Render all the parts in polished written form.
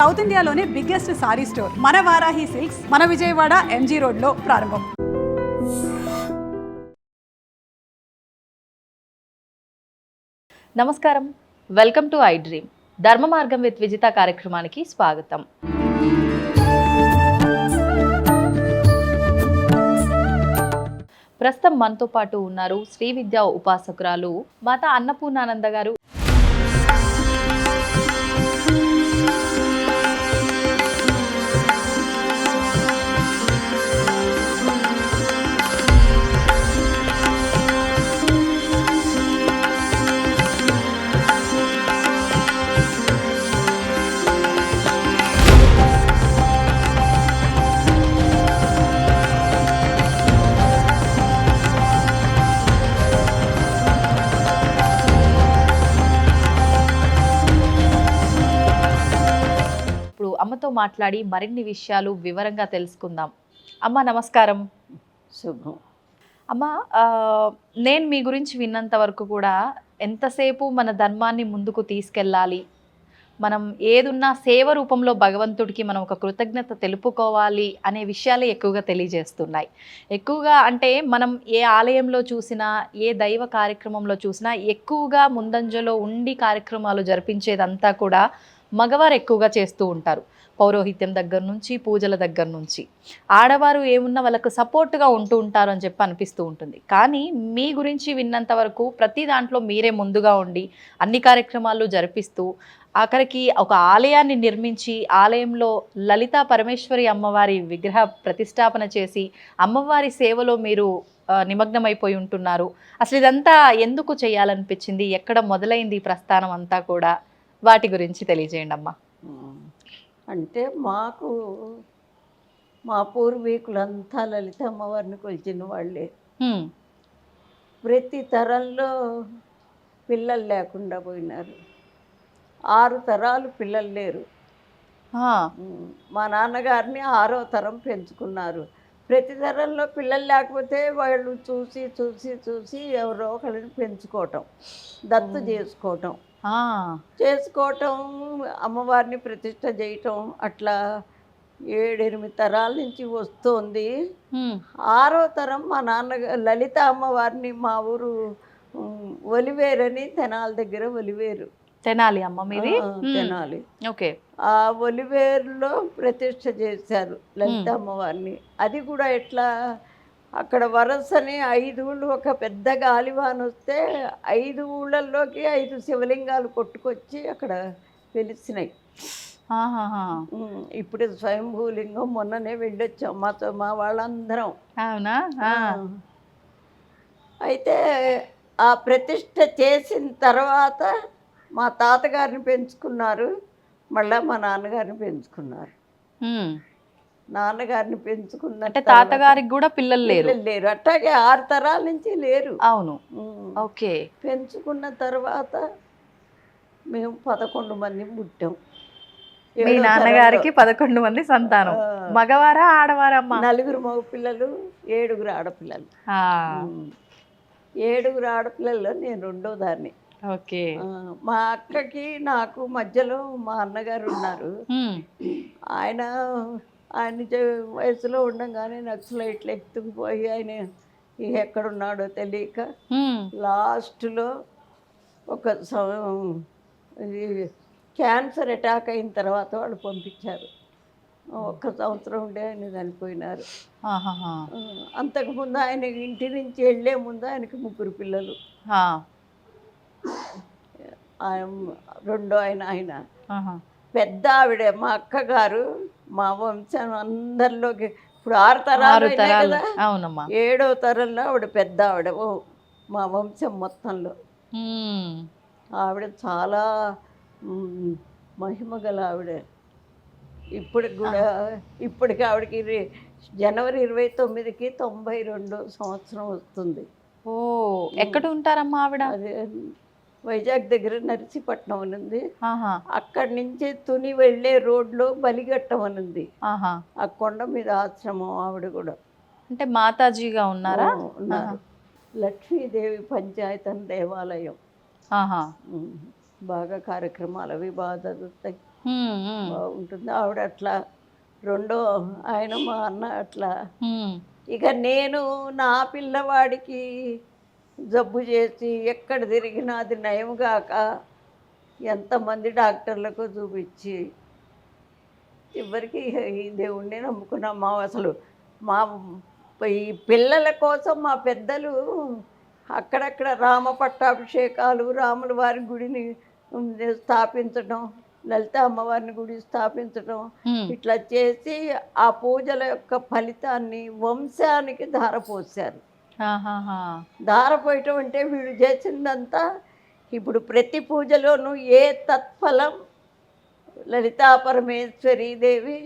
South ఇండియాలోనే biggest sorry store మన Varahi silks మన విజయవాడ ఎంజీ రోడ్లో ప్రారంభం. నమస్కారం, వెల్కమ్ టు ఐ డ్రీమ్. ధర్మ మార్గం విత్ విజిత కార్యక్రమానికి స్వాగతం. ప్రస్తుతం మనతో పాటు ఉన్నారు శ్రీ విద్యా ఉపాసకురాలు మాతా అన్నపూర్ణానంద గారు. అమ్మతో మాట్లాడి మరిన్ని విషయాలు వివరంగా తెలుసుకుందాం. అమ్మ నమస్కారం. శుభం. అమ్మ, నేను మీ గురించి విన్నంత వరకు కూడా ఎంతసేపు మన ధర్మాన్ని ముందుకు తీసుకెళ్ళాలి, మనం ఏదున్నా సేవ రూపంలో భగవంతుడికి మనం ఒక కృతజ్ఞత తెలుపుకోవాలి అనే విషయాలే ఎక్కువగా తెలియజేస్తున్నాయి. ఎక్కువగా అంటే మనం ఏ ఆలయంలో చూసినా, ఏ దైవ కార్యక్రమంలో చూసినా ఎక్కువగా ముందంజలో ఉండి కార్యక్రమాలు జరిపించేదంతా కూడా మగవారు ఎక్కువగా చేస్తూ ఉంటారు. పౌరోహిత్యం దగ్గర నుంచి, పూజల దగ్గర నుంచి. ఆడవారు ఏమున్నా వాళ్ళకు సపోర్ట్గా ఉంటూ ఉంటారు అని చెప్పి అనిపిస్తూ ఉంటుంది. కానీ మీ గురించి విన్నంత వరకు ప్రతి దాంట్లో మీరే ముందుగా ఉండి అన్ని కార్యక్రమాలు జరిపిస్తూ ఆఖరికి ఒక ఆలయాన్ని నిర్మించి ఆలయంలో లలితా పరమేశ్వరి అమ్మవారి విగ్రహ ప్రతిష్టాపన చేసి అమ్మవారి సేవలో మీరు నిమగ్నమైపోయి ఉంటున్నారు. అసలు ఇదంతా ఎందుకు చేయాలనిపించింది, ఎక్కడ మొదలైంది ఈ ప్రస్థానం అంతా కూడా, వాటి గురించి తెలియజేయండి అమ్మా. అంటే మా పూర్వీకులంతా లలిత అమ్మవారిని కొలిచిన వాళ్ళే. ప్రతి తరంలో పిల్లలు లేకుండా పోయినారు. 6 తరాలు పిల్లలు లేరు. మా నాన్నగారిని 6వ తరం పెంచుకున్నారు. ప్రతి తరంలో పిల్లలు లేకపోతే వాళ్ళు చూసి చూసి చూసి ఎవరో ఒకరిని పెంచుకోవటం, దత్తు చేసుకోవటం, అమ్మవారిని ప్రతిష్ట చేయటం, అట్లా 7-8 తరాల నుంచి వస్తుంది. 6వ తరం మా నాన్నగారు లలిత అమ్మవారిని మా ఊరు ఒలివేరని, తెనాలి దగ్గర ఒలివేరు. తెనాలి అమ్మ మీది? తెనాలి. ఓకే. ఆ ఒలివేరులో ప్రతిష్ట చేశారు లలిత అమ్మవారిని. అది కూడా ఎట్లా, అక్కడ వరసని 5 ఊళ్ళు, ఒక పెద్ద గాలివాన వస్తే 5 ఊళ్ళల్లోకి 5 శివలింగాలు కొట్టుకొచ్చి అక్కడ వెలిసినాయి. ఇప్పుడు స్వయంభూలింగం మొన్ననే వెళ్ళొచ్చాం మా వాళ్ళందరం. అవునా? అయితే ఆ ప్రతిష్ట చేసిన తర్వాత మా తాతగారిని పెంచుకున్నారు, మళ్ళీ మా నాన్నగారిని పెంచుకున్నారు. నాన్నగారిని పెంచుకున్న తాతగారికి కూడా పిల్లలు లేరు. అట్లాగే 6 తరాల నుంచి లేరు. అవును. ఓకే. పెంచుకున్న తర్వాత మేము 11 మంది పుట్టాం. మీ నాన్నగారికి 11 మంది సంతానం. మగవారా ఆడవారమ్మా? 4 మగ పిల్లలు, 7 ఆడపిల్లలు. 7 ఆడపిల్లల్లో నేను 2వ దాన్ని. ఓకే. మా అక్కకి నాకు మధ్యలో మా అన్నగారు ఉన్నారు. ఆయన వయసులో ఉండగానే నక్సలైట్లు ఎత్తుకుపోయి ఆయన ఎక్కడున్నాడో తెలియక లాస్ట్లో ఒక క్యాన్సర్ అటాక్ అయిన తర్వాత వాళ్ళు పంపించారు. 1 సంవత్సరం ఉండే ఆయన చనిపోయినారు. అంతకుముందు ఆయన ఇంటి నుంచి వెళ్ళే ముందు ఆయనకి 3 పిల్లలు. ఆయన పెద్ద ఆవిడ మా అక్కగారు. మా వంశం అందరిలోకి ఇప్పుడు 6 తరాలు కదా. 7వ తరంలో ఆవిడ పెద్ద ఆవిడ మా వంశం మొత్తంలో. ఆవిడ చాలా మహిమ గల ఆవిడ. ఇప్పటికి ఆవిడకి జనవరి 29కి 92వ సంవత్సరం వస్తుంది. ఓ, ఎక్కడ ఉంటారమ్మా ఆవిడ? అదే వైజాగ్ దగ్గర నర్సీపట్నం అని ఉంది. అక్కడి నుంచి తుని వెళ్ళే రోడ్లో బలిఘట్టం అని ఉంది. ఆ కొండ మీద ఆశ్రమం ఆవిడ కూడా. అంటే మాతాజీగా ఉన్నారా? ఉన్నారు. లక్ష్మీదేవి పంచాయతన్ దేవాలయం. బాగా కార్యక్రమాలు అవి బాగా జరుగుతాయి. బాగుంటుంది. ఆవిడ అట్లా, రెండో ఆయన మా అన్న అట్లా. ఇక నేను నా పిల్లవాడికి జబ్బు చేసి ఎక్కడ తిరిగినా అది నయం కాక ఎంతమంది డాక్టర్లకు చూపించి చివరికి ఈ దేవుణ్ణి నమ్ముకున్నాం. మా అసలు మా ఈ పిల్లల కోసం మా పెద్దలు అక్కడక్కడ రామ పట్టాభిషేకాలు, రాముల వారి గుడిని స్థాపించడం, లలిత అమ్మవారిని గుడి స్థాపించడం, ఇట్లా చేసి ఆ పూజల యొక్క ఫలితాన్ని వంశానికి ధారపోసారు. ధారపోయటం అంటే వీళ్ళు చేసిందంతా ఇప్పుడు ప్రతి పూజలోనూ ఏ తత్ఫలం లలితా పరమేశ్వరీ దేవి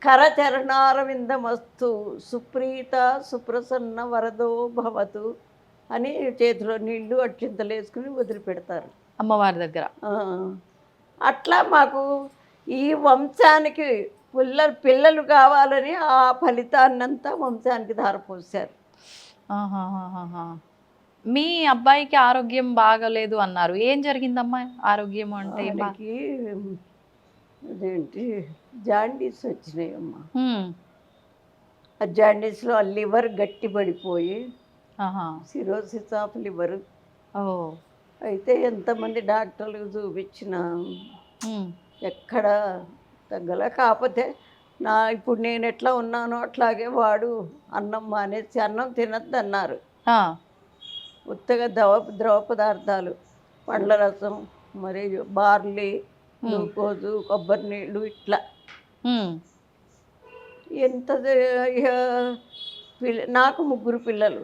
కరచరణారవిందమస్తు సుప్రీత సుప్రసన్న వరదో భవతు అని చేతిలో నీళ్లు అక్షింతలు వేసుకుని వదిలిపెడతారు అమ్మవారి దగ్గర. అట్లా మాకు ఈ వంశానికి పిల్లలు కావాలని ఆ ఫలితాన్నంతా వంశానికి ధారపోసారు. మీ అబ్బాయికి ఆరోగ్యం బాగలేదు అన్నారు, ఏం జరిగిందమ్మా? ఆరోగ్యం అంటే అదేంటి జాండీస్ వచ్చినాయమ్మా. ఆ జాండీస్లో ఆ లివర్ గట్టి పడిపోయి సిరోసిస్ ఆఫ్ లివర్. అయితే ఎంతమంది డాక్టర్లకు చూపించినా ఎక్కడ తగ్గల. కాకపోతే ఇప్పుడు నేను ఎట్లా ఉన్నానో అట్లాగే వాడు అన్నం మానేసి అన్నం తినద్దు అన్నారు. ఉత్తగా ద్రవ పదార్థాలు, పండ్ల రసం, మరి బార్లీ, గ్లూకోజు, కొబ్బరి నీళ్ళు ఇట్లా. ఎంత నాకు 3 పిల్లలు,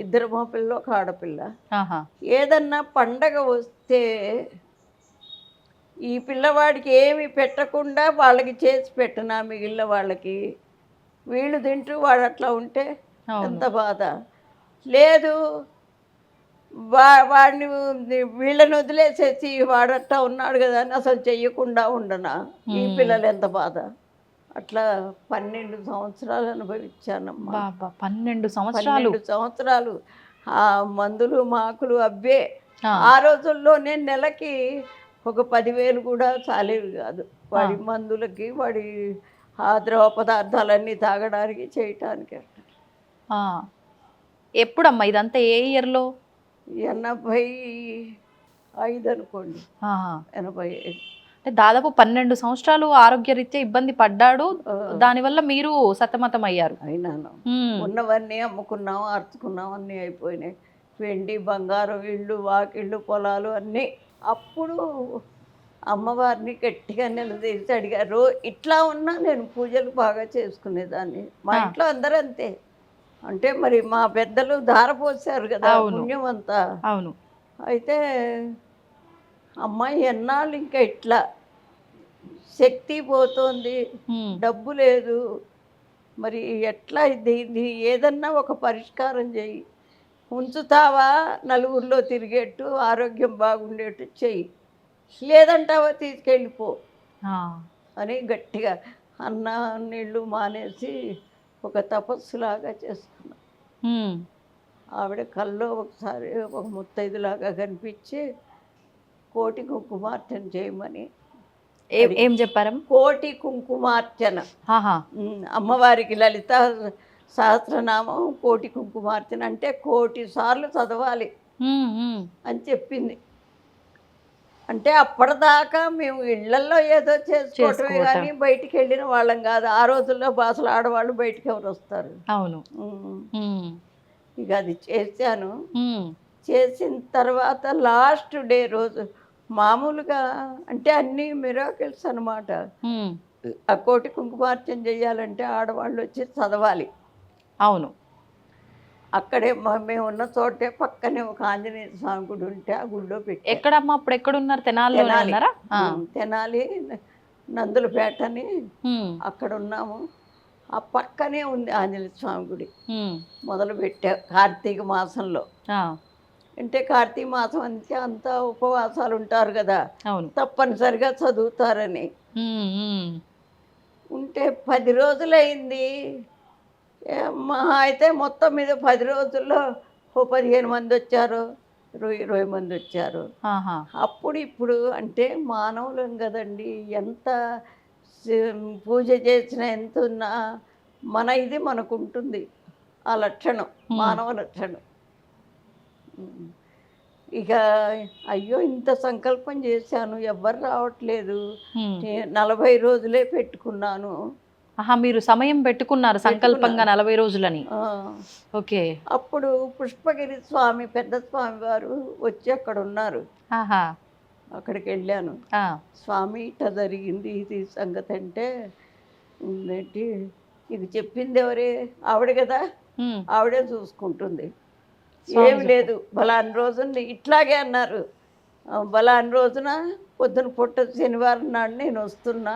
2 మా పిల్లలు, 1 ఆడపిల్ల. ఏదన్నా పండగ వస్తే ఈ పిల్లవాడికి ఏమి పెట్టకుండా వాళ్ళకి చేసి పెట్టినా మిగిలిన వాళ్ళకి వీళ్ళు తింటూ వాడు అట్లా ఉంటే ఎంత బాధ. లేదు వాడిని వీళ్ళని వదిలేసేసి వాడట్టా ఉన్నాడు కదా అని అసలు చెయ్యకుండా ఉండనా, ఈ పిల్లలు ఎంత బాధ. అట్లా 12 సంవత్సరాలు అనుభవించానమ్మా. 12 సంవత్సరాలు ఆ మందులు మాకులు అవ్వే. ఆ రోజుల్లో నేను నెలకి ఒక 10,000 కూడా చాలేవి కాదు వాడి మందులకి, వాడి ఆ ద్రవ పదార్థాలన్నీ తాగడానికి చేయటానికి. ఎప్పుడమ్మా ఇదంతా? ఏ ఇయర్లో? 85 అనుకోండి. 85. అంటే దాదాపు 12 సంవత్సరాలు ఆరోగ్యరీత్యా ఇబ్బంది పడ్డాడు. దానివల్ల మీరు సతమతం అయ్యారు. అయినాను. ఉన్నవన్నీ అమ్ముకున్నాం, అర్చుకున్నాం, అన్నీ అయిపోయినాయి. వెండి బంగారం, ఇళ్ళు వాకిళ్ళు పొలాలు అన్నీ. అప్పుడు అమ్మవారిని గట్టిగా నిలదీసి అడిగారు. ఇట్లా ఉన్నా నేను పూజలు బాగా చేసుకునేదాన్ని. మా ఇంట్లో అందరూ అంతే. అంటే మరి మా పెద్దలు ధారపోసారు కదా పుణ్యం అంతా. అవును. అయితే అమ్మాయి ఎన్నాళ్ళు ఇంకా ఇట్లా శక్తి పోతుంది, డబ్బు లేదు, మరి ఎట్లా ఇది ఏదన్నా ఒక పరిష్కారం చెయ్యి, ఉంచుతావా నలుగురిలో తిరిగేట్టు, ఆరోగ్యం బాగుండేట్టు చెయ్యి, లేదంటావా తీసుకెళ్ళిపో అని గట్టిగా అన్న నీళ్ళు మానేసి ఒక తపస్సులాగా చేసుకున్నాం. ఆవిడ కల్లో ఒకసారి ఒక ముత్తైదులాగా కనిపించి కోటి కుంకుమార్చన చేయమని. ఏం చెప్పారు? కోటి కుంకుమార్చన. అమ్మవారికి లలిత సహస్రనామం కోటి కుంకుమార్చన అంటే 1,000 సార్లు చదవాలి అని చెప్పింది. అంటే అప్పటిదాకా మేము ఇళ్లల్లో ఏదో చేసుకోవటమే కానీ బయటికి వెళ్ళిన వాళ్ళం కాదు. ఆ రోజుల్లో అసలు ఆడవాళ్ళు బయటికి ఎవరు వస్తారు? అవును. ఇక అది చేశాను. చేసిన తర్వాత లాస్ట్ డే రోజు మామూలుగా అంటే అన్నీ మిరాకిల్స్ అనమాట. ఆ కోటి కుంకుమార్చన చేయాలంటే ఆడవాళ్ళు వచ్చి చదవాలి. అవును. అక్కడే మేము ఉన్న చోటే పక్కనే ఒక ఆంజనేయ స్వామి గుడి ఉంటే ఆ గుడిలో పెట్టి. ఎక్కడమ్మా అప్పుడు ఎక్కడున్నారు? తెనాలి నందులపేటని అక్కడ ఉన్నాము. ఆ పక్కనే ఉంది ఆంజనేయ స్వామి గుడి. మొదలు పెట్టా కార్తీక మాసంలో. అంటే కార్తీక మాసం అంతే అంతా ఉపవాసాలు ఉంటారు కదా, తప్పనిసరిగా చదువుతారని. ఉంటే 10 రోజులైంది. మహా అయితే మొత్తం మీద 10 రోజుల్లో 15 మంది వచ్చారు, 20 మంది వచ్చారు. ఆహా. అప్పుడు ఇప్పుడు అంటే మానవులం కదండి, ఎంత పూజ చేసినా ఎంత ఉన్నా మన ఇది మనకు ఉంటుంది. ఆ లక్షణం మానవ లక్షణం. ఉమ్. ఇక అయ్యో ఇంత సంకల్పం చేశాను ఎవ్వరు రావట్లేదు, 40 రోజులే పెట్టుకున్నాను. ఆహా, మీరు సమయం పెట్టుకున్నారు సంకల్పంగా 40 రోజులని. ఆ, ఓకే. అప్పుడు పుష్పగిరి స్వామి పెద్ద స్వామి వారు వచ్చి అక్కడ ఉన్నారు. ఆహా. అక్కడికి వెళ్ళాను. ఆ. స్వామి ఇట్లా జరిగింది ఇది సంగతి అంటే, ఏంటి ఇది చెప్పింది ఎవరే, ఆవిడ కదా, ఉమ్. ఆవిడే చూసుకుంటుంది, స్వామి ఏమి లేదు బలాని రోజున ఇట్లాగే అన్నారు. బలాని రోజున పొద్దున పుట్ట శనివారం నాడు నేను వస్తున్నా,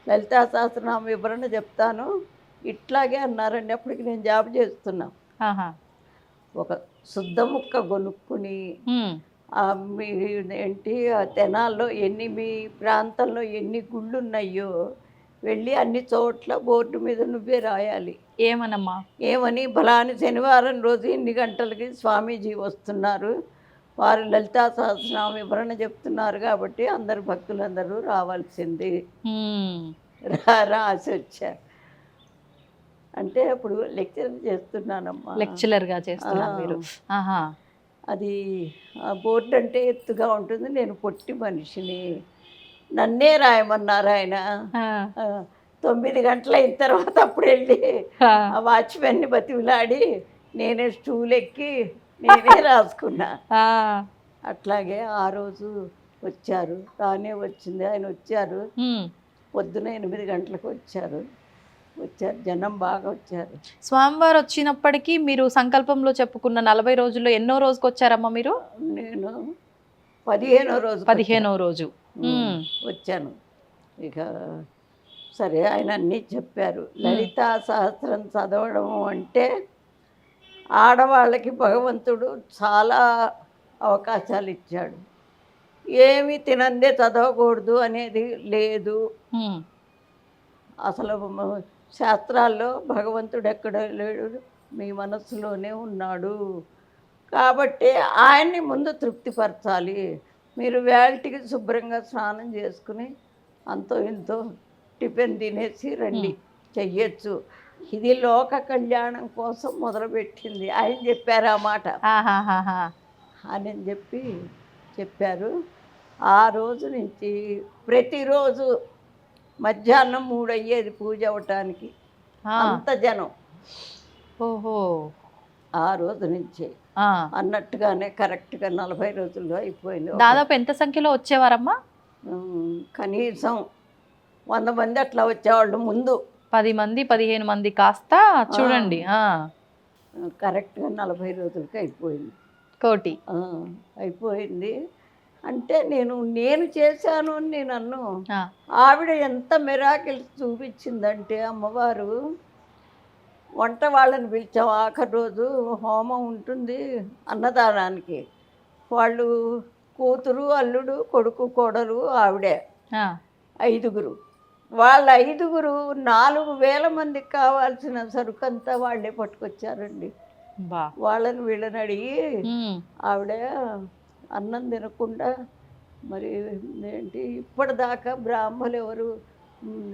లలితా సహస్రనామ వివరణ చెప్తాను, ఇట్లాగే అన్నారండి. అప్పటికి నేను జాబ్ చేస్తున్నా. ఆహా. ఒక శుద్ధ ముక్క కొనుక్కుని ఉమ్. మీ ఏంటి ఆ తెనాల్లో మీ ప్రాంతంలో ఎన్ని గుళ్ళు ఉన్నాయో వెళ్ళి అన్ని చోట్ల బోర్డు మీద నువ్వే రాయాలి. ఏమనమ్మా? ఏమని, బలాని శనివారం రోజు ఇన్ని గంటలకి స్వామీజీ వస్తున్నారు, వారు లలితా సహస్రనామ వివరణ చెప్తున్నారు కాబట్టి అందరు భక్తులందరూ రావాల్సింది. రాసి వచ్చారు. అంటే అప్పుడు లెక్చర్ చేస్తున్నానమ్మా. లెక్చరర్గా చేస్తున్నారు మీరు. ఆహా. అది బోర్డు అంటే ఎత్తుగా ఉంటుంది, నేను పొట్టి మనిషిని, నన్నే రాయమన్నారు ఆయన. 9 గంటలు అయిన తర్వాత అప్పుడు వెళ్ళి ఆ వాచ్మెన్ని బతిమిలాడి నేనే స్టూల్ ఎక్కి నేనే రాసుకున్నా. అట్లాగే ఆ రోజు వచ్చారు, రానే వచ్చింది, ఆయన వచ్చారు. పొద్దున 8 గంటలకు వచ్చారు. జనం బాగా వచ్చారు. స్వామివారు వచ్చినప్పటికీ మీరు సంకల్పంలో చెప్పుకున్న 40 రోజుల్లో ఎన్నో రోజుకి వచ్చారమ్మా మీరు? నేను 15వ రోజు. 15వ రోజు వచ్చాను. ఇక సరే ఆయన అన్నీ చెప్పారు. లలితా సహస్రం చదవడం అంటే ఆడవాళ్ళకి భగవంతుడు చాలా అవకాశాలు ఇచ్చాడు. ఏమి తినందే చదవకూడదు అనేది లేదు. అసలు శాస్త్రాల్లో భగవంతుడు ఎక్కడ లేడు, మీ మనస్సులోనే ఉన్నాడు. కాబట్టి ఆయన్ని ముందు తృప్తిపరచాలి. మీరు వేళటికి శుభ్రంగా స్నానం చేసుకుని అంతో ఇంతో టిఫిన్ తినేసి రండి, చెయ్యొచ్చు. ఇది లోక కళ్యాణం కోసం మొదలుపెట్టింది. ఆయన చెప్పారు ఆ మాట అని చెప్పారు. ఆ రోజు నుంచి ప్రతిరోజు మధ్యాహ్నం 3 అయ్యేది పూజ అవ్వటానికి, అంత జనం. ఓహో. ఆ రోజు నుంచి అన్నట్టుగానే కరెక్ట్గా 40 రోజుల్లో అయిపోయింది. దాదాపు ఎంత సంఖ్యలో వచ్చేవారమ్మా? కనీసం 100 మంది అట్లా వచ్చేవాళ్ళు. ముందు 10 మంది 15 మంది కాస్త చూడండి. కరెక్ట్గా 40 రోజులకి అయిపోయింది. కోటి అయిపోయింది. అంటే నేను చేశాను అని నేను అన్ను. ఆవిడ ఎంత మిరాకిల్స్ చూపించిందంటే అమ్మవారు, వంట వాళ్ళని పిలిచాం. ఆఖరి రోజు హోమం ఉంటుంది అన్నదానానికి. వాళ్ళు కూతురు, అల్లుడు, కొడుకు, కోడలు, ఆవిడే 5గురు. వాళ్ళ 5గురు 4000 మందికి కావాల్సిన సరుకంతా వాళ్ళే పట్టుకొచ్చారండి. వాళ్ళని వీళ్ళని అడిగి ఆవిడ అన్నం తినకుండా, మరి ఏంటి ఇప్పటిదాకా బ్రాహ్మలు ఎవరు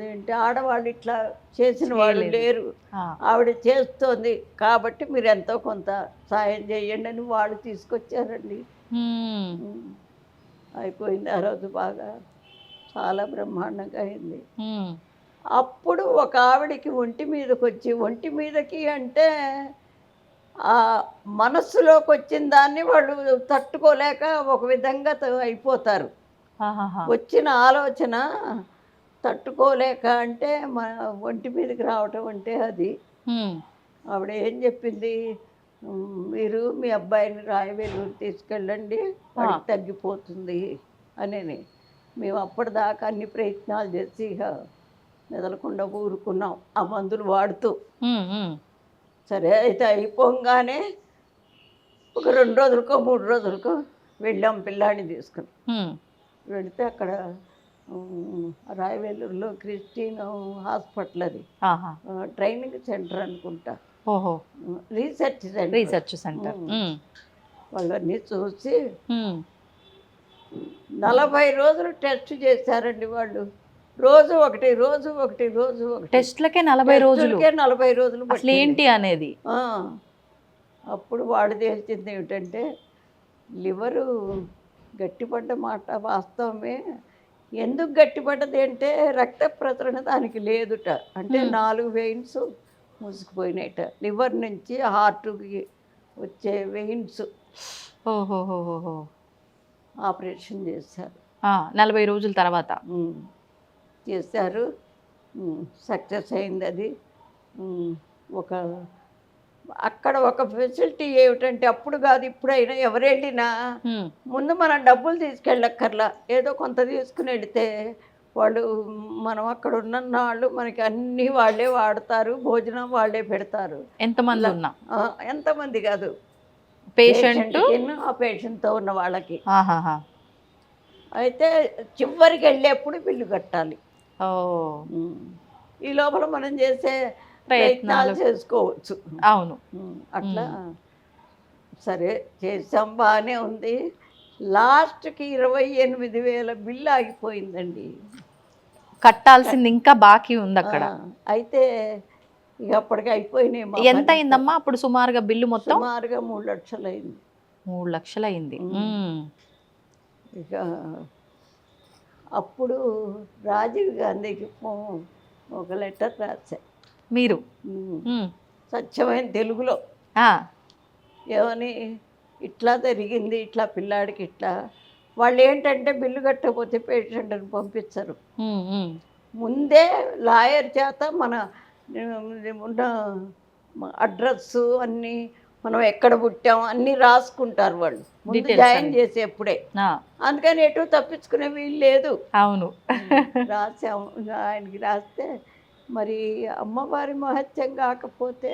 ఏంటి ఆడవాళ్ళు ఇట్లా చేసిన వాళ్ళు లేరు, ఆవిడ చేస్తోంది కాబట్టి మీరు ఎంతో కొంత సాయం చేయండి అని వాళ్ళు తీసుకొచ్చారండి. అయిపోయింది ఆ రోజు. బాగా చాలా బ్రహ్మాండంగా అయింది. అప్పుడు ఒక ఆవిడికి ఒంటి మీదకి అంటే ఆ మనస్సులోకి వచ్చిన దాన్ని వాళ్ళు తట్టుకోలేక ఒక విధంగా అయిపోతారు. వచ్చిన ఆలోచన తట్టుకోలేక అంటే ఒంటి మీదకి రావటం అంటే అది. ఆవిడ ఏం చెప్పింది, మీరు మీ అబ్బాయిని రాయవేలూరు తీసుకెళ్ళండి, వాడికి తగ్గిపోతుంది అని. మేము అప్పటిదాకా అన్ని ప్రయత్నాలు చేసి ఇక మెదలకుండా ఊరుకున్నాం ఆ మందులు వాడుతూ. సరే అయితే అయిపోగానే ఒక 2 రోజులకో 3 రోజులకో వెళ్ళాం పిల్లాడిని తీసుకుని. వెళితే అక్కడ రాయవేలూరులో క్రిస్టియన్ హాస్పిటల్, అది ట్రైనింగ్ సెంటర్ అనుకుంటా, రీసెర్చ్ సెంటర్. వాళ్ళన్నీ చూసి ఉమ్. 40 రోజులు టెస్ట్ చేశారండి వాళ్ళు. రోజు ఒకటి రోజు ఒకటి రోజు ఒకటి టెస్ట్లకే 40 రోజులు. టెస్టులకే 40 రోజులు అసలు పట్టింది. ఏంటి అనేది? ఆ, అప్పుడు వాడు తేల్చింది ఏమిటంటే లివరు గట్టిపడ్డ మాట వాస్తవమే. ఎందుకు గట్టిపడ్డది అంటే రక్త ప్రసరణ దానికి లేదుట. అంటే 4 వెయిన్స్ మూసుకుపోయినాయట. లివర్ నుంచి హార్ట్కి వచ్చే వెయిన్స్ ఓహోహోహో. ఆపరేషన్ చేశారు. 40 రోజుల తర్వాత చేశారు. సక్సెస్ అయింది అది. ఒక అక్కడ ఒక ఫెసిలిటీ ఏమిటంటే అప్పుడు కాదు ఇప్పుడైనా ఎవరు వెళ్ళినా ముందు మనం డబ్బులు తీసుకెళ్ళక్కర్లా, ఏదో కొంత తీసుకుని వెళితే వాళ్ళు మనం అక్కడ ఉన్న వాళ్ళు మనకి అన్నీ వాళ్ళే వాడతారు, భోజనం వాళ్ళే పెడతారు. ఎంతమంది ఉన్నా, ఎంతమంది కాదు, పేషెంట్ ఆ పేషెంట్తో ఉన్న వాళ్ళకి. ఆహాహా. అయితే చివరికి వెళ్ళేప్పుడు బిల్లు కట్టాలి. ఓ, ఈ లోపల మనం చేసే ప్రయత్నాలు చేసుకోవచ్చు. అవును. అట్లా సరే చేసాం, బాగానే ఉంది. లాస్ట్కి 28,000 బిల్లు ఆగిపోయిందండి. కట్టాల్సింది ఇంకా బాకీ ఉంది అక్కడ. అయితే ఇక అప్పటికి అయిపోయినాయి. ఎంత అయిందమ్మా అప్పుడు సుమారుగా బిల్లు మొత్తం? సుమారుగా 3 లక్షలు అయింది. 3 లక్షలు అయింది. ఇక అప్పుడు రాజీవ్ గాంధీకి ఒక లెటర్ రాశా మీరు, స్వచ్ఛమైన తెలుగులో. ఏమని, ఇట్లా జరిగింది, ఇట్లా పిల్లాడికి ఇట్లా. వాళ్ళు ఏంటంటే బిల్లు కట్టకపోతే పేషెంట్ని పంపించరు. ముందే లాయర్ చేత మన ఉన్న అడ్రస్సు అన్నీ, మనం ఎక్కడ పుట్టాం అన్నీ రాసుకుంటారు వాళ్ళు ముందు జాయిన్ చేసేప్పుడే. అందుకని ఎటు తప్పించుకునే వీలు లేదు. అవును. రాసాము. ఆయనకి రాస్తే మరి అమ్మవారి మహత్యం కాకపోతే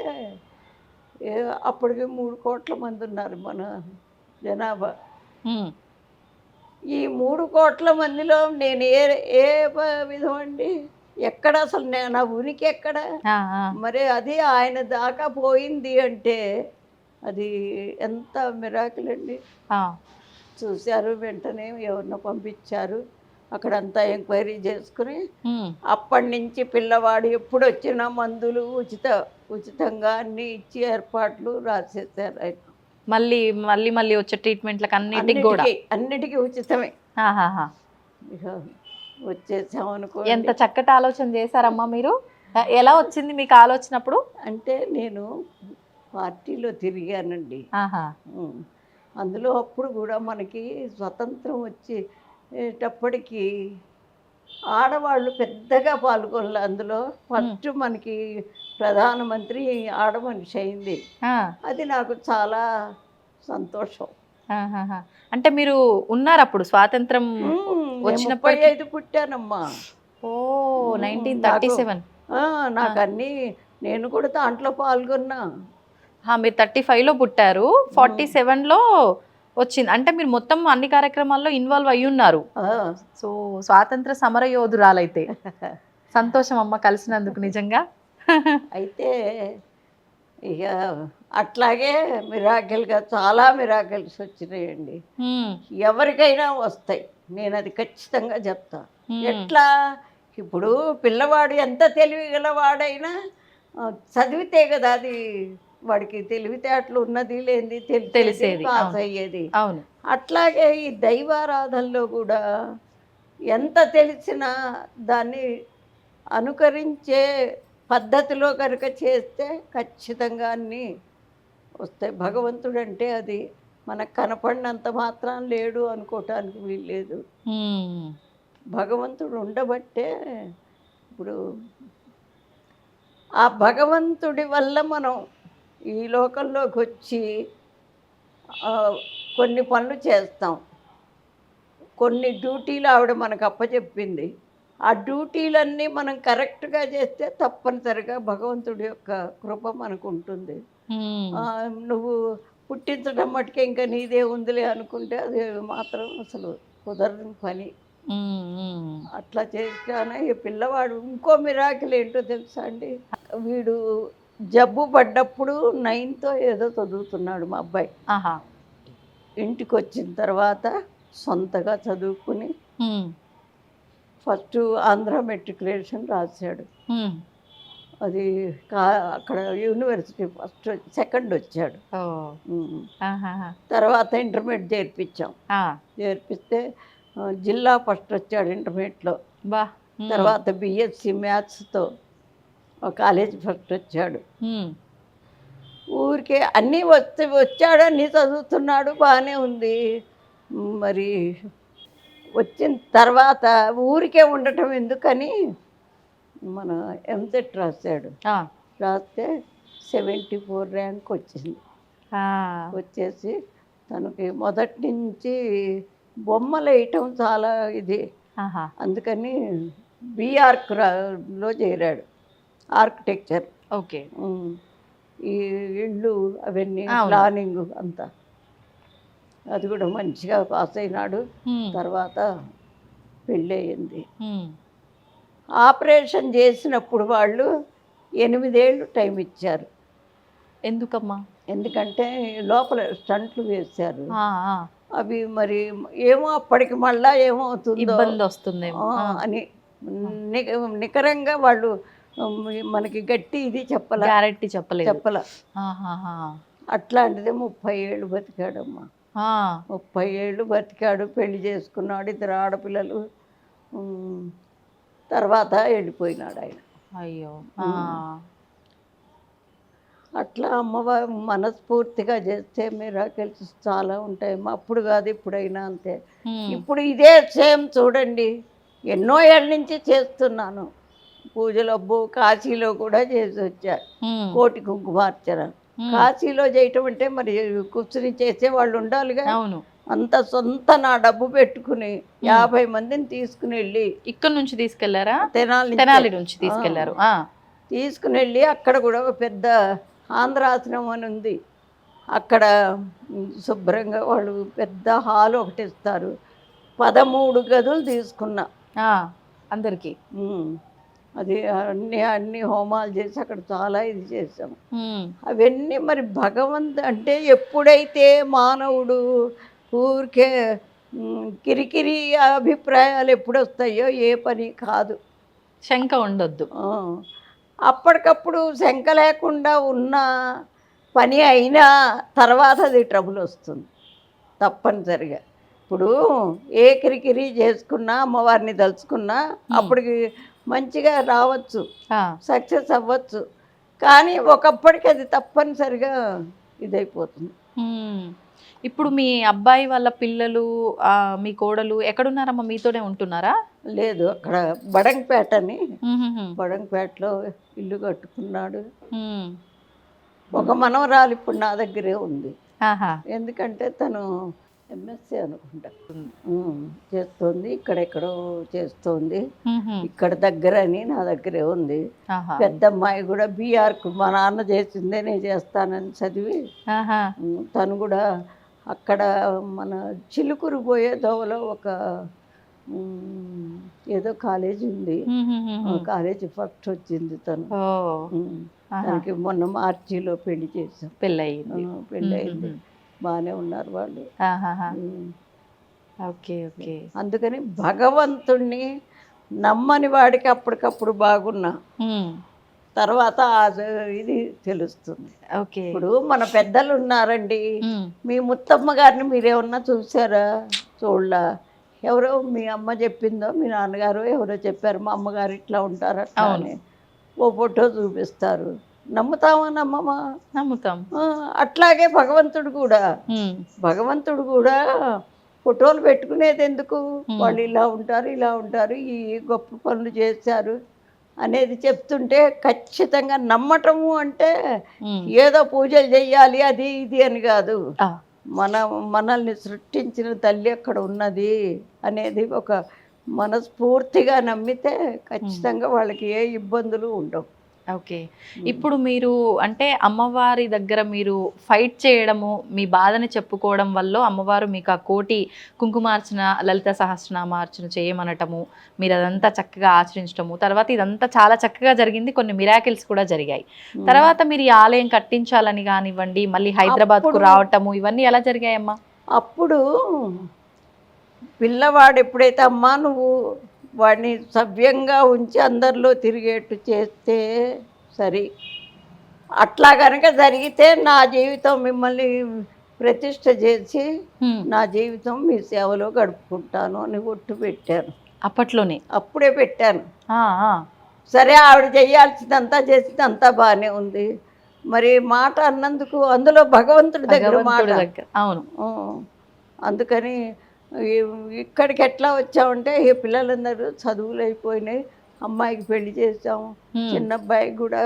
అప్పటికి 3 కోట్ల మంది ఉన్నారు మన జనాభా. ఈ 3 కోట్ల మందిలో నేను ఏ విధం అండి, ఎక్కడ అసలు నా ఉనికి ఎక్కడ? మరి అది ఆయన దాకా పోయింది అంటే అది ఎంత మిరాకిల్ అండి. చూశారు, వెంటనే ఎవరినో పంపించారు, అక్కడంతా ఎంక్వైరీ చేసుకుని అప్పటి నుంచి పిల్లవాడు ఎప్పుడు వచ్చినా మందులు ఉచితంగా అన్నీ ఇచ్చి ఏర్పాట్లు రాసేసారు ఆయన. మళ్ళీ మళ్ళీ మళ్ళీ వచ్చే ట్రీట్మెంట్లకు అన్నిటికీ ఉచితమే. ఇక వచ్చేసాం అనుకో. ఎంత చక్కటి ఆలోచన చేశారమ్మా మీరు. ఎలా వచ్చింది మీకు ఆలోచన అప్పుడు? అంటే నేను పార్టీలో తిరిగానండి. అందులో అప్పుడు కూడా మనకి స్వతంత్రం వచ్చేటప్పటికి ఆడవాళ్ళు పెద్దగా పాల్గొనలే. అందులో ఫస్ట్ మనకి ప్రధానమంత్రి ఆడమనిషి అయింది. అది నాకు చాలా సంతోషం. అంటే మీరు ఉన్నారు అప్పుడు స్వాతంత్రం వచ్చినప్పుడు? 35 పుట్టానమ్మా. ఓ, 1937. నాకు అన్నీ, నేను కూడా దాంట్లో పాల్గొన్నా. మీరు 35లో పుట్టారు, 47లో వచ్చింది. అంటే మీరు మొత్తం అన్ని కార్యక్రమాల్లో ఇన్వాల్వ్ అయ్యి ఉన్నారు. సో స్వాతంత్ర సమర యోధురాలైతే. సంతోషం అమ్మ కలిసినందుకు నిజంగా. అయితే ఇక అట్లాగే మిరాకిల్గా చాలా మిరాకిల్స్ వచ్చినాయండి. ఎవరికైనా వస్తాయి, నేను అది ఖచ్చితంగా చెప్తా. ఎట్లా, ఇప్పుడు పిల్లవాడు ఎంత తెలివిగలవాడైనా చదివితే కదా అది వాడికి తెలివితేటలు ఉన్నది లేనిది తెలిసేది, పాస్ అయ్యేది. అవును. అట్లాగే ఈ దైవారాధనలో కూడా ఎంత తెలిసినా దాన్ని అనుకరించే పద్ధతిలో కనుక చేస్తే ఖచ్చితంగా అన్నీ వస్తాయి. భగవంతుడు అంటే అది మనకు కనపడినంత మాత్రం లేడు అనుకోవటానికి వీల్లేదు. భగవంతుడు ఉండబట్టే ఇప్పుడు ఆ భగవంతుడి వల్ల మనం ఈ లోకంలోకి వచ్చి కొన్ని పనులు చేస్తాం. కొన్ని డ్యూటీలు ఆవిడ మనకు అప్పచెప్పింది. ఆ డ్యూటీలన్నీ మనం కరెక్ట్గా చేస్తే తప్పనిసరిగా భగవంతుడి యొక్క కృప మనకు ఉంటుంది. నువ్వు పుట్టించడం మటుకే ఇంకా నీదే ఉందిలే అనుకుంటే అది మాత్రం అసలు కుదరని పని. అట్లా చేస్తానే ఈ పిల్లవాడు. ఇంకో మిరాకిల్ ఏంటో తెలుసా అండి, వీడు జబ్బు పడ్డప్పుడు 9th ఏదో చదువుతున్నాడు మా అబ్బాయి. ఇంటికి వచ్చిన తర్వాత సొంతగా చదువుకుని ఫస్ట్ ఆంధ్ర మెట్రికులేషన్ రాశాడు. అది అక్కడ యూనివర్సిటీ ఫస్ట్ సెకండ్ వచ్చాడు. తర్వాత ఇంటర్మీడియట్ చేర్పించాం. చేర్పిస్తే జిల్లా ఫస్ట్ వచ్చాడు ఇంటర్మీడియట్లో. తర్వాత బిఎస్సి మ్యాథ్స్తో కాలేజ్ ఫస్ట్ వచ్చాడు. ఊరికే అన్నీ వచ్చాడు, అన్నీ చదువుతున్నాడు, బాగానే ఉంది. మరి వచ్చిన తర్వాత ఊరికే ఉండటం ఎందుకని మన ఎంసెట్ రాశాడు. రాస్తే 74 ర్యాంక్ వచ్చింది. వచ్చేసి తనకి మొదటి నుంచి బొమ్మలు వేయటం చాలా ఇది, అందుకని బీఆర్క్లో చేరాడు, ఆర్కిటెక్చర్. ఓకే. ఈ ఇళ్ళు అవన్నీ ప్లానింగ్ అంతా, అది కూడా మంచిగా పాస్ అయినాడు. తర్వాత పెళ్ళి అయింది. ఆపరేషన్ చేసినప్పుడు వాళ్ళు 8 ఏళ్ళు టైం ఇచ్చారు. ఎందుకమ్మా? ఎందుకంటే లోపల స్టంట్లు వేశారు. అవి మరి ఏమో అప్పటికి మళ్ళా ఏమవుతుందో ఇబ్బంది వస్తుందేమో అని నికరంగా వాళ్ళు మనకి గట్టి ఇది గ్యారెంటీ చెప్పలే. అట్లాంటిదే 30 ఏళ్ళు బతికాడమ్మా. 30 ఏళ్ళు బతికాడు. పెళ్లి చేసుకున్నాడు, 2 ఆడపిల్లలు. తర్వాత వెళ్ళిపోయినాడు ఆయన. అయ్యో. అట్లా అమ్మవారు మనస్ఫూర్తిగా చేస్తే మిరాకిల్స్ చాలా ఉంటాయి. అప్పుడు కాదు ఇప్పుడైనా అంతే. ఇప్పుడు ఇదే సేమ్ చూడండి, ఎన్నో ఏళ్ళ నుంచి చేస్తున్నాను పూజలు. అబ్బో కాశీలో కూడా చేసి వచ్చా, కోటి కుంకుమార్చన. కాశీలో చేయటం అంటే మరి కూర్చుని చేసే వాళ్ళు ఉండాలిగా. అవును. అంత సొంత నా డబ్బు పెట్టుకుని 50 మందిని తీసుకుని వెళ్ళి, ఇక్కడ నుంచి తీసుకెళ్లారా? తెనాలి నుంచి తీసుకెళ్లారు. తీసుకుని వెళ్ళి అక్కడ కూడా ఒక పెద్ద ఆంధ్రాశ్రమం అని ఉంది. అక్కడ శుభ్రంగా వాళ్ళు పెద్ద హాల్ ఒకటి ఇస్తారు. 13 గదులు తీసుకున్నా అందరికి. అది అన్ని హోమాలు చేసి అక్కడ చాలా ఇది చేసాము. అవన్నీ మరి భగవంతు అంటే ఎప్పుడైతే మానవుడు ఊరికే కిరికిరి అభిప్రాయాలు ఎప్పుడు వస్తాయో ఏ పని కాదు, శంక ఉండొద్దు. అప్పటికప్పుడు శంక లేకుండా ఉన్న పని అయినా తర్వాత అది ట్రబుల్ వస్తుంది తప్పనిసరిగా. ఇప్పుడు ఏ కిరికిరి చేసుకున్నా అమ్మవారిని తలుచుకున్నా అప్పటికి మంచిగా రావచ్చు, సక్సెస్ అవ్వచ్చు. కానీ ఒకప్పటికి అది తప్పనిసరిగా ఇదైపోతుంది. ఇప్పుడు మీ అబ్బాయి వాళ్ళ పిల్లలు, మీ కోడలు ఎక్కడున్నారమ్మా? మీతోనే ఉంటున్నారా? లేదు, అక్కడ బడంగపేటని, బడంగపేటలో ఇల్లు కట్టుకున్నాడు. ఒక మనవరాలు ఇప్పుడు నా దగ్గరే ఉంది. ఎందుకంటే తను ఎంఎస్సీ అనుకుంటా చేస్తోంది, ఇక్కడెక్కడో చేస్తోంది. ఇక్కడ దగ్గర అని నా దగ్గరే ఉంది. పెద్ద అమ్మాయి కూడా బీఆర్కు మా నాన్న చేసిందే నేను చేస్తానని చదివి తను కూడా అక్కడ మన చిలుకూరు పోయే దోవలో ఒక ఏదో కాలేజీ ఉంది, కాలేజీ ఫస్ట్ వచ్చింది తను. తనకి మొన్న మార్చిలో పెళ్లి చేసాం. పెళ్ళయింది. బాగానే ఉన్నారు వాళ్ళు. అందుకని భగవంతుణ్ణి నమ్మని వాడికి అప్పటికప్పుడు బాగున్నా తర్వాత ఇది తెలుస్తుంది. ఇప్పుడు మన పెద్దలు ఉన్నారండి, మీ ముత్తమ్మ గారిని మీరేమన్నా చూసారా? చూడలా. ఎవరో మీ అమ్మ చెప్పిందో, మీ నాన్నగారు ఎవరో చెప్పారు మా అమ్మగారు ఇట్లా ఉంటారు అట్లా అని ఓ ఫోటో చూపిస్తారు. నమ్ముతామా నమ్మమా? నమ్ముతాం. అట్లాగే భగవంతుడు కూడా ఫోటోలు పెట్టుకునేది ఎందుకు? వాళ్ళు ఇలా ఉంటారు, ఈ గొప్ప పనులు చేశారు అనేది చెప్తుంటే ఖచ్చితంగా నమ్మటము అంటే ఏదో పూజలు చెయ్యాలి అది ఇది అని కాదు. మనల్ని సృష్టించిన తల్లి అక్కడ ఉన్నది అనేది ఒక మనస్ఫూర్తిగా నమ్మితే ఖచ్చితంగా వాళ్ళకి ఏ ఇబ్బందులు ఉండవు. ఓకే. ఇప్పుడు మీరు అంటే అమ్మవారి దగ్గర మీరు ఫైట్ చేయడము, మీ బాధని చెప్పుకోవడం వల్ల అమ్మవారు మీకు ఆ కోటి కుంకుమార్చన, లలిత సహస్రనామార్చన చేయమనటము, మీరు అదంతా చక్కగా ఆచరించడము, తర్వాత ఇదంతా చాలా చక్కగా జరిగింది. కొన్ని మిరాకిల్స్ కూడా జరిగాయి. తర్వాత మీరు ఈ ఆలయం కట్టించాలని కానివ్వండి, మళ్ళీ హైదరాబాద్కు రావటము, ఇవన్నీ ఎలా జరిగాయమ్మా? అప్పుడు పిల్లవాడు ఎప్పుడైతే అమ్మా నువ్వు వాడిని సవ్యంగా ఉంచి అందరిలో తిరిగేట్టు చేస్తే సరి, అట్లా కనుక జరిగితే నా జీవితం మిమ్మల్ని ప్రతిష్ట చేసి నా జీవితం మీ సేవలో గడుపుకుంటాను అని ఒట్టు పెట్టాను. అప్పట్లోనే అప్పుడే పెట్టాను. ఆ, ఆ. సరే ఆవిడ చేయాల్సిందంతా చేసింది, అంతా బాగానే ఉంది. మరి మాట అన్నందుకు అందులో భగవంతుడి దగ్గర మాట. భగవంతుడి దగ్గర, అవును. అందుకని ఇక్కడికి ఎట్లా వచ్చామంటే ఈ పిల్లలందరూ చదువులు అయిపోయినాయి, అమ్మాయికి పెళ్లి చేసాము, చిన్న అబ్బాయికి కూడా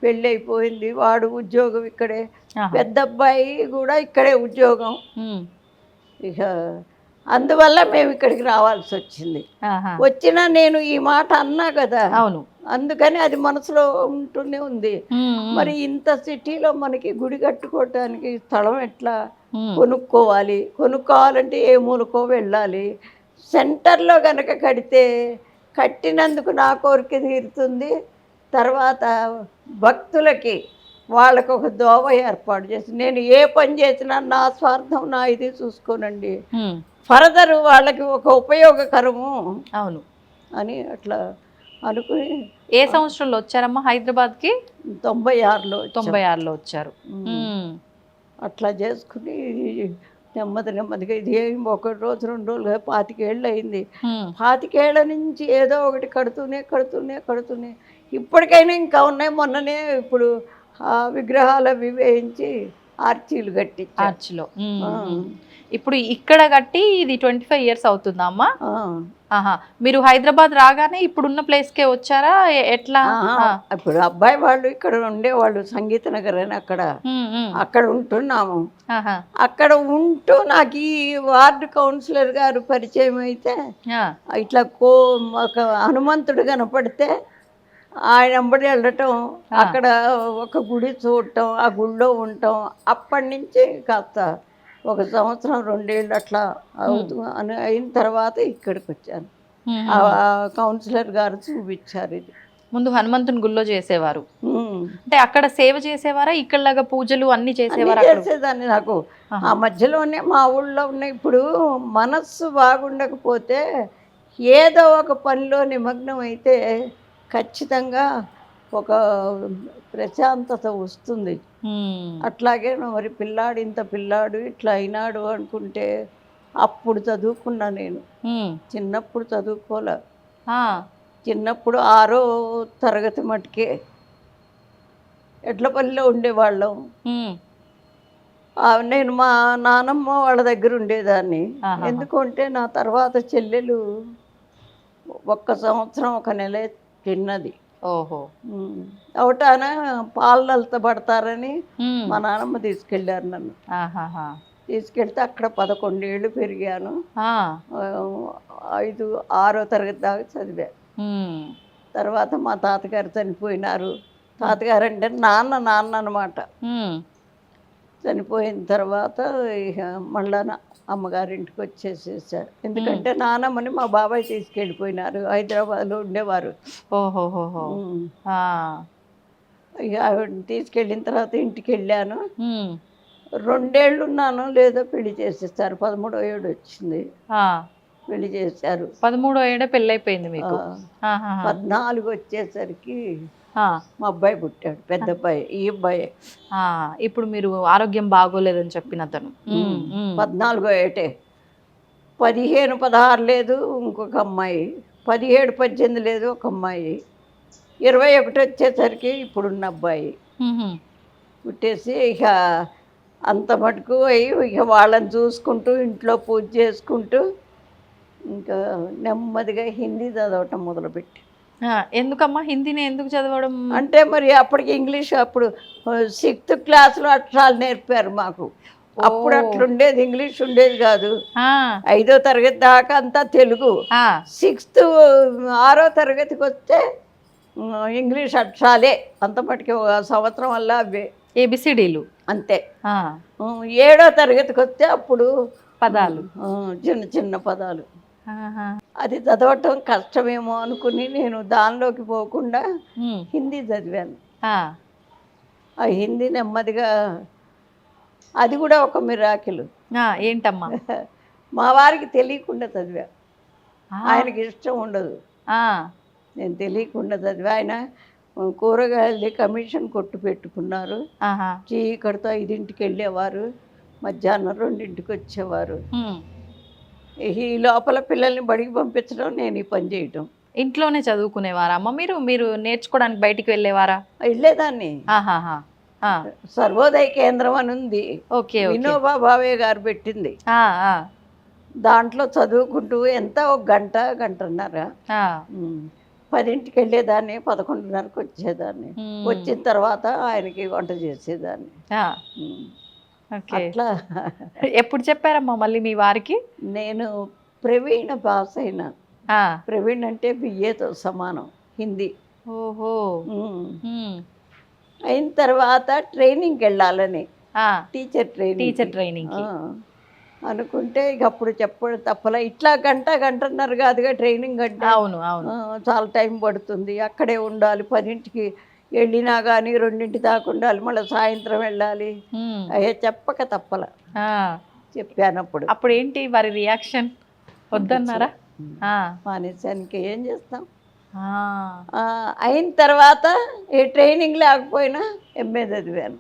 పెళ్ళి అయిపోయింది, వాడు ఉద్యోగం ఇక్కడే, పెద్ద అబ్బాయి కూడా ఇక్కడే ఉద్యోగం. ఇక అందువల్ల మేము ఇక్కడికి రావాల్సి వచ్చింది. వచ్చినా నేను ఈ మాట అన్నా కదా, అవును, అందుకని అది మనసులో ఉంటూనే ఉంది. మరి ఇంత సిటీలో మనకి గుడి కట్టుకోవటానికి స్థలం ఎట్లా కొనుక్కోవాలి, కొనుక్కోవాలంటే ఏ మూలకో వెళ్ళాలి. సెంటర్లో కనుక కడితే కట్టినందుకు నా కోరిక తీరుతుంది, తర్వాత భక్తులకి వాళ్ళకు ఒక దోవ ఏర్పాటు చేసి, నేను ఏ పని చేసినా నా స్వార్థం నా ఇది చూసుకోనండి, ఫర్దర్ వాళ్ళకి ఒక ఉపయోగకరము అవును అని అట్లా అనుకుని. ఏ సంవత్సరంలో వచ్చారమ్మా హైదరాబాద్కి? 96లో. 96లో వచ్చారు. అట్లా చేసుకుని నెమ్మదిగా ఇది ఏం ఒక రోజు 2 రోజులు 25 ఏళ్ళు అయింది. 25 ఏళ్ల నుంచి ఏదో ఒకటి కడుతూనే ఇప్పటికైనా ఇంకా ఉన్నాయి. మొన్ననే ఇప్పుడు విగ్రహాలు అవి వేయించి ఆర్చీలు కట్టి ఆర్చిలో ఇప్పుడు ఇక్కడ కట్టి ఇది 25 ఇయర్స్ అవుతుందా అమ్మా? మీరు హైదరాబాద్ రాగానే ఇప్పుడున్న ప్లేస్కే వచ్చారా ఎట్లా? ఇప్పుడు అబ్బాయి వాళ్ళు ఇక్కడ ఉండేవాళ్ళు, సంగీత నగర్ అని, అక్కడ ఉంటున్నాము. అక్కడ ఉంటూ నాకు ఈ వార్డు కౌన్సిలర్ గారు పరిచయం అయితే, ఇట్లా ఒక హనుమంతుడు కనపడితే ఆయన వెంబడి వెళ్ళటం, అక్కడ ఒక గుడి చూడటం, ఆ గుడిలో ఉండటం, అప్పటి నుంచి కాస్త 1 సంవత్సరం 2 ఏళ్ళు అట్లా అని అయిన తర్వాత ఇక్కడికి వచ్చాను. కౌన్సిలర్ గారు చూపించారు. ఇది ముందు హనుమంతుని గుళ్ళో చేసేవారు అంటే అక్కడ సేవ చేసేవారా? ఇక్కడలాగా పూజలు అన్ని చేసేవారా? చేసేదాన్ని. నాకు ఆ మధ్యలోనే మా ఊళ్ళో ఉన్నాయి. ఇప్పుడు మనస్సు బాగుండకపోతే ఏదో ఒక పనిలో నిమగ్నం అయితే ఖచ్చితంగా ఒక ప్రశాంతత వస్తుంది. అట్లాగే మరి ఇంత పిల్లాడు ఇట్లా అయినాడు అనుకుంటే అప్పుడు చదువుకున్నా నేను. చిన్నప్పుడు చదువుకోలే. చిన్నప్పుడు 6వ తరగతి మటుకే ఎడ్లపల్లిలో ఉండేవాళ్ళం. నేను మా నానమ్మ వాళ్ళ దగ్గర ఉండేదాన్ని. ఎందుకంటే నా తర్వాత చెల్లెలు 1 సంవత్సరం 1 నెల తిన్నది. అవటాన పాలనలతో పడతారని మా నాన్నమ్మ తీసుకెళ్ళారు నన్ను. తీసుకెళ్తే అక్కడ 11 ఏళ్ళు పెరిగాను. 6వ తరగతి దాకా చదివా. తర్వాత మా తాతగారు చనిపోయినారు. తాతగారు అంటే నాన్న అనమాట. చనిపోయిన తర్వాత ఇక మళ్ళా అమ్మగారింటికి వచ్చేసేసారు. ఎందుకంటే నానమ్మని మా బాబాయ్ తీసుకెళ్ళిపోయినారు, హైదరాబాద్లో ఉండేవారు. ఇక ఆవిడని తీసుకెళ్ళిన తర్వాత ఇంటికి వెళ్ళాను. 2 ఏళ్ళు ఉన్నాను, లేదో పెళ్లి చేసేస్తారు. 13వ ఏడు వచ్చింది, పెళ్లి చేశారు. 13వ ఏడే పెళ్ళి అయిపోయింది మీకు? 14 వచ్చేసరికి మా అబ్బాయి పుట్టాడు, పెద్ద అబ్బాయి. ఈ అబ్బాయి ఇప్పుడు మీరు ఆరోగ్యం బాగోలేదని చెప్పిన అతను 14వ ఏటే. 15, 16 లేదు ఇంకొక అమ్మాయి, 17, 18 లేదు ఒక అమ్మాయి, 21 వచ్చేసరికి ఇప్పుడున్న అబ్బాయి పుట్టేసి ఇక అంత మటుకు అయ్యి ఇక వాళ్ళని చూసుకుంటూ ఇంట్లో పూజ చేసుకుంటూ ఇంకా నెమ్మదిగా హిందీ చదవటం మొదలుపెట్టి. ఎందుకమ్మా హిందీని ఎందుకు చదవడం? అంటే మరి అప్పటికి ఇంగ్లీష్, అప్పుడు 6th క్లాస్లో అక్షరాలు నేర్పారు మాకు. అప్పుడు అట్లుండేది, ఇంగ్లీష్ ఉండేది కాదు. 5వ తరగతి దాకా అంతా తెలుగు. 6వ తరగతికి వస్తే ఇంగ్లీష్ అక్షరాలే. అంత మటుకి 1 సంవత్సరం వల్ల అవే ఏబిసిడీలు అంతే. 7వ తరగతికి వస్తే అప్పుడు పదాలు, చిన్న పదాలు. అది చదవటం కష్టమేమో అనుకుని నేను దానిలోకి పోకుండా హిందీ చదివాను. ఆ హిందీ నెమ్మదిగా, అది కూడా ఒక మిరాకిల్. ఏంటమ్మా? మా వారికి తెలియకుండా చదివా. ఆ, ఆయనకి ఇష్టం ఉండదు. ఆ, నేను తెలియకుండా చదివా. ఆయన కూరగాయలది కమిషన్ కొట్టు పెట్టుకున్నారు. ఆహా, చీకటితో 5ంటికి వెళ్ళేవారు, మధ్యాహ్నం 2ంటికి వచ్చేవారు. హ్మ్. ఈ లోపల పిల్లల్ని బడికి పంపించడం, నేను ఈ పని చేయటం. ఇంట్లోనే చదువుకునేవారా అమ్మ మీరు? మీరు నేర్చుకోవడానికి బయటికి వెళ్ళేవారా? వెళ్ళేదాన్ని. ఆహాహా, ఆ, సర్వోదయ కేంద్రం అని ఉంది, ఓకే ఓకే, వినోబా భావే గారు పెట్టింది. ఆ, ఆ, దాంట్లో చదువుకుంటూ ఎంత ఒక గంట గంటన్నర. ఆ, 10ంటికి వెళ్ళేదాన్ని, 11:30కి వచ్చేదాన్ని. హ్మ్. వచ్చిన తర్వాత ఆయనకి వంట చేసేదాన్ని. ఆ, ఉమ్. ఓకే. అట్లా ఎప్పుడు చెప్పారమ్మా మళ్ళీ మీ వారికి? నేను ప్రవీణ పాస్ అయినా. ఆ, ప్రవీణ్ అంటే బిఏతో సమానం, హిందీ. ఓహో, ఉమ్. హ్మ్. అయిన తర్వాత ట్రైనింగ్కి వెళ్ళాలని, ఆ, టీచర్ టీచర్ ట్రైనింగ్ కి. అనుకుంటే ఇక అప్పుడు చెప్పడం తప్పలా. ఇట్లా గంట గంటన్నర కాదుగా ట్రైనింగ్ అంటే. అవును అవును, చాలా టైం పడుతుంది, అక్కడే ఉండాలి. 10ంటికి వెళ్ళినా కానీ 2ంటి దాకా ఉండాలి, మళ్ళీ సాయంత్రం వెళ్ళాలి. హ్మ్. అయ్యే చెప్పక తప్పల. ఆ, చెప్పానప్పుడు అప్పుడు ఏంటి వారి రియాక్షన్? వద్దన్నారా? ఆ, మానేశానికి ఏం చేస్తాం. ఆ, అయిన తర్వాత ఏ ట్రైనింగ్ లేకపోయినా ఎంఏ చదివాను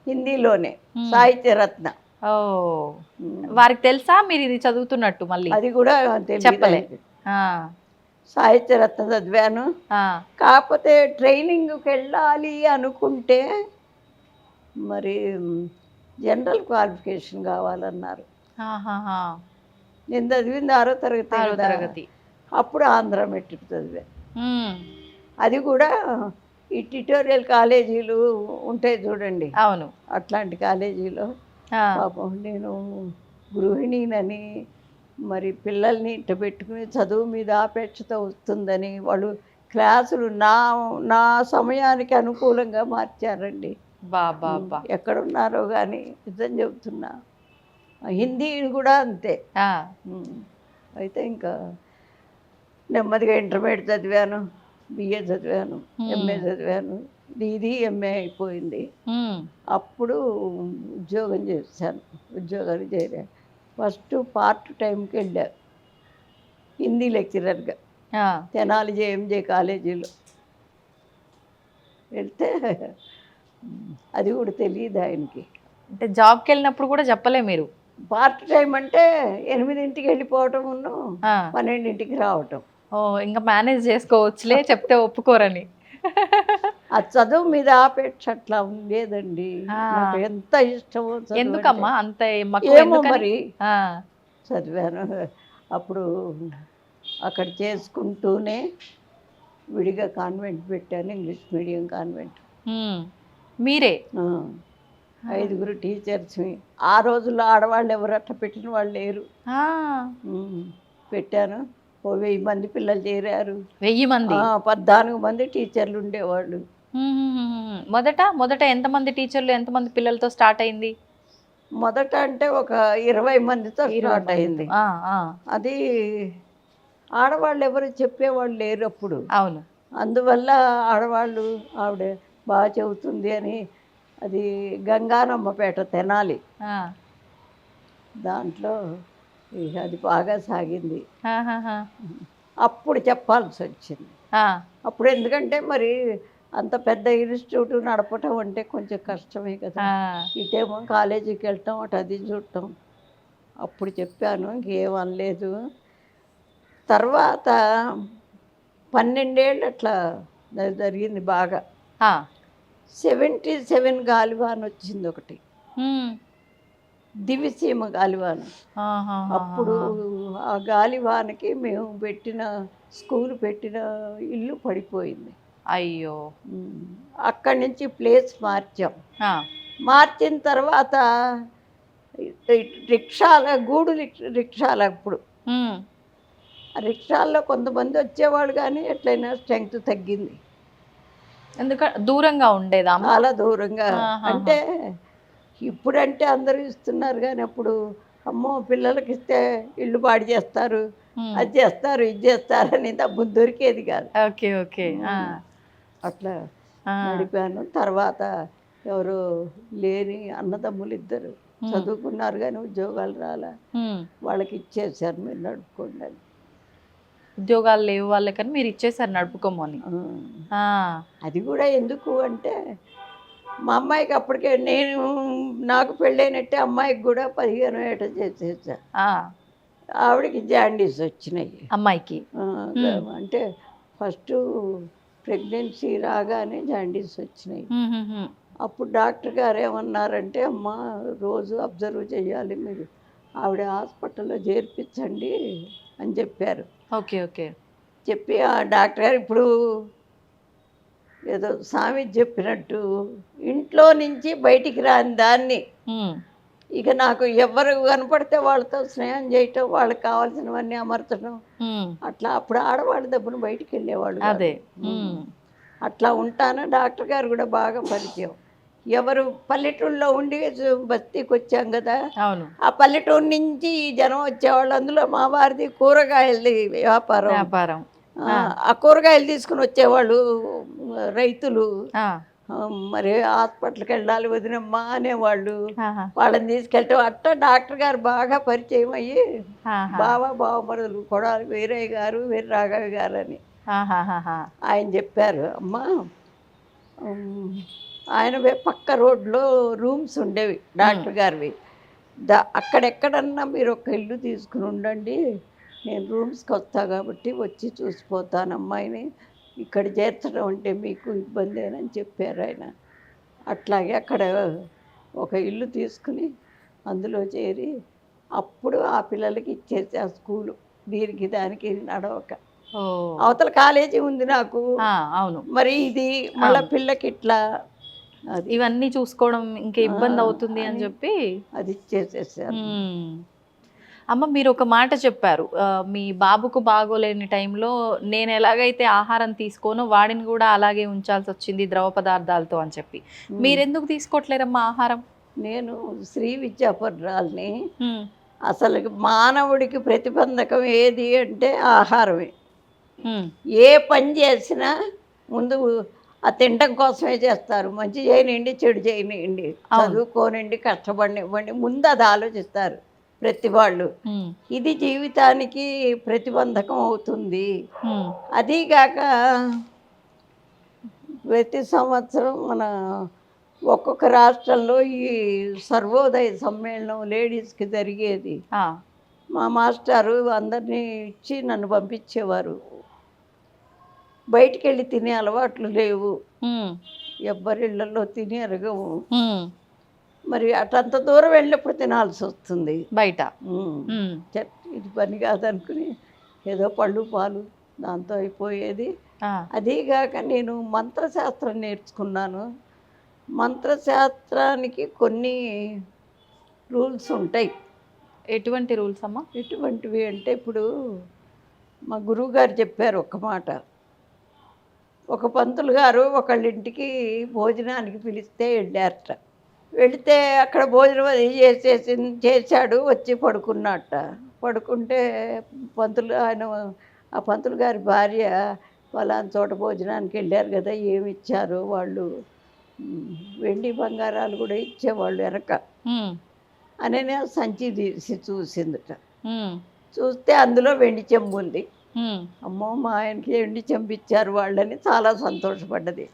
హిందీలోనే, సాహిత్య రత్న. ఓ, వారికి తెలుసా మీరు ఇది చదువుతున్నట్టు మళ్ళీ? అది కూడా తెలియదు చెప్పలే. ఆయనకి. ఆ, సాహిత్య రత్న చదివాను. ఆ, కాకపోతే ట్రైనింగ్కి వెళ్ళాలి అనుకుంటే మరి జనరల్ క్వాలిఫికేషన్ కావాలన్నారు. ఆహాహా, నేను చదివింది 6వ తరగతి 6వ కదా. తరగతి. అప్పుడు ఆంధ్ర మెట్రిక్ చదివా. హ్మ్. అది కూడా ఈ ట్యుటోరియల్ కాలేజీలు ఉంటాయి చూడండి, అవును. అట్లాంటి కాలేజీలో. ఆ, పాపం నేను గృహిణినని, మరి పిల్లల్ని ఇట్ట పెట్టుకుని చదువు మీద ఆపేక్షత వస్తుందని వాళ్ళు క్లాసులు నా నా సమయానికి అనుకూలంగా మార్చారండి. బాబా బా. ఎక్కడున్నారో కానీ నిజం చెబుతున్నా. హిందీ కూడా అంతే. ఆ, అయితే ఇంకా నెమ్మదిగా ఇంటర్మీడియట్ చదివాను, బిఏ చదివాను, ఎంఏ చదివాను. ఇది ఎంఏ అయిపోయింది. హ్మ్. అప్పుడు ఉద్యోగం చేశాను. ఉద్యోగాలు చేరా. ఫస్ట్ పార్ట్ టైంకి వెళ్ళా హిందీ లెక్చరర్గా, ఆ, తెనాలి జేఎంజే కాలేజీలో వెళ్తే అది కూడా తెలియదు ఆయనకి. అంటే జాబ్కి వెళ్ళినప్పుడు కూడా చెప్పలే మీరు? పార్ట్ టైం అంటే 8ంటికి వెళ్ళిపోవటం, ఆ, 12ంటికి రావటం. ఓ, ఇంకా మేనేజ్ చేసుకోవచ్చులే చెప్తే ఒప్పుకోరని. ఆ చదువు మీద ఆపేక్ష అట్లా ఉండేదండి. ఆ. నాకు ఎంత ఇష్టమో చదువు ఎందుకమ్మా అంటే. అంత మక్కువ ఏమో ఎందుకని? మరి ఆ, చదివాను. అప్పుడు అక్కడ చేసుకుంటూనే విడిగా కాన్వెంట్ పెట్టాను, ఇంగ్లీష్ మీడియం కాన్వెంట్. హ్మ్. మీరే? 5గురు టీచర్స్ని. ఆ రోజుల్లో ఆడవాళ్ళు ఎవరు అట్లా పెట్టిన వాళ్ళు లేరు. ఆ, పెట్టాను. ఓ 1000 మంది పిల్లలు చేరారు. 1000 మంది? 14 మంది టీచర్లు ఉండేవాళ్ళు. మొదట మొదట ఎంతమంది టీచర్లు, ఎంతమంది పిల్లలతో స్టార్ట్ అయింది? మొదట అంటే ఒక 20 మందితో 20 స్టార్ట్ మందితో. అయింది. ఆ, ఆ, అది ఆడవాళ్ళు ఎవరు చెప్పేవాళ్ళు లేరు అప్పుడు. అవును. అందువల్ల ఆడవాళ్ళు ఆవిడ బాగా చెబుతుంది అని, అది గంగానమ్మపేట తెనాలి, ఆ, దాంట్లో ఇక అది బాగా సాగింది. ఆహాహా, అప్పుడు చెప్పాల్సి వచ్చింది. ఆ, అప్పుడు ఎందుకంటే మరి అంత పెద్ద ఇన్స్టిట్యూట్ నడపటం అంటే కొంచెం కష్టమే కదా. ఆ, ఇటేమో కాలేజీకి వెళ్ళటం, అటు అది చూడటం. అప్పుడు చెప్పాను, ఇంకేం అనలేదు. తర్వాత 12 ఏళ్ళు అట్లా జరిగింది బాగా. ఆ, 77 గాలివాన్ వచ్చింది ఒకటి, హ్మ్. దివిసీమ గాలివాన్. ఆహాహాహా. అప్పుడు ఆ గాలివానకి మేము పెట్టిన స్కూల్ పెట్టిన ఇల్లు పడిపోయింది. అయ్యో. అక్కడి నుంచి ప్లేస్ మార్చాం. ఆ, మార్చిన తర్వాత రిక్షాల గూడు రిక్షాలు అప్పుడు హ్మ్. రిక్షాల్లో కొంతమంది వచ్చేవాళ్ళు, కానీ ఎట్లయినా స్ట్రెంగ్త్ తగ్గింది. దూరంగా ఉండేదా అమ్మ? చాలా దూరంగా. ఆహాహా. అంటే ఇప్పుడంటే అందరూ ఇస్తున్నారు, కానీ అప్పుడు అమ్మో పిల్లలకి ఇస్తే ఇల్లు పాడు చేస్తారు, హ్మ్. అది చేస్తారు, ఇది చేస్తారు అని డబ్బు దొరికేది కాదు. Okay okay. ఆ, అట్లా ఆ, నడిపాను. తర్వాత ఎవరు లేని అన్నదమ్ములు 2 చదువుకున్నారు కానీ ఉద్యోగాలు రాలా, వాళ్ళకి ఇచ్చేసారు మీరు నడుపుకోండి అని. ఉద్యోగాలు లేవు వాళ్ళకని మీరు ఇచ్చేసారు నడుపుకోమని. అది కూడా ఎందుకు అంటే మా అమ్మాయికి అప్పటికే నాకు పెళ్ళైనట్టే అమ్మాయికి కూడా 15 ఏట చేసేసా. ఆవిడకి జాండీస్ వచ్చినాయి అమ్మాయికి. అంటే ఫస్ట్ ప్రెగ్నెన్సీ రాగానే జాండీస్ వచ్చినాయి. అప్పుడు డాక్టర్ గారు ఏమన్నారంటే అమ్మ రోజు అబ్జర్వ్ చేయాలి మీరు, ఆవిడ హాస్పిటల్లో చేర్పించండి అని చెప్పారు. Okay okay. చెప్పి ఆ డాక్టర్ గారు ఇప్పుడు ఏదో స్వామి చెప్పినట్టు ఇంట్లో నుంచి బయటికి రాని దాన్ని ఇక నాకు ఎవరు కనపడితే వాళ్ళతో స్నేహం చేయటం, వాళ్ళకి కావాల్సినవన్నీ అమర్చడం, అట్లా అప్పుడు ఆడవాళ్ళ దెబ్బను బయటికి వెళ్ళేవాళ్ళు. అదే అట్లా ఉంటాను. డాక్టర్ గారు కూడా బాగా పరిచయం. ఎవరు పల్లెటూళ్ళలో ఉండి బస్తీకి వచ్చాం కదా, ఆ పల్లెటూరు నుంచి ఈ జనం వచ్చేవాళ్ళు. అందులో మా వారిది కూరగాయలది వ్యాపారం. ఆ కూరగాయలు తీసుకుని వచ్చేవాళ్ళు రైతులు. మరి హాస్పిటల్కి వెళ్ళాలి వదినమ్మా అనేవాళ్ళు, వాళ్ళని తీసుకెళ్తే అట్లా డాక్టర్ గారు బాగా పరిచయం అయ్యి బావమరుదులు కొడాలి వీరయ్య గారు, వీర రాఘవ గారు అని ఆయన చెప్పారు. అమ్మా ఆయన పక్క రోడ్లో రూమ్స్ ఉండేవి డాక్టర్ గారివి, అక్కడెక్కడన్నా మీరు ఒక ఇల్లు తీసుకుని ఉండండి, నేను రూమ్స్కి వస్తా కాబట్టి వచ్చి చూసిపోతాను అమ్మాయిని, ఇక్కడ చేర్చడం అంటే మీకు ఇబ్బందేనని చెప్పారు ఆయన. అట్లాగే అక్కడ ఒక ఇల్లు తీసుకుని అందులో చేరి అప్పుడు ఆ పిల్లలకి ఇచ్చేసి ఆ స్కూలు దీనికి దానికి నడవక. అవతల కాలేజీ ఉంది నాకు. అవును. మరి ఇది మళ్ళీ పిల్లకి ఇట్లా ఇవన్నీ చూసుకోవడం ఇంకా ఇబ్బంది అవుతుంది అని చెప్పి అది ఇచ్చేసేసారు. అమ్మ మీరు ఒక మాట చెప్పారు, మీ బాబుకు బాగోలేని టైంలో నేను ఎలాగైతే ఆహారం తీసుకోనో వాడిని కూడా అలాగే ఉంచాల్సి వచ్చింది ద్రవ పదార్థాలతో అని చెప్పి. మీరెందుకు తీసుకోవట్లేరమ్మా ఆహారం? నేను శ్రీ విద్యాపరురాల్ని. అసలు మానవుడికి ప్రతిబంధకం ఏది అంటే ఆహారమే. ఏ పని చేసినా ముందు ఆ తినడం కోసమే చేస్తారు. మంచి చేయనివ్వండి, చెడు చేయనివ్వండి, చదువుకోనండి, కష్టపడినివ్వండి, ముందు అది ఆలోచిస్తారు ప్రతి వాళ్ళు. ఇది జీవితానికి ప్రతిబంధకం అవుతుంది. అదీగాక ప్రతి సంవత్సరం మన ఒక్కొక్క రాష్ట్రంలో ఈ సర్వోదయ సమ్మేళనం లేడీస్కి జరిగేది. మా మాస్టారు అందరినీ ఇచ్చి నన్ను పంపించేవారు. బయటికి వెళ్ళి తినే అలవాట్లు లేవు, ఎవ్వరిళ్లలో తిని అరగవు. మరి అటంత దూరం వెళ్ళినప్పుడు తినాల్సి వస్తుంది బయట. ఇది పని కాదనుకుని ఏదో పళ్ళు పాలు దాంతో అయిపోయేది. అదీగాక నేను మంత్రశాస్త్రం నేర్చుకున్నాను. మంత్రశాస్త్రానికి కొన్ని రూల్స్ ఉంటాయి. ఎటువంటి రూల్స్ అమ్మా? ఎటువంటివి అంటే ఇప్పుడు మా గురువుగారు చెప్పారు ఒక మాట. ఒక పంతులు గారు ఒకళ్ళింటికి భోజనానికి పిలిస్తే వెళ్ళారట. వెళితే అక్కడ భోజనం అది చేశాడు, వచ్చి పడుకున్నట్ట. పడుకుంటే ఆ పంతులు గారి భార్య వాళ్ళని చోట భోజనానికి వెళ్ళారు కదా, ఏమి ఇచ్చారు వాళ్ళు, వెండి బంగారాలు కూడా ఇచ్చేవాళ్ళు వెనక అనే సంచి తీసి చూసిందట. చూస్తే అందులో వెండి చెంబు ఉంది. అమ్మో మా ఆయనకి వెండి చెంబు ఇచ్చారు వాళ్ళని చాలా సంతోషపడ్డది.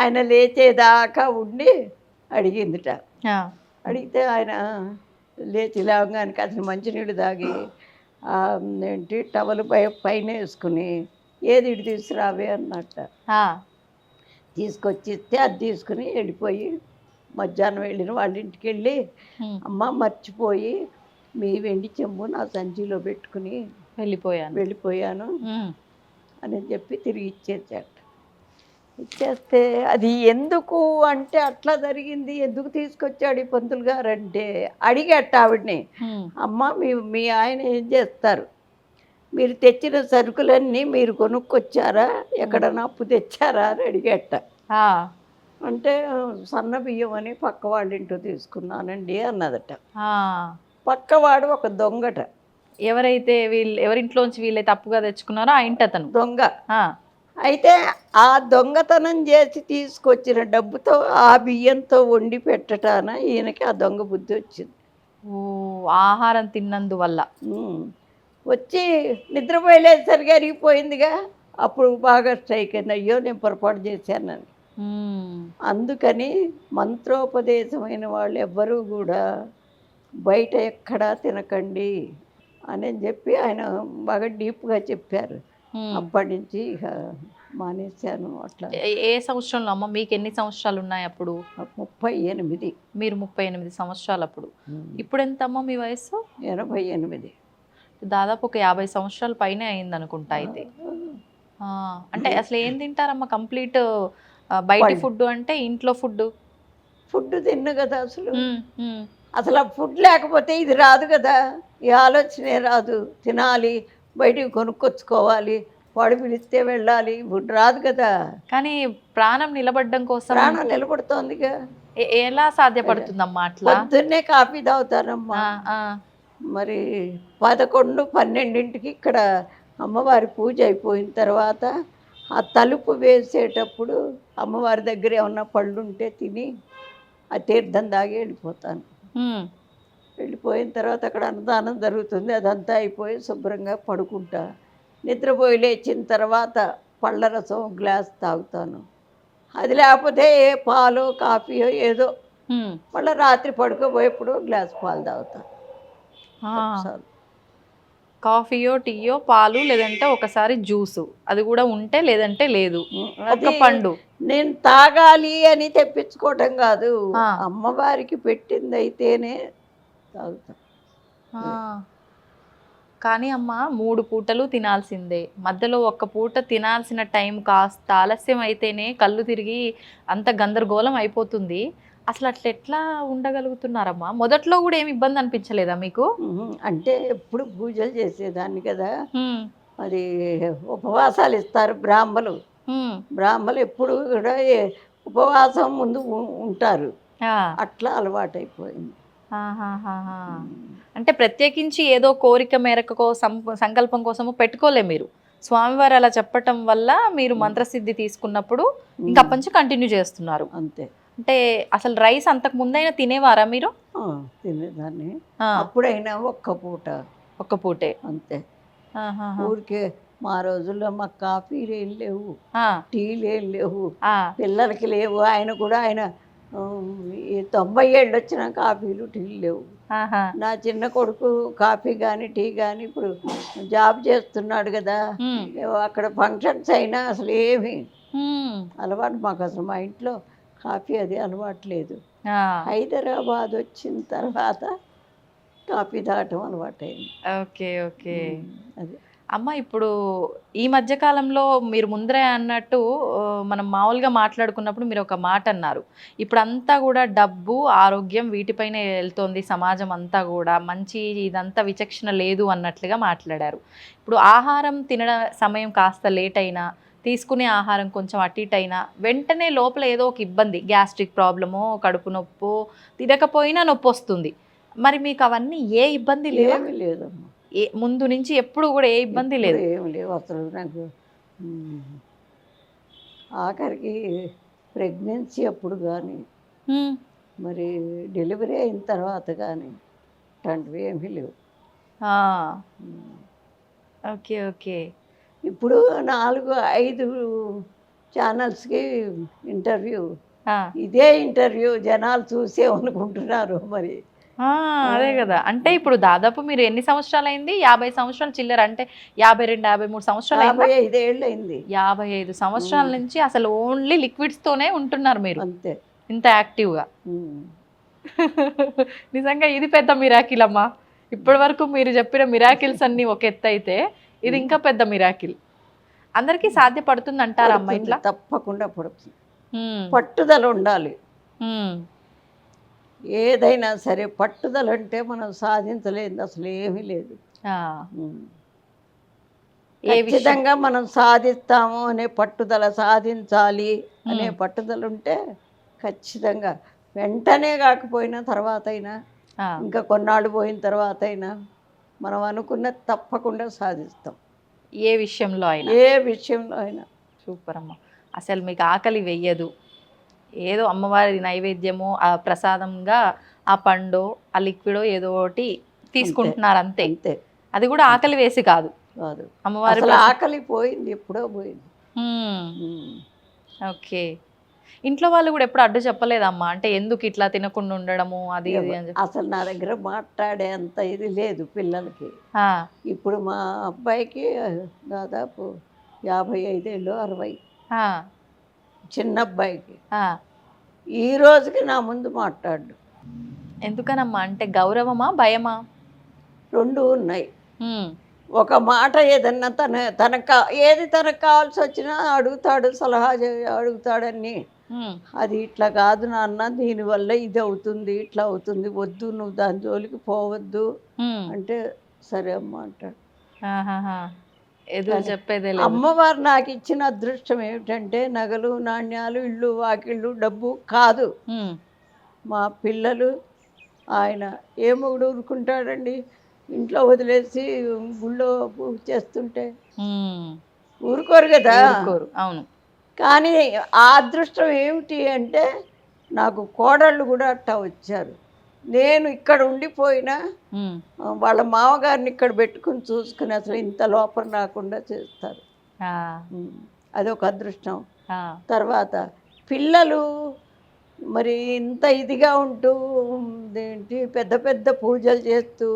ఆయన లేచేదాకా ఉండి అడిగిందిట. అడిగితే ఆయన లేచి లేవగానికి అసలు మంచినీళ్ళు తాగి ఏంటి టవల్ పైన వేసుకుని ఏది ఇటు తీసుకురావే అన్నట్ట. తీసుకొచ్చి ఇస్తే అది తీసుకుని వెళ్ళిపోయి మధ్యాహ్నం వెళ్ళిన వాళ్ళ ఇంటికి వెళ్ళి, అమ్మ మర్చిపోయి మీ వెండి చెంబు నా సంచిలో పెట్టుకుని వెళ్ళిపోయాను అని చెప్పి తిరిగి ఇచ్చేసాట. ఇచ్చేస్తే అది ఎందుకు అంటే అట్లా జరిగింది, ఎందుకు తీసుకొచ్చాడు ఈ పంతులు గారు అంటే అడిగట్ట ఆవిడని, అమ్మ మీ ఆయన ఏం చేస్తారు, మీరు తెచ్చిన సరుకులన్నీ మీరు కొనుక్కొచ్చారా, ఎక్కడన్నా అప్పు తెచ్చారా అని అడిగట్ట. అంటే సన్న బియ్యం అని పక్క వాళ్ళ ఇంట్లో తీసుకున్నానండి అన్నదట. పక్కవాడు ఒక దొంగట. ఎవరైతే ఎవరింట్లోంచి వీళ్ళైతే తప్పుగా తెచ్చుకున్నారో ఆ ఇంటి అతను దొంగ. అయితే ఆ దొంగతనం చేసి తీసుకొచ్చిన డబ్బుతో ఆ బియ్యంతో వండి పెట్టటాన ఈయనకి ఆ దొంగ బుద్ధి వచ్చింది. ఓ ఆహారం తిన్నందువల్ల. ఉమ్. వచ్చి నిద్రపోయలేసరికి అరిగిపోయిందిగా. అప్పుడు బాగా స్ట్రైక్ అయింది, అయ్యో నేను పొరపాటు చేశానని. ఉమ్. అందుకని మంత్రోపదేశమైన వాళ్ళు ఎవ్వరూ కూడా బయట ఎక్కడా తినకండి అని చెప్పి ఆయన బాగా డీప్గా చెప్పారు. ఉమ్. అప్పటి నుంచి ఇక మానేశాను అట్లా. ఏ సంవత్సరంలో అమ్మ, మీకు ఎన్ని సంవత్సరాలు ఉన్నాయి అప్పుడు? 38. మీరు 38 సంవత్సరాలు అప్పుడు. ఇప్పుడు ఎంత అమ్మ మీ వయసు? 88. దాదాపు ఒక 50 సంవత్సరాల పైనే అయింది అనుకుంటా అయితే. ఆ, అంటే అసలు ఏం తింటారమ్మా కంప్లీట్? బయటి ఫుడ్ అంటే ఇంట్లో ఫుడ్? ఫుడ్ తిన్ను కదా అసలు. అసలు ఆ ఫుడ్ లేకపోతే ఇది రాదు కదా, ఈ ఆలోచనే రాదు. తినాలి, బయటికి కొనుక్కొచ్చుకోవాలి, వాడు పిలిస్తే వెళ్ళాలి, ఫుడ్ రాదు కదా. కానీ ప్రాణం నిలబడడం కోసం ప్రాణం నిలబడుతోందిగా. ఎలా సాధ్యపడుతుందమ్మా అట్లా? పొద్దున్నే కాఫీ తాగుతానమ్మా. ఆ, మరి 11, 12ంటికి ఇక్కడ అమ్మవారి పూజ అయిపోయిన తర్వాత ఆ తలుపు వేసేటప్పుడు అమ్మవారి దగ్గర ఏమన్నా పళ్ళు ఉంటే తిని ఆ తీర్థం తాగి వెళ్ళిపోతాను. వెళ్ళిపోయిన తర్వాత అక్కడ అన్నదానం జరుగుతుంది, అదంతా అయిపోయి శుభ్రంగా పడుకుంటా. నిద్రపోయి లేచిన తర్వాత పళ్ళ రసం గ్లాస్ తాగుతాను. అది లేకపోతే ఏ పాలు కాఫీయో ఏదో. మళ్ళీ రాత్రి పడుకోబోయేప్పుడు గ్లాస్ పాలు తాగుతాను. కాఫీయో టీయో పాలు, లేదంటే ఒకసారి జ్యూసు, అది కూడా ఉంటే, లేదంటే లేదు. ఒక పండు నేను తాగాలి అని తెప్పించుకోవటం కాదు, అమ్మవారికి పెట్టింది అయితేనే తాగుతా. కానీ అమ్మ 3 పూటలు తినాల్సిందే, మధ్యలో ఒక్క పూట తినాల్సిన టైం కాస్త ఆలస్యం అయితేనే కళ్ళు తిరిగి అంత గందరగోళం అయిపోతుంది. అసలు అట్లా ఎట్లా ఉండగలుగుతున్నారమ్మా? మొదట్లో కూడా ఏమి ఇబ్బంది అనిపించలేదా మీకు? అంటే ఎప్పుడు పూజలు చేసేదాన్ని కదా, అది ఉపవాసాలు ఇస్తారు బ్రాహ్మలు. బ్రాహ్మలు ఎప్పుడు కూడా ఉపవాసం ముందు ఉంటారు, అట్లా అలవాటైపోయింది. అంటే ప్రత్యేకించి ఏదో కోరిక మేరకు సంకల్పం కోసము పెట్టుకోలే మీరు, స్వామివారు అలా చెప్పటం వల్ల మీరు మంత్రసిద్ధి తీసుకున్నప్పుడు ఇంకా అప్పటి నుంచి కంటిన్యూ చేస్తున్నారు అంతే. అంటే అసలు రైస్ అంతకు ముందైనా తినేవారా మీరు? తినేదాన్ని, అప్పుడైనా ఒక్క పూటే అంతే. ఊరికే మా రోజుల్లో మాకు కాఫీలు ఏం లేవు, టీలు ఏం లేవు, పిల్లలకి లేవు. ఆయన కూడా ఆయన 90 ఏళ్ళు వచ్చిన కాఫీలు టీలు లేవు. నా చిన్న కొడుకు కాఫీ కానీ టీ కానీ ఇప్పుడు జాబ్ చేస్తున్నాడు కదా, అక్కడ ఫంక్షన్స్ అయినా అసలు ఏమి అలవాటు మాకు. అసలు మా ఇంట్లో కాఫీ అది అలవాటు లేదు. హైదరాబాద్ వచ్చిన తర్వాత కాఫీ తాగటం అలవాటైంది. Okay okay. అది అమ్మ, ఇప్పుడు ఈ మధ్యకాలంలో మీరు ముందరే అన్నట్టు మనం మామూలుగా మాట్లాడుకున్నప్పుడు మీరు ఒక మాట అన్నారు, ఇప్పుడు అంతా కూడా డబ్బు ఆరోగ్యం వీటిపైనే వెళ్తోంది సమాజం అంతా కూడా, మంచి ఇదంతా విచక్షణ లేదు అన్నట్లుగా మాట్లాడారు. ఇప్పుడు ఆహారం తినడం సమయం కాస్త లేట్ అయినా, తీసుకునే ఆహారం కొంచెం అటు ఇటు అయినా వెంటనే లోపల ఏదో ఒక ఇబ్బంది, గ్యాస్ట్రిక్ ప్రాబ్లమో, కడుపు నొప్పో, తినకపోయినా నొప్పి వస్తుంది. మరి మీకు అవన్నీ ఏ ఇబ్బంది లేదమ్మా? ముందు నుంచి ఎప్పుడు కూడా ఏ ఇబ్బంది లేదు? ఏమి లేవు అసలు. నాకు ఆఖరికి ప్రెగ్నెన్సీ అప్పుడు కానీ, మరి డెలివరీ అయిన తర్వాత కానీ అట్లాంటివి ఏమీ లేవు. Okay okay. ఇప్పుడు 4-5 ఛానల్స్కి ఇంటర్వ్యూ, ఇదే ఇంటర్వ్యూ జనాలు చూసే అనుకుంటున్నారు మరి. అదే కదా. అంటే ఇప్పుడు దాదాపు మీరు ఎన్ని సంవత్సరాలు అయింది? 50 సంవత్సరాలు చిల్లర, అంటే 52, 53 సంవత్సరాలు, 55 ఏళ్ళు అయింది. 55 సంవత్సరాల నుంచి అసలు ఓన్లీ లిక్విడ్స్ తోనే ఉంటున్నారు మీరు, అంతే, ఇంత యాక్టివ్గా. నిజంగా ఇది పెద్ద మిరాకిల్ అమ్మా. ఇప్పటి వరకు మీరు చెప్పిన మిరాకిల్స్ అన్ని ఒక ఎత్తు అయితే, ఇది ఇంకా పెద్ద మిరాకిల్. అందరికీ సాధ్యపడుతుంది అంటారా అమ్మ ఇట్లా? తప్పకుండా పడుతుంది, పట్టుదల ఉండాలి. ఏదైనా సరే పట్టుదల అంటే మనం సాధించలేదు అసలు ఏమీ లేదు. ఖచ్చితంగా మనం సాధిస్తాము అనే పట్టుదల, సాధించాలి అనే పట్టుదల ఉంటే ఖచ్చితంగా వెంటనే కాకపోయినా తర్వాత అయినా, ఇంకా కొన్నాళ్ళు పోయిన తర్వాత అయినా మనం అనుకున్నది తప్పకుండా సాధిస్తాం. ఏ విషయంలో అయినా, ఏ విషయంలో అయినా. సూపర్ అమ్మ. అసలు మీకు ఆకలి వెయ్యదు, ఏదో అమ్మవారి నైవేద్యము ఆ ప్రసాదంగా ఆ పండో ఆ లిక్విడో ఏదో ఒకటి తీసుకుంటున్నారు అంతే. అంతే, అది కూడా ఆకలి వేసి కాదు, కాదు. అమ్మవారి అసలు ఆకలి పోయింది, ఎప్పుడో పోయింది. ఓకే. ఇంట్లో వాళ్ళు కూడా ఎప్పుడు అడ్డు చెప్పలేదమ్మా, అంటే ఎందుకు ఇట్లా తినకుండా ఉండడము అది ఇది అని చెప్పి? అసలు నా దగ్గర మాట్లాడే అంత ఇది లేదు పిల్లలకి. ఆ, ఇప్పుడు మా అబ్బాయికి దాదాపు 55 60. ఆ, చిన్న అబ్బాయికి ఆ. ఈ రోజుకి నా ముందు మాట్లాడు. ఎందుకనమ్మా, అంటే గౌరవమా భయమా? రెండు ఉన్నాయి. ఉమ్, ఒక మాట ఏదన్నా ఏది తనకు కావాల్సి వచ్చినా అడుగుతాడు, సలహా అడుగుతాడని. ఉమ్, అది ఇట్లా కాదు నాన్న, దీనివల్ల ఇది అవుతుంది, ఇట్లా అవుతుంది, వద్దు నువ్వు దాని జోలికి పోవద్దు ఉమ్. అంటే సరే అమ్మ అంటాడు. ఆహాహా. ఎదురు చెప్పేదే లేదు. అమ్మవారు నాకు ఇచ్చిన అదృష్టం ఏమిటంటే నగలు నాణ్యాలు ఇళ్ళు వాకిళ్ళు డబ్బు కాదు. ఉమ్, మా పిల్లలు, ఆయన ఏ మొగుడు ఊరుకుంటాడండి ఇంట్లో వదిలేసి గుళ్ళో పూజ చేస్తుంటే? ఉమ్. ఊరుకోరు కదా. ఊరుకోరు, అవును. కానీ ఆ అదృష్టం ఏమిటి అంటే నాకు కోడళ్ళు కూడా అట్టా వచ్చారు. నేను ఇక్కడ ఉండిపోయినా ఉమ్, వాళ్ళ మామగారిని ఇక్కడ పెట్టుకుని చూసుకుని అసలు ఇంత లోపల రాకుండా చేస్తారు. ఆ, అదొక అదృష్టం. ఆ. తర్వాత పిల్లలు మరి ఇంత ఇదిగా ఉంటూ ఏంటి పెద్ద పెద్ద పూజలు చేస్తూ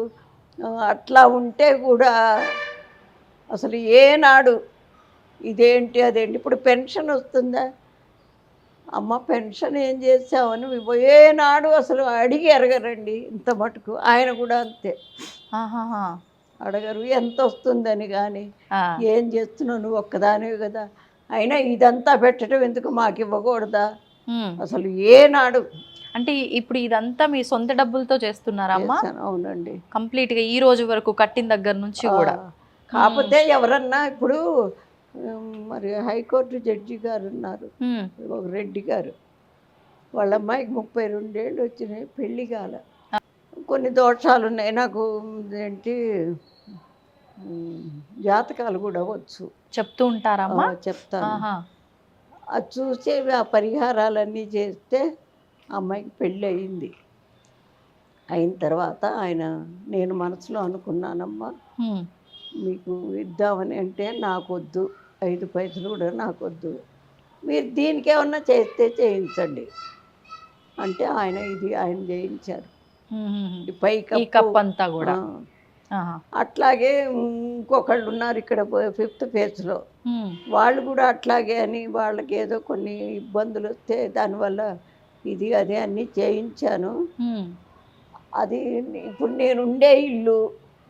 అట్లా ఉంటే కూడా అసలు ఏనాడు ఇదేంటి అదేంటి ఇప్పుడు పెన్షన్ వస్తుందా అమ్మ, పెన్షన్ ఏం చేసావని ఏనాడు అసలు అడిగి అడగరండి. ఇంత మటుకు ఆయన కూడా అంతే, ఆహాహా. అడగరు ఎంత వస్తుందని. కానీ ఆ. ఏం చేస్తున్నావు నువ్వు ఒక్కదానివి కదా, అయినా ఇదంతా పెట్టడం ఎందుకు మాకు ఇవ్వకూడదా ఉమ్. అసలు ఏనాడు. అంటే ఇప్పుడు ఇదంతా మీ సొంత డబ్బులతో చేస్తున్నారమ్మా? చేశాను, అవునండి. కంప్లీట్ గా ఈ రోజు వరకు కట్టిన దగ్గర నుంచి కూడా? కాకపోతే ఎవరన్నా ఇప్పుడు మరి హైకోర్టు జడ్జి గారు ఉన్నారు, ఉమ్, ఒక రెడ్డి గారు, వాళ్ళ అమ్మాయికి 32 ఏళ్ళు వచ్చినాయి, పెళ్లి కాల. కొన్ని దోషాలు ఉన్నాయి నాకు, ఏంటి జాతకాలు కూడా వచ్చు, చెప్తూ ఉంటారమ్మా? చెప్తాను. ఆహా. అది చూసి ఆ పరిహారాలన్నీ చేస్తే అమ్మాయికి పెళ్ళి అయింది. అయిన తర్వాత ఆయన, నేను మనసులో అనుకున్నానమ్మా ఉమ్, మీకు ఇద్దామని, అంటే నాకొద్దు, 5 పైసలు కూడా నాకొద్దు, మీరు దీనికి ఏమన్నా చేస్తే చేయించండి అంటే ఆయన చేయించారు. ఈ పై ఈ కప్ అంతా కూడా? ఆహా. అట్లాగే ఇంకొకళ్ళు ఉన్నారు ఇక్కడ 5th ఫేజ్లో, వాళ్ళు కూడా అట్లాగే అని వాళ్ళకి ఏదో కొన్ని ఇబ్బందులు వస్తే దానివల్ల ఇది అదే అన్నీ చేయించాను. అది ఇప్పుడు నేను ఉండే ఇల్లు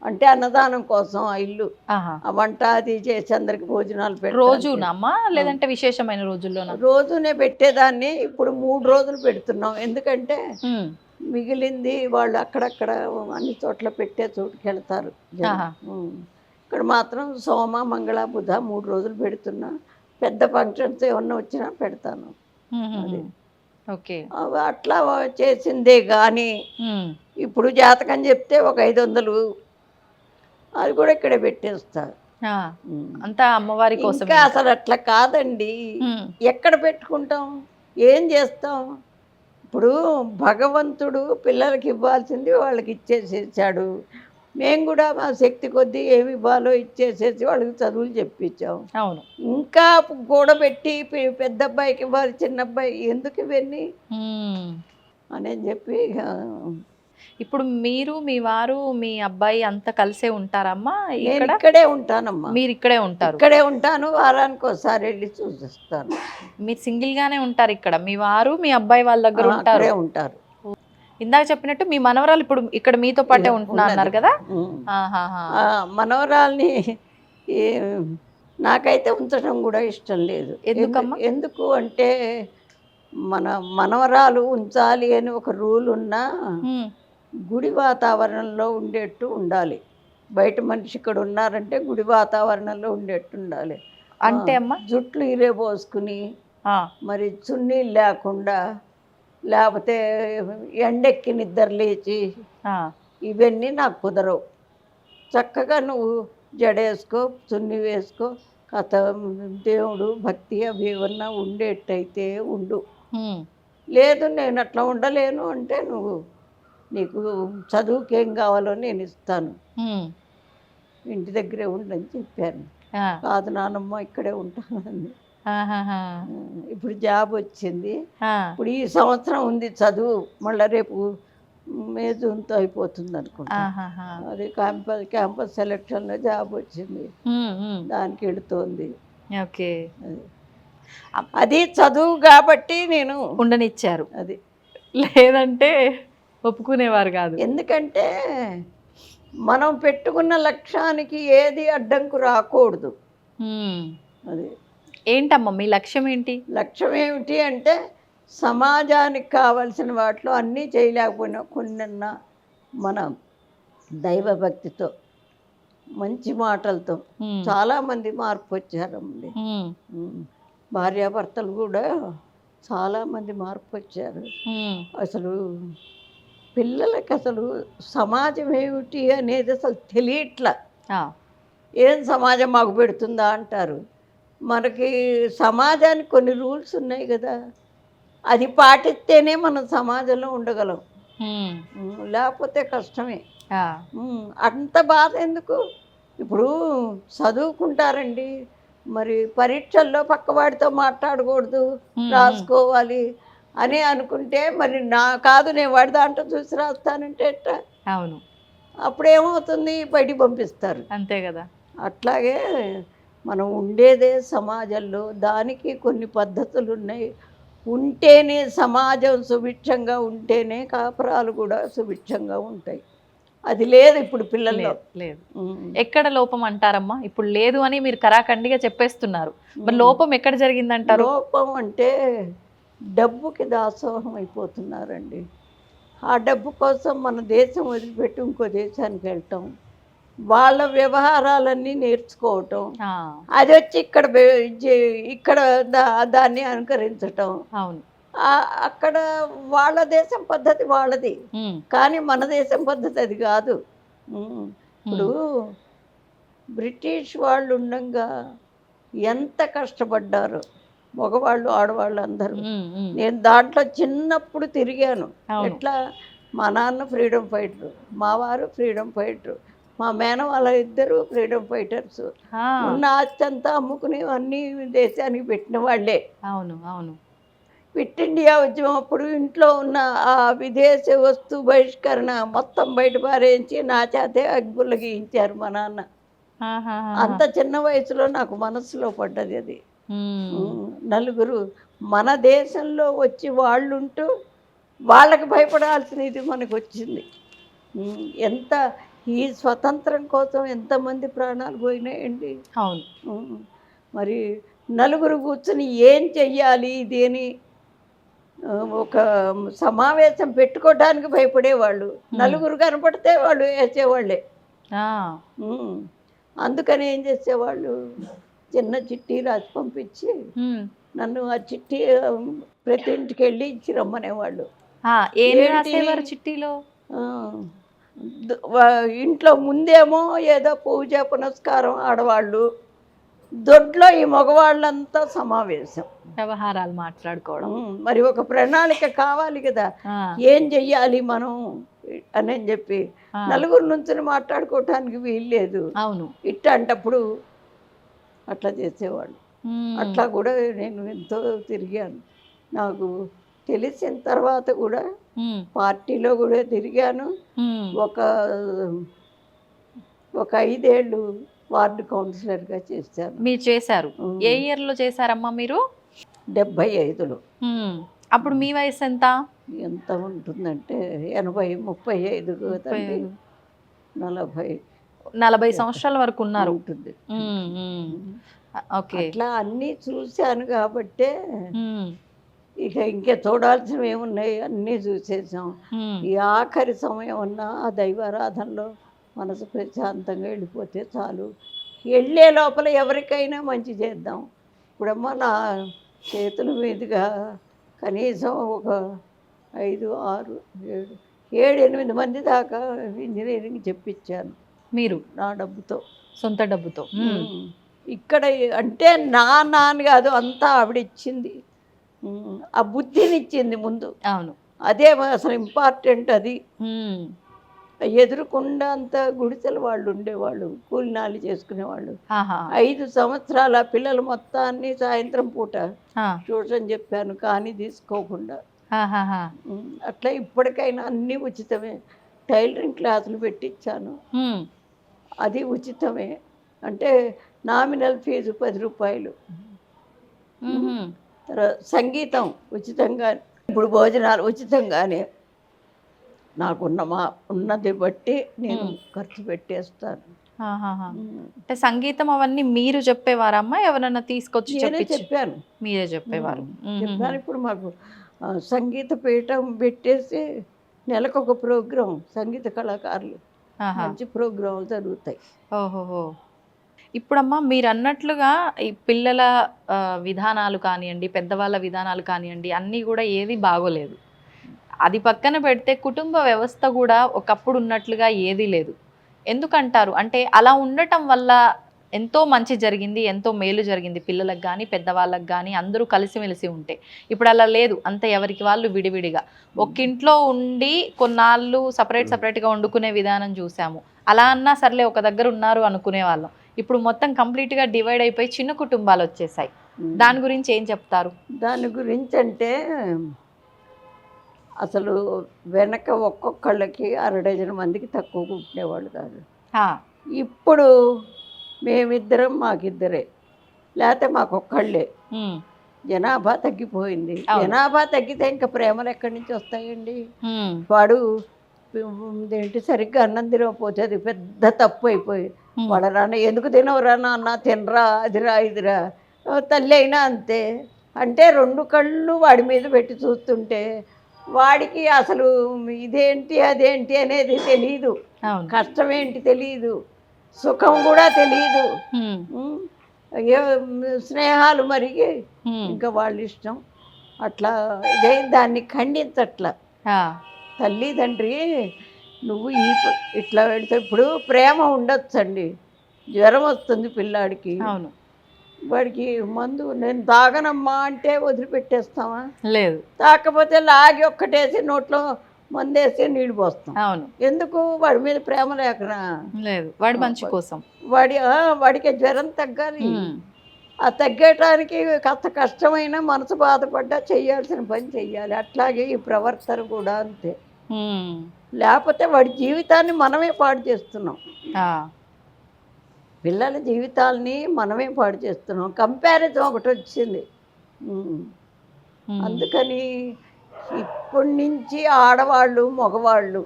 అంటే అన్నదానం కోసం ఆ ఇల్లు, ఆ వంట అది చేసి అందరికి భోజనాలు పెట్టి రోజునమ్మా లేదంటే విశేషమైన రోజుల్లోనా? రోజునే పెట్టేదాన్ని, ఇప్పుడు 3 రోజులు పెడుతున్నాం. ఎందుకంటే మిగిలింది వాళ్ళు అక్కడక్కడ అన్ని చోట్ల పెట్టే చోటుకి వెళ్తారు. ఇక్కడ మాత్రం సోమ మంగళ బుధ 3 రోజులు పెడుతున్నా. పెద్ద ఫంక్షన్స్ ఏమన్నా వచ్చినా పెడతాను. అది ఓకే. అట్లా చేసిందే కానీ ఇప్పుడు జాతకం చెప్తే ఒక 500 అది కూడా ఇక్కడే పెట్టేస్తారు. అంతా అమ్మవారి కోసం. ఇంకా అసలు అట్లా కాదండి, ఎక్కడ పెట్టుకుంటాం, ఏం చేస్తాం? ఇప్పుడు భగవంతుడు పిల్లలకి ఇవ్వాల్సింది వాళ్ళకి ఇచ్చేసేసాడు. మేము కూడా మా శక్తి కొద్దీ ఏమి ఇవ్వాలో ఇచ్చేసేసి వాళ్ళకి చదువులు చెప్పించాం. అవును. ఇంకా కూడబెట్టి పెద్ద అబ్బాయికి ఇవ్వాలి, చిన్న అబ్బాయి ఎందుకు ఇవన్నీ అని చెప్పి. ఇప్పుడు మీరు మీ వారు మీ అబ్బాయి అంతా కలిసే ఉంటారమ్మా? ఇక్కడే ఉంటానమ్మా. మీరు ఇక్కడే ఉంటారు? ఇక్కడే ఉంటాను, వారానికి ఒకసారి వెళ్ళి చూసిస్తాను. మీరు సింగిల్ గానే ఉంటారు ఇక్కడ? మీ వారు మీ అబ్బాయి వాళ్ళ దగ్గర ఉంటారు? ఇందాక చెప్పినట్టు మీ మనవరాలు ఇప్పుడు ఇక్కడ మీతో పాటే ఉంటున్నారు కదా? మనవరాల్ని నాకైతే ఉంచడం కూడా ఇష్టం లేదు. ఎందుకు అంటే మన మనవరాలు ఉంచాలి అని ఒక రూల్ ఉన్నా గుడి వాతావరణంలో ఉండేట్టు ఉండాలి. బయట మనిషి ఇక్కడ ఉన్నారంటే గుడి వాతావరణంలో ఉండేట్టు ఉండాలి. అంటే అమ్మ జుట్లు ఇరేబోసుకుని మరి చున్నీలు లేకుండా, లేకపోతే ఎండెక్కి నిద్ర లేచి ఇవన్నీ నాకు కుదరవు. చక్కగా నువ్వు జడేసుకో, చున్నీ వేసుకో, కథ దేవుడు భక్తి అవి ఏమన్నా ఉండేటైతే ఉండు, ఉమ్, లేదు నేను అట్లా ఉండలేను అంటే నీకు చదువుకేం కావాలో నేను ఇస్తాను, ఉమ్, ఇంటి దగ్గరే ఉండని చెప్పాను. ఆ, కాదు నానమ్మ ఇక్కడే ఉంటానని. ఆహాహా, ఇప్పుడు జాబ్ వచ్చింది, ఆ, ఇప్పుడు ఈ సంవత్సరం ఉంది చదువు, మళ్ళీ రేపు మే జూన్తో అయిపోతుంది అనుకుంటా. ఆహాహా, అది క్యాంపస్ సెలక్షన్లో జాబ్ వచ్చింది, ఉమ్, ఉమ్, దానికి వెళుతోంది. ఓకే. అది చదువు కాబట్టి నేను ఉండనిచ్చారు, అది. లేదంటే ఒప్పుకునేవారు కాదు. ఎందుకంటే మనం పెట్టుకున్న లక్ష్యానికి ఏది అడ్డంకు రాకూడదు. ఉమ్, అది ఏంటమ్మా మీ లక్ష్యం ఏంటి? లక్ష్యం ఏమిటి అంటే సమాజానికి కావలసిన వాటిలో అన్నీ చేయలేకపోయినా కొన్నన్నా మన దైవభక్తితో మంచి మాటలతో ఉమ్, చాలామంది మార్పు వచ్చారండి. ఉమ్, భార్యాభర్తలు కూడా చాలామంది మార్పు వచ్చారు. ఉమ్, అసలు పిల్లలకి అసలు సమాజం ఏమిటి అనేది అసలు తెలియట్లా. ఆ, ఏం సమాజం మాకు పెడుతుందా అంటారు. మనకి సమాజానికి కొన్ని రూల్స్ ఉన్నాయి కదా, అది పాటిస్తేనే మనం సమాజంలో ఉండగలం, ఉమ్, లేకపోతే కష్టమే. ఆ, అంత బాధ ఎందుకు? ఇప్పుడు చదువుకుంటారండి, మరి పరీక్షల్లో పక్కవాడితో మాట్లాడకూడదు, రాసుకోవాలి అని అనుకుంటే మరి కాదు నేను వాడి దాంట్లో చూసి రాస్తానంటే ఎట్టా? అవును, అప్పుడేమవుతుంది, బయటికి పంపిస్తారు. అంతే కదా. అట్లాగే మనం ఉండేదే సమాజంలో, దానికి కొన్ని పద్ధతులు ఉన్నాయి. ఉంటేనే సమాజం సుభిక్షంగా ఉంటేనే కాపురాలు కూడా సుభిక్షంగా ఉంటాయి. అది లేదు ఇప్పుడు పిల్లల్లో. లేదు. ఎక్కడ లోపం అంటారమ్మా? ఇప్పుడు లేదు అని మీరు కరాఖండిగా చెప్పేస్తున్నారు, మరి లోపం ఎక్కడ జరిగిందంటారు? లోపం అంటే డబ్బుకి దాసోహం అయిపోతున్నారండి. ఆ డబ్బు కోసం మన దేశం వదిలిపెట్టి ఇంకో దేశానికి వెళ్ళటం, వాళ్ళ వ్యవహారాలన్నీ నేర్చుకోవటం, అది వచ్చి ఇక్కడ దాన్ని అనుకరించటం. అవును, అక్కడ వాళ్ళ దేశం పద్ధతి వాళ్ళది, కానీ మన దేశం పద్ధతి అది కాదు. ఇప్పుడు బ్రిటిష్ వాళ్ళు ఉండగా ఎంత కష్టపడ్డారు మగవాళ్ళు ఆడవాళ్ళు అందరూ. నేను దాంట్లో చిన్నప్పుడు తిరిగాను. ఎట్లా, మా నాన్న ఫ్రీడమ్ ఫైటరు, మా వారు ఫ్రీడమ్ ఫైటరు, మా మేనవాళ్ళ ఇద్దరు ఫ్రీడమ్ ఫైటర్స్. ఉన్న ఆస్తి అంతా అమ్ముకుని అన్ని దేశానికి పెట్టిన వాళ్ళే. అవును, అవును. క్విట్ ఇండియా ఉద్యమం అప్పుడు ఇంట్లో ఉన్న ఆ విదేశీ వస్తు బహిష్కరణ మొత్తం బయట పారేయించి నా చేతే అగ్గులు గీయించారు మా నాన్న. అంత చిన్న వయసులో నాకు మనసులో పడ్డది అది. నలుగురు మన దేశంలో వచ్చి వాళ్ళుంటూ వాళ్ళకి భయపడాల్సిన ఇది మనకు వచ్చింది. ఎంత ఈ స్వతంత్రం కోసం ఎంతమంది ప్రాణాలు పోయినాయండి. అవును. మరి నలుగురు కూర్చుని ఏం చెయ్యాలి దేని ఒక సమావేశం పెట్టుకోవడానికి భయపడేవాళ్ళు. నలుగురు కనపడితే వాళ్ళు వేసేవాళ్ళే. అందుకని ఏం చేసేవాళ్ళు, చిన్న చిట్టి రాసి పంపించి నన్ను ఆ చిట్టి ప్రతి ఇంటికి వెళ్ళి ఇచ్చి రమ్మనేవాళ్ళు. చిట్టీలో ఇంట్లో ముందేమో ఏదో పూజ పునస్కారం ఆడవాళ్ళు, దొడ్లో ఈ మగవాళ్ళంతా సమావేశం, వ్యవహారాలు మాట్లాడుకోవడం. మరి ఒక ప్రణాళిక కావాలి కదా, ఏం చెయ్యాలి మనం అని చెప్పి నలుగురు నుంచి మాట్లాడుకోవటానికి వీల్లేదు. అవును, ఇట్టంటప్పుడు అట్లా చేసేవాళ్ళు. అట్లా కూడా నేను ఎంతో తిరిగాను. నాకు తెలిసిన తర్వాత కూడా పార్టీలో కూడా తిరిగాను. ఒక 5 ఏళ్ళు వార్డు కౌన్సిలర్గా చేశాను. మీరు చేశారు? ఏ ఇయర్లో చేశారమ్మా మీరు? 75లో. అప్పుడు మీ వయసు ఎంత? ఎంత ఉంటుందంటే 35 కదండి, 40 సంవత్సరాల వరకు ఉన్నారు ఉంటుంది. ఓకే, అట్లా అన్నీ చూశాను కాబట్టే ఇంకా చూడాల్సినవి ఏమున్నాయి, అన్నీ చూసేసాం. ఈ ఆఖరి సమయం అన్నా ఆ దైవారాధనలో మనసు ప్రశాంతంగా వెళ్ళిపోతే చాలు. వెళ్ళే లోపల ఎవరికైనా మంచి చేద్దాం. ఇప్పుడమ్మా నా చేతుల మీదుగా కనీసం ఒక 5, 6, 7, 8 మంది దాకా ఇంజనీరింగ్ చెప్పించాను మీరు, నా డబ్బుతో, సొంత డబ్బుతో. ఇక్కడ అంటే నా నాన్న కాదు, అంతా ఆవిడ ఇచ్చింది. ఆ బుద్ధినిచ్చింది ముందు. అవును. అదే అసలు ఇంపార్టెంట్. అది ఉమ్. ఎదురుకుండా అంతా గుడిసెల వాళ్ళు ఉండేవాళ్ళు, కూలినాలు చేసుకునేవాళ్ళు. ఆహా. 5 సంవత్సరాల పిల్లలు మొత్తాన్ని సాయంత్రం పూట ఆ. ట్యూషన్ చెప్పాను, కానీ తీసుకోకుండా. ఆహాహా. అట్లా ఇప్పటికైనా అన్నీ ఉచితమే. టైలరింగ్ క్లాసులు పెట్టించాను, ఉమ్. అది ఉచితమే. అంటే నామినల్ ఫీజు 10 రూపాయలు. ఉహుం. తర్వాత సంగీతం ఉచితంగా, ఇప్పుడు భోజనాలు ఉచితంగానే. ఉన్నది బట్టి నేను ఖర్చు పెట్టేస్తాను. ఆహాహా. అంటే సంగీతం అవన్నీ మీరు చెప్పేవారమ్మా, ఎవరన్నా తీసుకొచ్చి నేనే చెప్పాను. మీరే చెప్పేవారు? చెప్పాను. ఇప్పుడు మాకు సంగీత పీఠం పెట్టేసి నెలకొక ప్రోగ్రాం, సంగీత కళాకారులు మంచి ప్రోగ్రాంలు జరుగుతాయి. ఓహోహో. ఇప్పుడమ్మా మీరు అన్నట్లుగా ఈ పిల్లల విధానాలు కానివ్వండి, పెద్దవాళ్ళ విధానాలు కానివ్వండి, అన్నీ కూడా ఏది బాగోలేదు. అది పక్కన పెడితే కుటుంబ వ్యవస్థ కూడా ఒకప్పుడు ఉన్నట్లుగా ఏదీ లేదు. ఎందుకంటారు అంటే అలా ఉండటం వల్ల ఎంతో మంచి జరిగింది, ఎంతో మేలు జరిగింది పిల్లలకు కానీ పెద్దవాళ్ళకి కానీ, అందరూ కలిసిమెలిసి ఉంటే. ఇప్పుడు అలా లేదు, అంత ఎవరికి వాళ్ళు విడివిడిగా ఒక్కింట్లో ఉండి కొన్నాళ్ళు సపరేట్గా వండుకునే విధానం చూసాము. అలా అన్నా సర్లే ఒక దగ్గర ఉన్నారు అనుకునే వాళ్ళం. ఇప్పుడు మొత్తం కంప్లీట్గా డివైడ్ అయిపోయి చిన్న కుటుంబాలు వచ్చేసాయి. దాని గురించి ఏం చెప్తారు? దాని గురించి అంటే అసలు వెనక ఒక్కొక్కళ్ళకి 6 డజన్ మందికి తక్కువ కుట్టినేవాళ్ళు కాదు. ఇప్పుడు మేమిద్దరం మాకిద్దరే, లేకపోతే మాకొక్కళ్ళే. జనాభా తగ్గిపోయింది. జనాభా తగ్గితే ఇంకా ప్రేమలు ఎక్కడి నుంచి వస్తాయండి? వాడు ఏంటి సరిగ్గా అన్నం తినకపోతే అది పెద్ద తప్పు అయిపోయి, వాడు రాన్న ఎందుకు తినవరా నాన్న, తినరా, అదిరా ఇదిరా. తల్లి అయినా అంతే. అంటే 2 కళ్ళు వాడి మీద పెట్టి చూస్తుంటే వాడికి అసలు ఇదేంటి అదేంటి అనేది తెలీదు, కష్టం ఏంటి తెలీదు, సుఖం కూడా తెలీదు. స్నేహాలు మరిగి ఇంకా వాళ్ళ ఇష్టం అట్లా. ఇదే దాన్ని ఖండించట్లా. తల్లి తండ్రి నువ్వు ఇట్లా పెడితే ఇప్పుడు ప్రేమ ఉండొచ్చండి. జ్వరం వస్తుంది పిల్లాడికి, వాడికి మందు నేను తాగనమ్మా అంటే వదిలిపెట్టేస్తామా? లేదు. తాకపోతే లాగి ఒక్కటేసి నోట్లో మందేసి నీళ్ళు పోస్తాం. అవును. ఎందుకు? వాడి మీద ప్రేమ లేకనా? లేదు, వాడి మంచి కోసం. వాడికి జ్వరం తగ్గాలి. ఆ తగ్గటానికి కాస్త కష్టమైన మనసు బాధపడ్డా చెయ్యాల్సిన పని చెయ్యాలి. అట్లాగే ఈ ప్రవర్తన కూడా అంతే. లేకపోతే వాడి జీవితాన్ని మనమే పాడు చేస్తున్నాం. పిల్లల జీవితాలని మనమే పాడు చేస్తున్నాం. కంపారిజన్ ఒకటి వచ్చింది. అందుకని ఇప్పటి నుంచి ఆడవాళ్ళు మగవాళ్ళు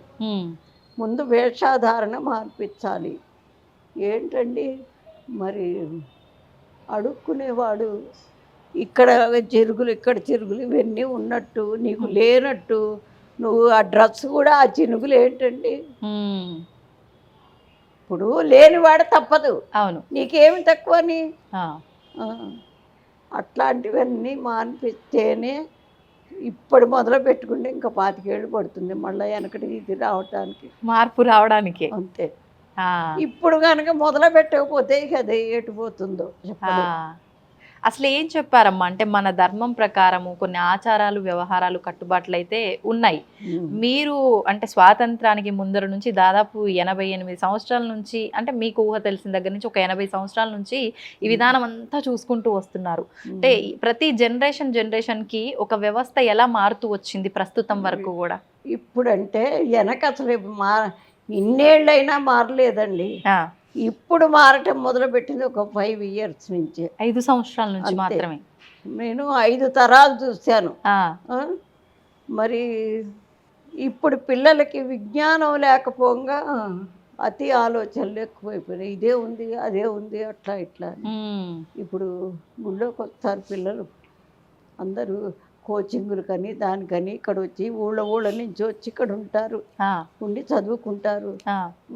ముందు వేషాధారణ మార్పించాలి. ఏంటండి మరి అడుక్కునేవాడు ఇక్కడ చిరుగులు ఇక్కడ చిరుగులు ఇవన్నీ ఉన్నట్టు నీకు లేనట్టు నువ్వు ఆ డ్రెస్ కూడా ఆ చినుగులు ఏంటండి? ఇప్పుడు లేనివాడు తప్పదు. అవును. నీకేమి తక్కువని? అట్లాంటివన్నీ మానిపిస్తేనే ఇప్పుడు మొదలు పెట్టుకుంటే ఇంకా 25 ఏళ్ళు పడుతుంది మళ్ళీ వెనకటి ఇది రావటానికి, మార్పు రావడానికి. అంతే. ఇప్పుడు కనుక మొదలు పెట్టకపోతే ఇక అది ఎటుపోతుందో చెప్పండి. అసలు ఏం చెప్పారమ్మా అంటే మన ధర్మం ప్రకారము కొన్ని ఆచారాలు వ్యవహారాలు కట్టుబాట్లు అయితే ఉన్నాయి. మీరు అంటే స్వాతంత్రానికి ముందర నుంచి దాదాపు 88 సంవత్సరాల నుంచి, అంటే మీకు ఊహ తెలిసిన దగ్గర నుంచి ఒక 80 సంవత్సరాల నుంచి ఈ విధానం అంతా చూసుకుంటూ వస్తున్నారు. అంటే ప్రతి జనరేషన్కి ఒక వ్యవస్థ ఎలా మారుతూ వచ్చింది ప్రస్తుతం వరకు కూడా? ఇప్పుడంటే వెనక అసలు ఇన్నేళ్ళైనా మారలేదండి. ఇప్పుడు మారటం మొదలుపెట్టింది ఒక 5 years నుంచి, 5 సంవత్సరాల నుంచి మాత్రమే. నేను 5 తరాలు చూశాను. మరి ఇప్పుడు పిల్లలకి విజ్ఞానం లేకపోగా అతి ఆలోచనలు ఎక్కువైపోయినాయి. ఇదే ఉంది అదే ఉంది అట్లా ఇట్లా. ఇప్పుడు గుళ్ళోకి వస్తారు పిల్లలు అందరూ కోచింగులు కని దానికని ఇక్కడ వచ్చి ఊళ్ళ నుంచి వచ్చి ఇక్కడ ఉంటారు, ఉండి చదువుకుంటారు.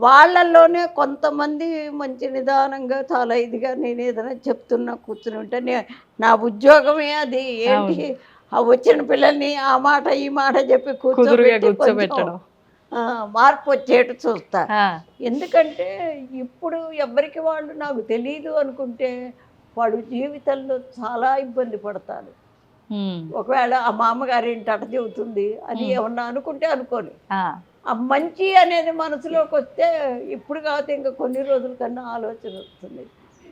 వాళ్ళల్లోనే కొంతమంది మంచి నిదానంగా చాలా ఇదిగా నేను ఏదైనా చెప్తున్నా కూర్చుని ఉంటే నా ఉద్యోగమే అది. ఏంటి ఆ వచ్చిన పిల్లల్ని ఆ మాట ఈ మాట చెప్పి కూర్చోబెట్టడం, మార్పు వచ్చేట్టు చూస్తా. ఆ, ఎందుకంటే ఇప్పుడు ఎవరికి వాళ్ళు నాకు తెలియదు అనుకుంటే వాడు జీవితంలో చాలా ఇబ్బంది పడతారు. ఉమ్, ఒకవేళ ఆ మామగారు ఏంటి అట చెబుతుంది అని ఏమన్నా అనుకుంటే అనుకోని, ఆ, ఆ మంచి అనేది మనసులోకి వస్తే ఇప్పుడు కాదు ఇంకా కొన్ని రోజుల కన్నా ఆలోచన వస్తుంది.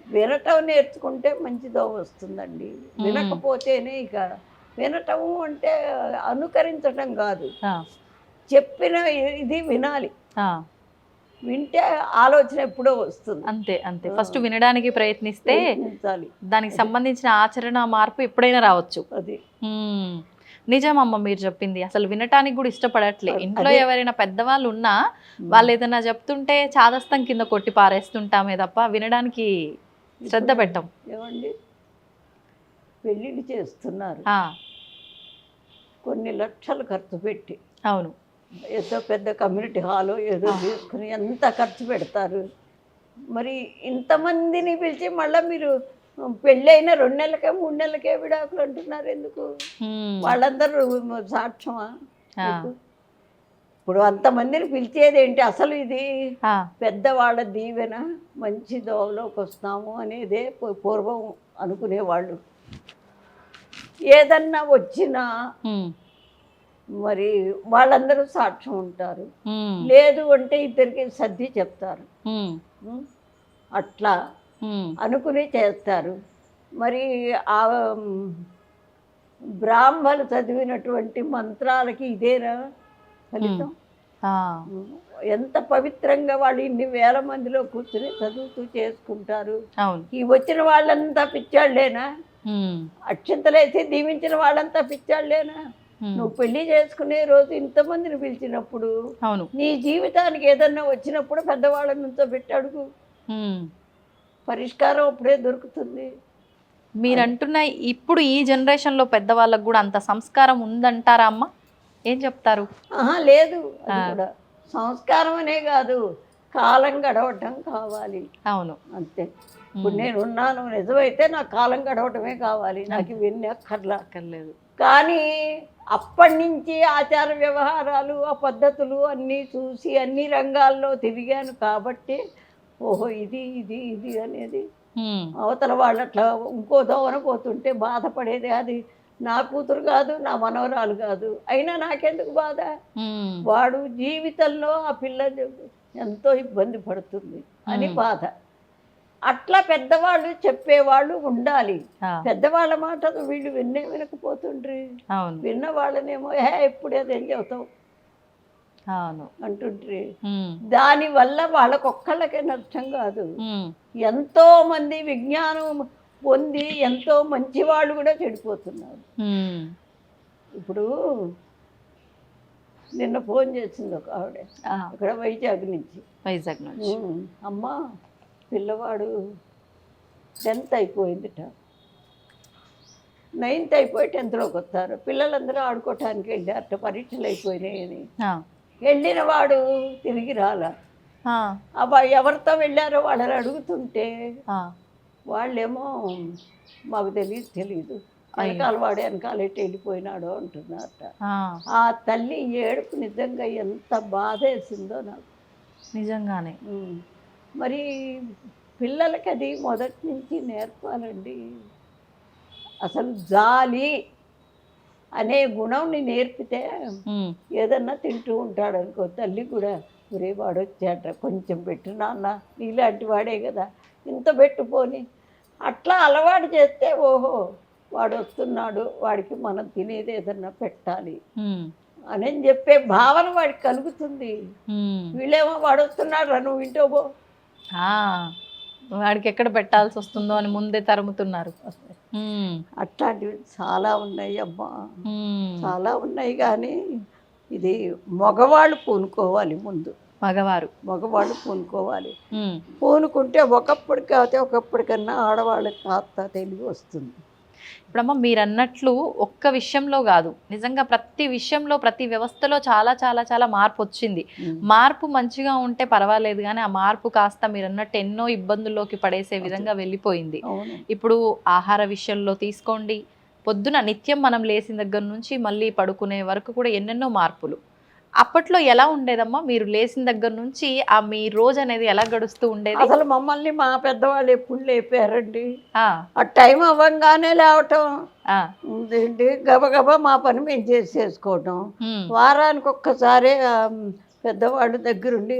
వినటం నేర్చుకుంటే మంచి దోవ వస్తుందండి. వినకపోతేనే ఇక వినటము అంటే అనుకరించటం కాదు, ఆ, చెప్పిన ఇది వినాలి. ఆ, వింటే ఆలోచన ఎప్పుడో వస్తుంది. అంతే అంతే. ఫస్ట్ వినడానికి ప్రయత్నిస్తే ప్రయత్నించాలి. దానికి సంబంధించిన ఆచరణ మార్పు ఎప్పుడైనా రావచ్చు. అది ఉమ్, నిజమమ్మ మీరు చెప్పింది. అసలు వినటానికి కూడా ఇష్టపడట్లే. ఇంట్లో ఎవరైనా పెద్దవాళ్ళు ఉన్నా వాళ్ళు ఏదైనా చెప్తుంటే చాదస్తం కింద కొట్టి పారేస్తుంటామే తప్ప వినడానికి శ్రద్ధ పెట్టం. ఏమండి, పెళ్ళిళ్ళు చేస్తున్నారు ఆ, కొన్ని లక్షలు ఖర్చు పెట్టి, అవును. ఏదో పెద్ద కమ్యూనిటీ హాలు ఏదో తీసుకుని ఎంత ఖర్చు పెడతారు. మరి ఇంతమందిని పిలిచి మళ్ళీ మీరు పెళ్ళైన 2 నెలలకే 3 నెలలకే విడాకులు అంటున్నారు ఎందుకు? ఉమ్, వాళ్ళందరూ సాక్ష్యమా మీకు? ఇప్పుడు అంతమందిని పిలిచేది ఏంటి? అసలు ఇది ఆ, పెద్దవాళ్ళ దీవెన, మంచి దోవలోకి వస్తాము అనేదే పూర్వం అనుకునేవాళ్ళు. ఏదన్నా వచ్చినా ఉమ్, మరి వాళ్ళందరూ సాక్ష్యం ఉంటారు. ఉమ్, లేదు అంటే ఇద్దరికి సర్ది చెప్తారు. ఉమ్, ఉం? అట్లా ఉమ్, అనుకుని చేస్తారు. మరి ఆ బ్రాహ్మలు చదివినటువంటి మంత్రాలకి ఇదేనా ఫలితం? ఆ, ఎంత పవిత్రంగా వాళ్ళు ఇన్ని వేల మందిలో కూర్చుని చదువుతూ చేసుకుంటారు. అవును. ఈ వచ్చిన వాళ్ళంతా పిచ్చాళ్ళేనా? ఉమ్, అక్షంతలేసి దీవించిన వాళ్ళంతా పిచ్చాళ్ళేనా? నువ్వు పెళ్లి చేసుకునే రోజు ఇంతమందిని పిలిచినప్పుడు అవును. నీ జీవితానికి ఏదన్నా వచ్చినప్పుడు పెద్దవాళ్ళ నుంచో పెట్టాడుగు, ఉమ్. పరిష్కారం అప్పుడే దొరుకుతుంది. మీరు అంటున్న ఇప్పుడు ఈ జనరేషన్లో పెద్దవాళ్ళకు కూడా అంత సంస్కారం ఉందంటారా అమ్మ? ఏం చెప్తారు? ఆహా, లేదు. అది కూడా సంస్కారం అనే కాదు, కాలం గడవటం కావాలి. అవును. అంతే. ఇప్పుడు నేను ఉన్నాను, నిజమైతే నాకు కాలం గడవటమే కావాలి, నాకు ఇవన్నీ అక్కర్లా. అక్కర్లేదు. కానీ అప్పటి నుంచి ఆచార వ్యవహారాలు ఆ పద్ధతులు అన్నీ చూసి అన్ని రంగాల్లో తిరిగాను కాబట్టి ఓహో ఇది ఇది ఇది అనేది ఉమ్, అవతల వాళ్ళు అట్లా ఇంకో దోవన పోతుంటే బాధపడేది. అది నా కూతురు కాదు, నా మనవరాలు కాదు, అయినా నాకెందుకు బాధ? ఉమ్, వాడు జీవితంలో ఆ పిల్ల ఎంతో ఇబ్బంది పడుతుంది అని బాధ. అట్లా పెద్దవాళ్ళు చెప్పేవాళ్ళు ఉండాలి. ఆ, పెద్దవాళ్ళ మాట వీళ్ళు వినకపోతుండ్రి. అవును. విన్న వాళ్ళనేమో ఎప్పుడు అదేం చెబుతావు అవును. అంటుండ్రి. ఉమ్, దానివల్ల వాళ్ళకొక్కళ్ళకే నష్టం కాదు, ఉమ్, ఎంతో మంది విజ్ఞానం పొంది ఎంతో మంచి వాళ్ళు కూడా చెడిపోతున్నారు. ఉమ్, ఇప్పుడు నిన్న ఫోన్ చేసింది ఒక ఆవిడ, ఆ, ఇక్కడ వైజాగ్ నుంచి. వైజాగ్ నుంచి. అమ్మ పిల్లవాడు 10th అయిపోయిందిట, 9th అయిపోయి 10thలోకి వస్తారు. పిల్లలందరూ ఆడుకోవటానికి వెళ్ళారట, పరీక్షలు అయిపోయినాయని. ఆ, వెళ్ళిన వాడు తిరిగి రాలా. ఆ, అబ్బాయి ఎవరితో వెళ్ళారో వాళ్ళని అడుగుతుంటే ఆ, వాళ్ళేమో మాకు తెలీదు వెనకాల వాడు వెనకాల ఎట్టి వెళ్ళిపోయినాడో అంటున్నారట. ఆ, ఆ తల్లి ఏడుపు నిజంగా ఎంత బాధ వేసిందో నాకు. నిజంగానే. మరి పిల్లలకి అది మొదటి నుంచి నేర్పాలండి. అసలు జాలి అనే గుణంని నేర్పితే ఉమ్, ఏదన్నా తింటూ ఉంటాడు అనుకో, తల్లి కూడా ఒరే వాడు వచ్చాట కొంచెం పెట్టు నాన్న, నీలాంటి వాడే కదా ఇంత పెట్టుపోని అట్లా అలవాటు చేస్తే ఓహో వాడు వస్తున్నాడు, వాడికి మనం తినేది ఏదన్నా పెట్టాలి ఉమ్, అని చెప్పే భావన వాడికి కలుగుతుంది. ఉమ్, వీళ్ళేమో వాడు వస్తున్నాడు రా నువ్వు ఇంటో పో, ఆ, వాడికి ఎక్కడ పెట్టాల్సి వస్తుందో అని ముందే తరుముతున్నారు. ఉమ్, అట్లాంటివి చాలా ఉన్నాయి అమ్మా, ఉమ్, చాలా ఉన్నాయి. కానీ ఇది మగవాళ్ళు పూనుకోవాలి ముందు, మగవాళ్ళు పూనుకోవాలి. ఉమ్. పూనుకుంటే ఒకప్పుడు కాకపోతే ఒకప్పటికన్నా ఆడవాళ్ళకి కాస్త తెలివి వస్తుంది. ఇప్పుడమ్మ మీరు అన్నట్లు ఒక్క విషయంలో కాదు, నిజంగా ప్రతి విషయంలో ప్రతి వ్యవస్థలో చాలా చాలా చాలా మార్పు వచ్చింది. మార్పు మంచిగా ఉంటే పర్వాలేదు, కానీ ఆ మార్పు కాస్త మీరు అన్నట్టు ఎన్నో ఇబ్బందుల్లోకి పడేసే విధంగా వెళ్ళిపోయింది. ఇప్పుడు ఆహార విషయంలో తీసుకోండి, పొద్దున నిత్యం మనం లేచిన దగ్గర నుంచి మళ్ళీ పడుకునే వరకు కూడా ఎన్నెన్నో మార్పులు. అప్పట్లో ఎలా ఉండేదమ్మా? మీరు లేచిన దగ్గర నుంచి మీ రోజు అనేది ఎలా గడుస్తూ ఉండేది? అసలు మమ్మల్ని మా పెద్దవాళ్ళు ఎప్పుడు లేపారండి. ఆ! ఆ టైం అవ్వంగానే లేవటం, ఆ! ఏంటి గబగబా మా పని మేము చేసేసుకోవటం. హ్మ్. వారానికి ఒక్కసారే పెద్దవాళ్ళు దగ్గరుండి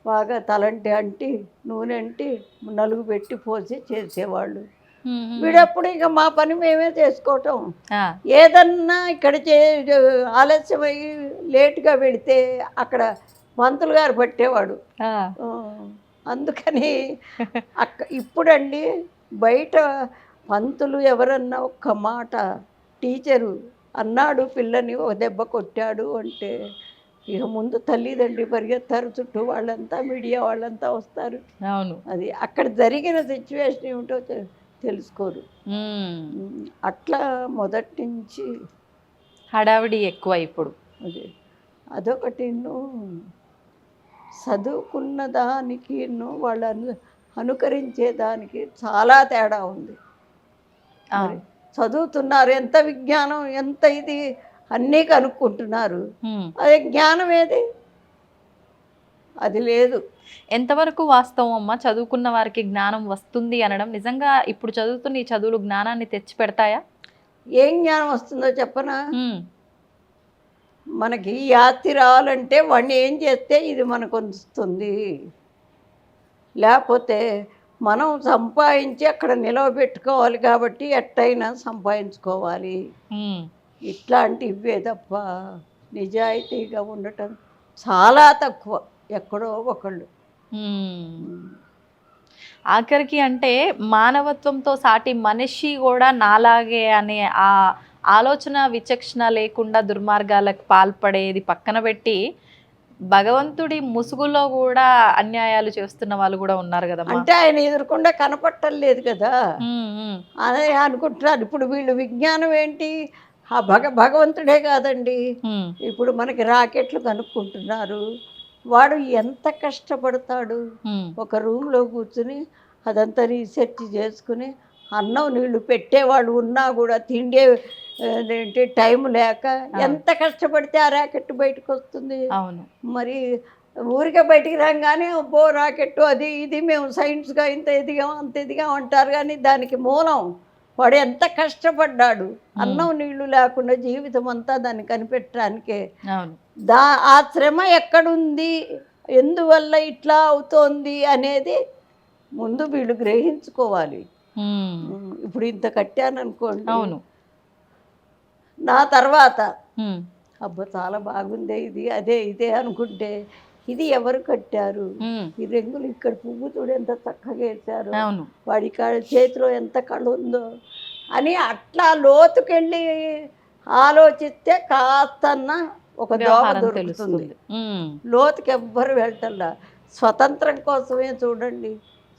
బాగా తలంటి అంటి నూనె అంటి నలుగు పెట్టి పోసి చేసేవాళ్ళు. హ్మ్. హ్మ్. వీడప్పుడు ఇక మా పని మేమే చేసుకోవటం. ఆ! ఏదన్నా ఇక్కడ ఆలస్యమయ్యి లేటుగా వెళితే అక్కడ పంతులు గారు పట్టేవాడు. ఆ! ఆ, అందుకని ఇప్పుడండి బయట పంతులు ఎవరన్నా ఒక్క మాట టీచరు అన్నాడు పిల్లని ఒక దెబ్బ కొట్టాడు అంటే ఇక ముందు తల్లిదండ్రి పరిగెత్తారు, చుట్టూ వాళ్ళంతా మీడియా వాళ్ళంతా వస్తారు. అవును. అది అక్కడ జరిగిన సిచ్యువేషన్ ఏమిటో తెలుసుకోరు. హ్మ్. అట్లా మొదటి నుంచి హడావిడి ఎక్కువ ఇప్పుడు. అది అదొకటి చదువుకున్న దానికి వాళ్ళను అనుకరించే దానికి చాలా తేడా ఉంది. ఆ! మరి చదువుతున్నారు, ఎంత విజ్ఞానం ఎంత ఇది అన్నీ కనుక్కుంటున్నారు. హ్మ్. అదే జ్ఞానం ఏది? అది లేదు. ఎంతవరకు వాస్తవం అమ్మా? చదువుకున్న వారికి జ్ఞానం వస్తుంది అనడం నిజంగా ఇప్పుడు చదువుతున్న ఈ చదువులు జ్ఞానాన్ని తెచ్చి పెడతాయా? ఏం జ్ఞానం వస్తుందో చెప్పనా? హ్మ్. మనకి ఈ ఆస్తి రావాలంటే వాడిని ఏం చేస్తే ఇది మనకు వస్తుంది, లేకపోతే మనం సంపాదించి అక్కడ నిలవబెట్టుకోవాలి కాబట్టి ఎట్టయినా సంపాదించుకోవాలి. హ్మ్. ఇట్లాంటి ఇవే తప్ప నిజాయితీగా ఉండటం చాలా తక్కువ, ఎక్కడో ఒకళ్ళు. హ్మ్. ఆఖరికి అంటే మానవత్వంతో సాటి మనిషి కూడా నాలాగే అనే ఆ ఆలోచన విచక్షణ లేకుండా దుర్మార్గాలకు పాల్పడేది పక్కన పెట్టి భగవంతుడి ముసుగులో కూడా అన్యాయాలు చేస్తున్న వాళ్ళు కూడా ఉన్నారు కదమ్మా. అంటే ఆయన ఎదురకుండా కనపట్టం లేదు కదా, హ్మ్. హ్మ్. అదే అనుకుంటున్నారు. ఇప్పుడు వీళ్ళు విజ్ఞానం ఏంటి? ఆ భగవంతుడే కాదండి, హ్మ్. ఇప్పుడు మనకి రాకెట్లు కనుక్కుంటున్నారు. వాడు ఎంత కష్టపడతాడు, హ్మ్. ఒక రూమ్లో కూర్చుని అదంతా రీసెర్చ్ చేసుకుని అన్నం నీళ్లు పెట్టేవాళ్ళు ఉన్నా కూడా తిండే ఏంటి టైం లేక ఎంత కష్టపడితే ఆ రాకెట్ బయటకు వస్తుంది. అవును. మరి ఊరికే బయటికి రాగానే అబ్బో రాకెట్ అది ఇది మేము సైన్స్గా ఇంత ఎదిగాం అంత ఎదిగాం అంటారు, కానీ దానికి మూలం వాడు ఎంత కష్టపడ్డాడు. అన్నం నీళ్లు లేకుండా జీవితం అంతా దాన్ని కనిపెట్టడానికే. అవును. ఆ శ్రమ ఎక్కడుంది, ఎందువల్ల ఇట్లా అవుతోంది అనేది ముందు వీళ్ళు గ్రహించుకోవాలి. ఇప్పుడు ఇంత కట్టాను అనుకోండి, అవును. నా తర్వాత హ్మ్. అబ్బా చాలా బాగుందే ఇది అదే ఇదే అనుకుంటే ఇది ఎవరు కట్టారు, హ్మ్. ఈ రంగులు ఇక్కడ పువ్వు చూడు ఎంత చక్కగా వేశారు, అవును. వాడి చేతిలో ఎంత కళ ఉందో అని అట్లా లోతుకెళ్ళి ఆలోచిస్తే కాస్తన్న ఒక దోవ వ్యవహారం దొరుకుతుంది. తెలుస్తుంది. హ్మ్. లోతుకి ఎవ్వరు వెళ్ళటంలా. స్వతంత్రం కోసమే చూడండి,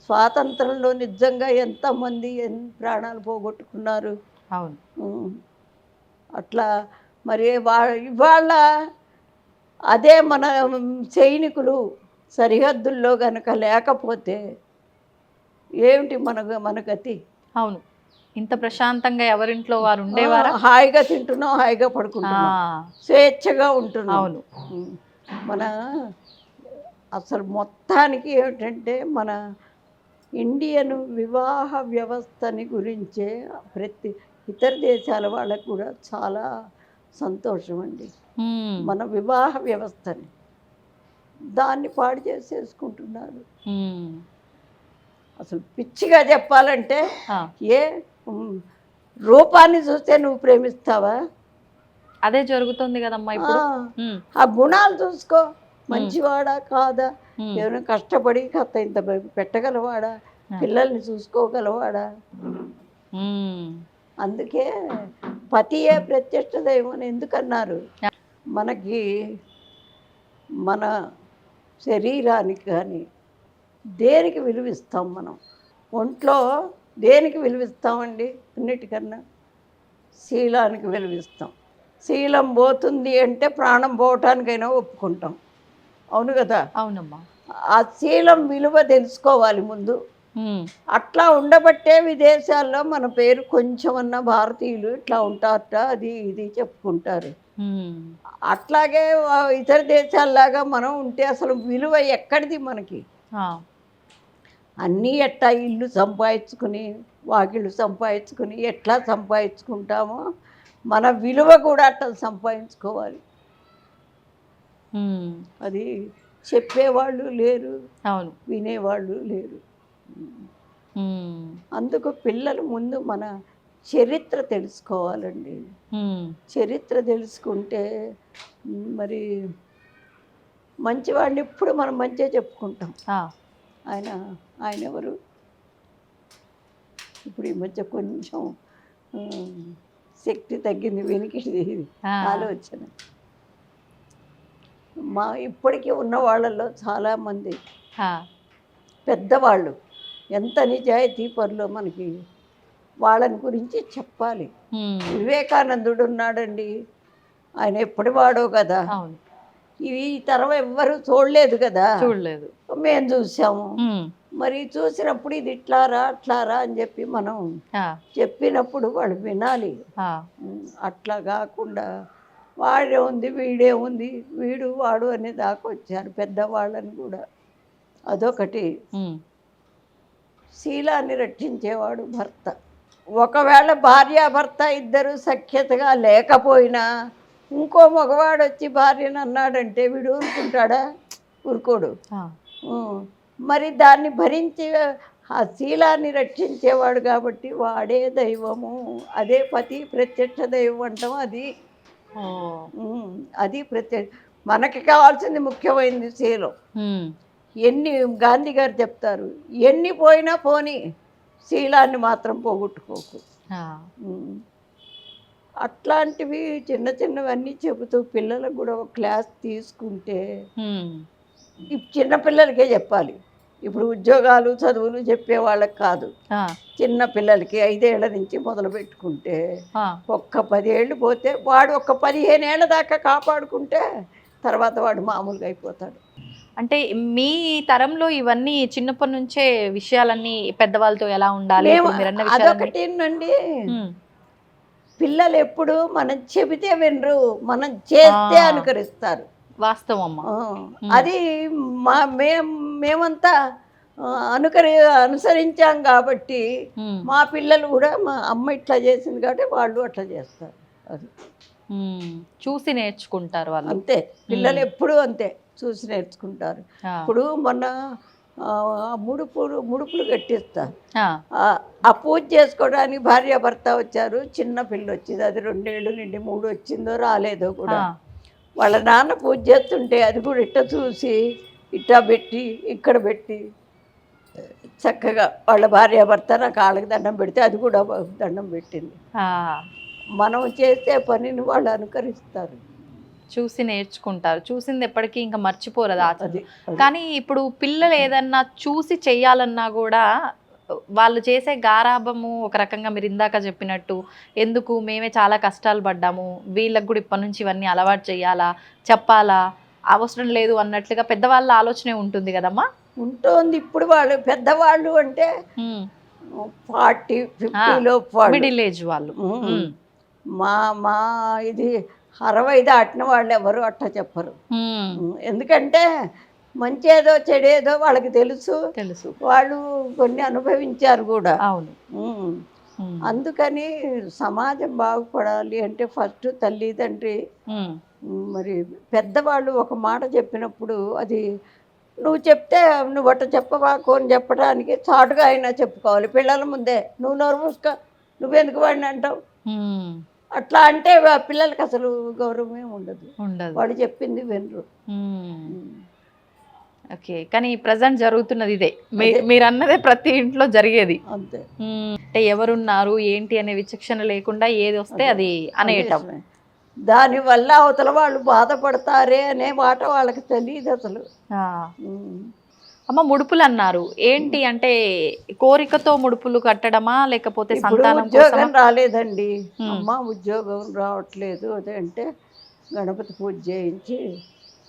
స్వాతంత్రంలో నిజంగా ఎంతమంది ఎన్ని ప్రాణాలు పోగొట్టుకున్నారు. అవును. ఉమ్. అట్లా మరి ఇవాళ అదే మన సైనికులు సరిహద్దుల్లో గనక లేకపోతే ఏమిటి మన గతి? అవును. ఇంత ప్రశాంతంగా ఎవరింట్లో వారు ఉండేవారా? హాయిగా తింటున్నాం, హాయిగా పడుకుంటున్నాం, స్వేచ్ఛగా ఉంటున్నాం. అవును. మన అసలు మొత్తానికి ఏమిటంటే మన ఇండియన్ వివాహ వ్యవస్థని గురించే ప్రతి ఇతర దేశాల వాళ్ళకు కూడా చాలా సంతోషం అండి. మన వివాహ వ్యవస్థని దాన్ని పాడు చేసేసుకుంటున్నారు. అసలు పిచ్చిగా చెప్పాలంటే ఏ రూపాన్ని చూస్తే నువ్వు ప్రేమిస్తావా? అదే జరుగుతుంది కదమ్మా ఇప్పుడు. ఆ గుణాలు చూసుకో, మంచివాడా కాదా, ఎవరైనా కష్టపడి ఇంత పెట్టగలవాడా, పిల్లల్ని చూసుకోగలవాడా? అందుకే పతియే ప్రత్యక్ష దైవం అని ఎందుకన్నారు? మనకి మన శరీరానికి కానీ దేనికి విలువిస్తాం మనం? ఒంట్లో దేనికి విలువిస్తామండి? అన్నిటికన్నా శీలానికి విలువిస్తాం. శీలం పోతుంది అంటే ప్రాణం పోవటానికైనా ఒప్పుకుంటాం. అవును కదా? అవునమ్మా. ఆ శీలం విలువ తెలుసుకోవాలి ముందు. అట్లా ఉండబట్టే విదేశాల్లో మన పేరు కొంచెమన్నా భారతీయులు ఇట్లా ఉంటారట, అది ఇది చెప్పుకుంటారు. అట్లాగే ఇతర దేశాల్లాగా మనం ఉంటే అసలు విలువ ఎక్కడిది మనకి? అన్నీ ఎట్టా ఇల్లు సంపాదించుకుని వాకిళ్ళు సంపాదించుకుని ఎట్లా సంపాదించుకుంటామో మన విలువ కూడా అట్లా సంపాదించుకోవాలి. అది చెప్పేవాళ్ళు లేరు, అవును, వినేవాళ్ళు లేరు. అందుకు పిల్లలు ముందు మన చరిత్ర తెలుసుకోవాలండి. చరిత్ర తెలుసుకుంటే మరి మంచివాడిని ఎప్పుడు మనం మంచిగా చెప్పుకుంటాం. ఆయన ఆయన ఎవరు? ఇప్పుడు ఈ మధ్య కొంచెం శక్తి తగ్గింది, వెనికిది ఆలోచన. ఇప్పటికీ ఉన్న వాళ్ళల్లో చాలామంది పెద్దవాళ్ళు ఎంత నిజాయితీ పరులో మనకి వాళ్ళని గురించి చెప్పాలి. వివేకానందుడు ఉన్నాడండి, ఆయన ఎప్పటి వాడో కదా, ఇవి తరం ఎవ్వరు చూడలేదు కదా, చూడలేదు, మేము చూసాము. మరి చూసినప్పుడు ఇది ఇట్లారా అట్లారా అని చెప్పి మనం చెప్పినప్పుడు వాళ్ళు వినాలి. అట్లా కాకుండా వాడే ఉంది వీడే ఉంది వీడు వాడు అనే దాకా వచ్చారు పెద్దవాళ్ళని కూడా. అదొకటి. శీలాన్ని రక్షించేవాడు భర్త. ఒకవేళ భార్యాభర్త ఇద్దరు సఖ్యతగా లేకపోయినా ఇంకో మగవాడు వచ్చి భార్యను అన్నాడంటే వీడు ఊరుకుంటాడా? ఊరుకోడు. మరి దాన్ని భరించి ఆ శీలాన్ని రక్షించేవాడు కాబట్టి వాడే దైవము, అదే పతి ప్రత్యక్ష దైవం అంటాం. అది ప్రత్యక్ష. మనకి కావాల్సింది ముఖ్యమైనది శీలం. ఎన్ని గాంధీ గారు చెప్తారు, ఎన్ని పోయినా పోని శీలాన్ని మాత్రం పోగొట్టుకోకు. అట్లాంటివి చిన్న చిన్నవన్నీ చెబుతూ పిల్లలకు కూడా ఒక క్లాస్ తీసుకుంటే, చిన్నపిల్లలకే చెప్పాలి. ఇప్పుడు ఉద్యోగాలు చదువులు చెప్పే వాళ్ళకి కాదు, చిన్న పిల్లలకి 5 ఏళ్ల నుంచి మొదలు పెట్టుకుంటే ఒక్క 10 ఏళ్ళు పోతే వాడు ఒక 15 ఏళ్ల దాకా కాపాడుకుంటే తర్వాత వాడు మామూలుగా అయిపోతాడు. అంటే మీ తరంలో ఇవన్నీ చిన్నప్పటి నుంచే విషయాలన్నీ పెద్దవాళ్ళతో ఎలా ఉండాలి అదొకటేనండి. పిల్లలు ఎప్పుడు మనం చెబితే వినరు, మనం చేస్తే అనుకరిస్తారు. వాస్తవం. అది మేమంతా అనుసరించాం కాబట్టి మా పిల్లలు కూడా మా అమ్మ ఇట్లా చేసింది కాబట్టి వాళ్ళు అట్లా చేస్తారు. అది చూసి నేర్చుకుంటారు వాళ్ళు. అంతే, పిల్లలు ఎప్పుడూ అంతే చూసి నేర్చుకుంటారు. ఇప్పుడు మొన్న ముడుపులు కట్టిస్తారు. ఆ పూజ చేసుకోవడానికి భార్యాభర్త వచ్చారు, చిన్న పిల్ల వచ్చింది, అది 2 ఏళ్ళు నుండి 3 వచ్చిందో రాలేదో కూడా. వాళ్ళ నాన్న పూజ చేస్తుంటే అది కూడా ఇట్ట చూసి ఇట్టా పెట్టి ఇక్కడ పెట్టి చక్కగా వాళ్ళ భార్యాభర్త నా కాళ్ళకి దండం పెడితే అది కూడా దండం పెట్టింది. మనం చేసే పనిని వాళ్ళు అనుకరిస్తారు, చూసి నేర్చుకుంటారు. చూసింది ఎప్పటికీ ఇంకా మర్చిపోరు అది. కానీ ఇప్పుడు పిల్లలు ఏదన్నా చూసి చెయ్యాలన్నా కూడా వాళ్ళు చేసే గారాబము ఒక రకంగా మీరు ఇందాక చెప్పినట్టు, ఎందుకు మేమే చాలా కష్టాలు పడ్డాము, వీళ్ళకి కూడా ఇప్పటి నుంచి ఇవన్నీ అలవాటు చేయాలా, చెప్పాలా, అవసరం లేదు అన్నట్లుగా పెద్దవాళ్ళ ఆలోచనే ఉంటుంది కదమ్మా. ఉంటుంది. ఇప్పుడు వాళ్ళు పెద్దవాళ్ళు అంటే 40-50 మిడిల్ ఏజ్ వాళ్ళు. మా ఇది 60 దాటిన వాళ్ళు ఎవరు అట్లా చెప్పరు. ఎందుకంటే మంచి ఏదో చెడేదో వాళ్ళకి తెలుసు, వాళ్ళు కొన్ని అనుభవించారు కూడా. అవును. అందుకని సమాజం బాగుపడాలి అంటే ఫస్ట్ తల్లిదండ్రి, మరి పెద్దవాళ్ళు ఒక మాట చెప్పినప్పుడు అది నువ్వు చెప్తే నువ్వు అట్ట చెప్పవాకు అని చెప్పడానికి చాటుగా అయినా చెప్పుకోవాలి. పిల్లల ముందే నువ్వు నోరు మూసుకో, నువ్వెందుకు వాడిని అంటావు, అట్లా అంటే పిల్లలకి అసలు గౌరవమే ఉండదు. వాడు చెప్పింది వినరు. ఓకే, కానీ ప్రజెంట్ జరుగుతున్నది ఇదే, మీరు అన్నదే ప్రతి ఇంట్లో జరిగేది అంతే. అంటే ఎవరున్నారు ఏంటి అనే విచక్షణ లేకుండా ఏది వస్తే అది అనేయటం. దానివల్ల అవతల వాళ్ళు బాధపడతారే అనే మాట వాళ్ళకి తెలియదు అసలు. అమ్మ, ముడుపులు అన్నారు ఏంటి అంటే కోరికతో ముడుపులు కట్టడమా లేకపోతే సంతానం ఉద్యోగం రాలేదండి అమ్మ, ఉద్యోగం రావట్లేదు అదంటే గణపతి పూజ చేయించి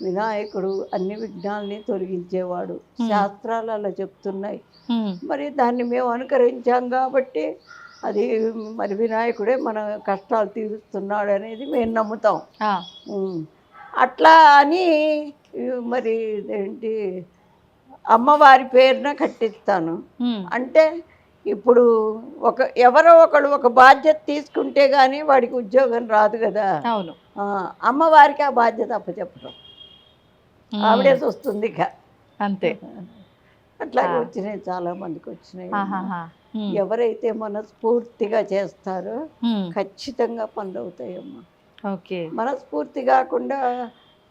వినాయకుడు అన్ని విఘ్నాలని తొలగించేవాడు, శాస్త్రాలు అలా చెప్తున్నాయి. మరి దాన్ని మేము అనుకరించాం కాబట్టి అది మరి వినాయకుడే మన కష్టాలు తీరుస్తున్నాడు అనేది మేము నమ్ముతాం. ఆ, ఉమ్. అట్లా అని మరి ఏంటి అమ్మవారి పేరున కట్టిస్తాను. ఉమ్, అంటే ఇప్పుడు ఎవరో ఒకళ్ళు ఒక బాధ్యత తీసుకుంటే కానీ వాడికి ఉద్యోగం రాదు కదా. అవును. ఆ, అమ్మవారికి ఆ బాధ్యత అప్పచెప్పడం, ఆవిడే వస్తుంది ఇక. అంతే. అట్లాగే వచ్చినాయి, చాలా మందికి వచ్చినాయి. ఆహాహా. ఉమ్, ఎవరైతే మనస్ఫూర్తిగా చేస్తారో ఉమ్, ఖచ్చితంగా పనులు అవుతాయమ్మా. ఓకే. మనస్ఫూర్తి కాకుండా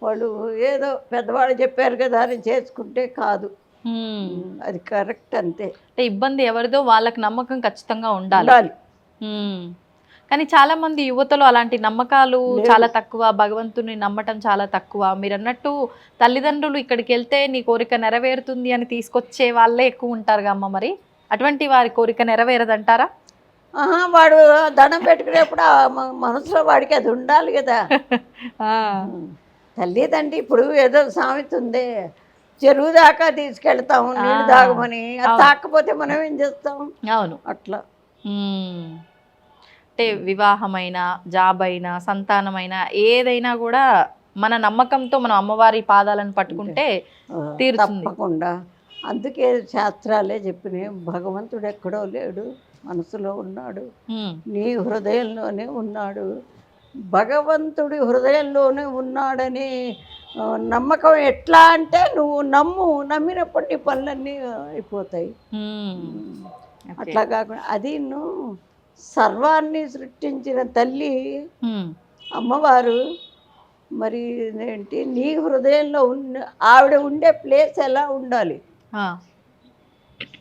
వాళ్ళు ఏదో పెద్దవాళ్ళు చెప్పారు కదా అని చేసుకుంటే కాదు. ఉమ్. అది కరెక్ట్ అంతే. అంటే ఇబ్బంది ఎవరిదో వాళ్ళకి నమ్మకం ఖచ్చితంగా ఉండాలి. ఉండాలి. ఉమ్. కానీ చాలా మంది యువతలో అలాంటి నమ్మకాలు లేవు. చాలా తక్కువ, భగవంతుని నమ్మటం చాలా తక్కువ. మీరు అన్నట్టు తల్లిదండ్రులు ఇక్కడికి వెళ్తే నీ కోరిక నెరవేరుతుంది అని తీసుకొచ్చే వాళ్ళే ఎక్కువ ఉంటారుగా అమ్మ. మరి అటువంటి వారి కోరిక నెరవేరదంటారా? ఆహా, వాడు దండం పెట్టుకునేప్పుడు ఆ మనసులో వాడికి అది ఉండాలి కదా. తల్లిదండ్రి ఇప్పుడు ఏదో సామెత ఉంది, చెరువు దాకా తీసుకెళ్తాము నీళ్ళు తాగమని, అది తాకపోతే మనం ఏం చేస్తాం. అవును. అట్లా అంటే వివాహమైనా, జాబ్ అయినా, సంతానమైనా ఏదైనా కూడా మన నమ్మకంతో మనం అమ్మవారి పాదాలను పట్టుకుంటే తీరుతుంది. తప్పకుండా. అందుకే శాస్త్రాలే చెప్పినాయి, భగవంతుడు ఎక్కడో లేడు, మనసులో ఉన్నాడు, నీ హృదయంలోనే ఉన్నాడు. భగవంతుడి హృదయంలోనే ఉన్నాడని నమ్మకం ఎట్లా అంటే నువ్వు నమ్మినప్పుడు నీ పనులన్నీ అయిపోతాయి. అట్లా కాకుండా అది నువ్వు సర్వాన్ని సృష్టించిన తల్లి అమ్మవారు మరి ఏంటి నీ హృదయంలో ఆవిడ ఉండే ప్లేస్ ఎలా ఉండాలి.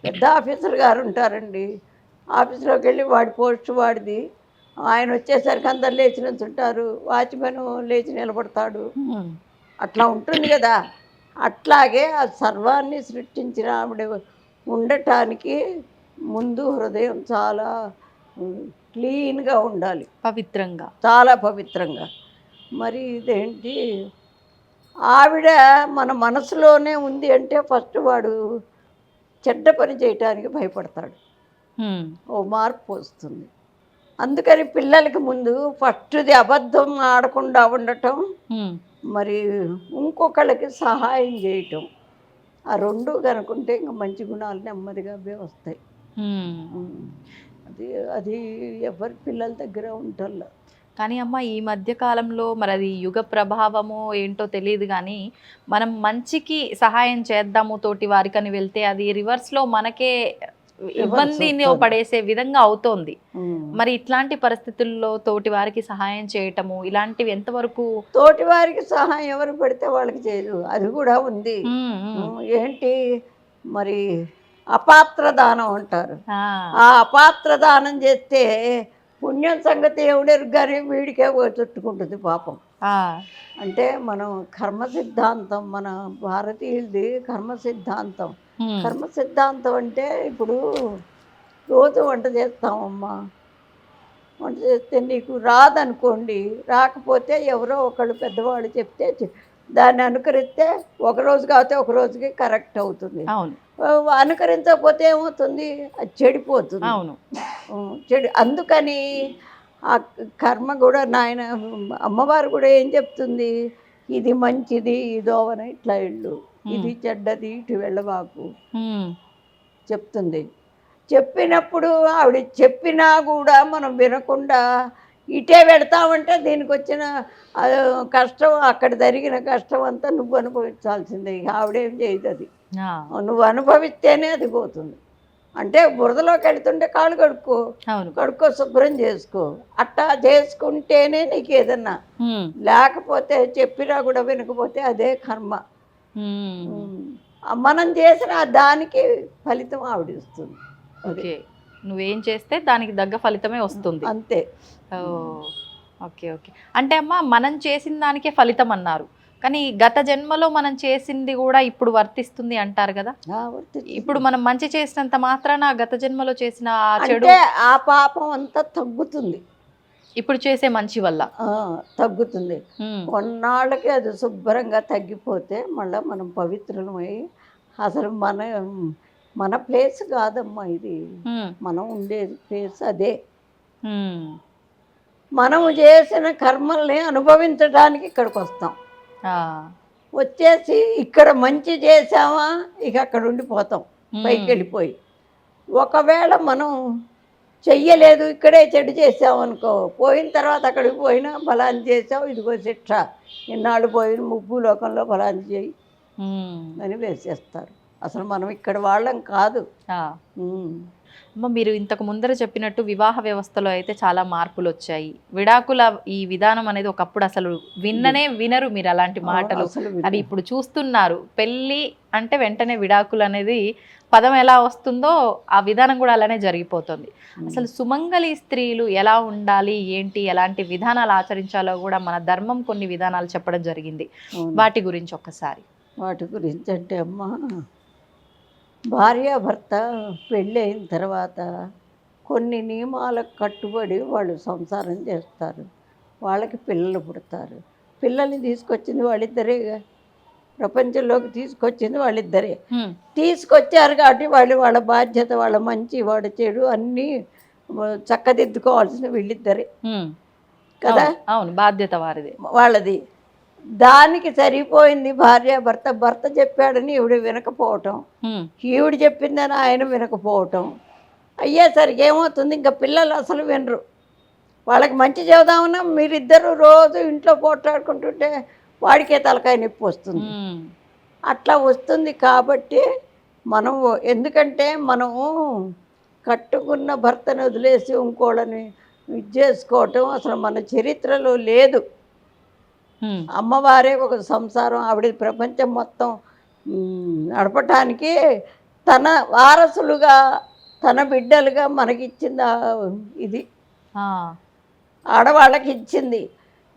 పెద్ద ఆఫీసర్ గారు ఉంటారండి, ఆఫీస్లోకి వెళ్ళి వాడి పోస్ట్ వాడిది, ఆయన వచ్చేసరికి అందరు లేచి నిల్చుంటారు, వాచ్మెన్ లేచి నిలబడతాడు, అట్లా ఉంటుంది కదా. అట్లాగే ఆ సర్వాన్ని సృష్టించిన ఆవిడ ఉండటానికి ముందు హృదయం చాలా క్లీన్గా ఉండాలి, పవిత్రంగా, చాలా పవిత్రంగా. మరి ఇదేంటి ఆవిడ మన మనసులోనే ఉంది అంటే ఫస్ట్ వాడు చెడ్డ పని చేయటానికి భయపడతాడు, ఓ మార్పు వస్తుంది. అందుకని పిల్లలకి ముందు ఫస్ట్ది అబద్ధం ఆడకుండా ఉండటం, మరి ఇంకొకళ్ళకి సహాయం చేయటం, ఆ రెండు కనుకుంటే ఇంకా మంచి గుణాలు నెమ్మదిగా వస్తాయి. అది అది ఎవరి పిల్లల దగ్గర ఉంటల్లా. కానీ అమ్మ ఈ మధ్య కాలంలో మరి అది యుగ ప్రభావమో ఏంటో తెలియదు, కానీ మనం మంచికి సహాయం చేద్దాము తోటి వారికని వెళ్తే అది రివర్స్లో మనకే ఇబ్బందిని పడేసే విధంగా అవుతోంది. మరి ఇట్లాంటి పరిస్థితుల్లో తోటి వారికి సహాయం చేయటము ఇలాంటివి ఎంతవరకు? తోటి వారికి సహాయం ఎవరు పెడితే వాళ్ళకి చేయరు, అది కూడా ఉంది. ఏంటి మరి అపాత్ర దానం అంటారు, ఆ అపాత్ర దానం చేస్తే పుణ్యం సంగతి ఎవడెరు కానీ వీడికే చుట్టుకుంటుంది పాపం. అంటే మనం కర్మ సిద్ధాంతం, మన భారతీయులది కర్మ సిద్ధాంతం. కర్మ సిద్ధాంతం అంటే ఇప్పుడు రోజు వంట చేస్తామమ్మా, వంట చేస్తే నీకు రాదనుకోండి, రాకపోతే ఎవరో ఒకళ్ళు పెద్దవాళ్ళు చెప్తే దాన్ని అనుకరిస్తే ఒకరోజు కాకపోతే ఒక రోజుకి కరెక్ట్ అవుతుంది. అనుకరించకపోతే ఏమవుతుంది, అది చెడిపోతుంది. చెడు. అందుకని ఆ కర్మ కూడా నాయన అమ్మవారు కూడా ఏం చెప్తుంది, ఇది మంచిది ఇదోవన ఇట్లా ఇళ్ళు, ఇది చెడ్డది ఇటు వెళ్ళబాకు చెప్తుంది. చెప్పినప్పుడు ఆవిడ చెప్పినా కూడా మనం వినకుండా ఇటే పెడతామంటే దీనికి వచ్చిన కష్టం, అక్కడ జరిగిన కష్టం అంతా నువ్వు అనుభవించాల్సిందే. ఆవిడేం చేయదు, అది నువ్వు అనుభవిస్తేనే అది పోతుంది. అంటే బురదలోకి వెళ్తుంటే కాళ్ళు కడుక్కో శుభ్రం చేసుకో, అట్టా చేసుకుంటేనే నీకు ఏదన్నా. లేకపోతే చెప్పినా కూడా వినకపోతే అదే కర్మ. మనం చేసిన దానికి ఫలితం ఆవిడిస్తుంది. ఓకే, నువ్వేం చేస్తే దానికి తగ్గ ఫలితమే వస్తుంది, అంతే. Okay okay. అంటే అమ్మ మనం చేసిన దానికే ఫలితం అన్నారు, కానీ గత జన్మలో మనం చేసింది కూడా ఇప్పుడు వర్తిస్తుంది అంటారు కదా. ఇప్పుడు మనం మంచి చేసినంత మాత్రాన గత జన్మలో చేసిన చెడు ఆ పాపం అంతా తగ్గుతుంది, ఇప్పుడు చేసే మంచి వల్ల తగ్గుతుంది. కొన్నాళ్ళకి అది శుభ్రంగా తగ్గిపోతే మళ్ళీ మనం పవిత్రమై అసలు మన మన ప్లేస్ కాదమ్మా ఇది. ఉమ్, మనం ఉండేది ప్లేస్ అదే. ఉమ్, మనము చేసిన కర్మల్ని అనుభవించడానికి ఇక్కడికి వస్తాం. ఆ, వచ్చేసి ఇక్కడ మంచి చేసామా ఇక అక్కడ ఉండిపోతాం పైకి ఉమ్, వెళ్ళిపోయి. ఒకవేళ మనం చెయ్యలేదు ఇక్కడే చెడు చేసామనుకో, పోయిన తర్వాత అక్కడికి పోయినా ఫలాన్ని చేసావు ఇదిగో శిక్ష, ఇన్నాళ్ళు పోయిన ముగ్గు లోకంలో ఫలాన్ని చేయి ఉమ్, అని వేసేస్తారు. అసలు మనం ఇక్కడ వాళ్ళం కాదు. ఆ. ఉమ్. అమ్మ, మీరు ఇంతకు ముందర చెప్పినట్టు వివాహ వ్యవస్థలో అయితే చాలా మార్పులు వచ్చాయి. విడాకుల ఈ విధానం అనేది ఒకప్పుడు అసలు వినరు మీరు అలాంటి మాటలు. అసలు అది ఇప్పుడు చూస్తున్నారు. పెళ్ళి అంటే వెంటనే విడాకులు అనేది పదం ఎలా వస్తుందో ఆ విధానం కూడా అలానే జరిగిపోతుంది. అసలు సుమంగళి స్త్రీలు ఎలా ఉండాలి, ఏంటి, ఎలాంటి విధానాలు ఆచరించాలో కూడా మన ధర్మం కొన్ని విధానాలు చెప్పడం జరిగింది. వాటి గురించి ఒక్కసారి. వాటి గురించి అంటే అమ్మా, భార్యాభర్త పెళ్ళి అయిన తర్వాత కొన్ని నియమాలకు కట్టుబడి వాళ్ళు సంసారం చేస్తారు. వాళ్ళకి పిల్లలు పుడతారు. పిల్లల్ని తీసుకొచ్చింది వాళ్ళిద్దరేగా, ప్రపంచంలోకి తీసుకొచ్చింది వాళ్ళిద్దరే. తీసుకొచ్చారు కాబట్టి వాళ్ళ బాధ్యత, వాళ్ళ మంచి వాళ్ళ చెడు అన్నీ చక్కదిద్దుకోవాల్సిన వీళ్ళిద్దరే కదా. అవును, బాధ్యత వారిది, వాళ్ళది. దానికి సరిపోయింది భార్యాభర్త. భర్త చెప్పాడని ఈవిడ వినకపోవటం, ఈవిడ చెప్పిందని ఆయన వినకపోవటం అయ్యేసరికి ఏమవుతుంది, ఇంకా పిల్లలు అసలు వినరు. వాళ్ళకి మంచి చెబుదామన్నా మీరిద్దరూ రోజు ఇంట్లో పోట్లాడుకుంటుంటే వాడికే తలకాయ నొప్పి వస్తుంది. అట్లా వస్తుంది. కాబట్టి మనం, ఎందుకంటే మనము కట్టుకున్న భర్తను వదిలేసి ఇంకోళ్ళని ఇది చేసుకోవటం అసలు మన చరిత్రలో లేదు. అమ్మవారే ఒక సంసారం, ఆవిడ ప్రపంచం మొత్తం నడపటానికి తన వారసులుగా, తన బిడ్డలుగా మనకిచ్చింది ఇది, ఆడవాళ్ళకి ఇచ్చింది.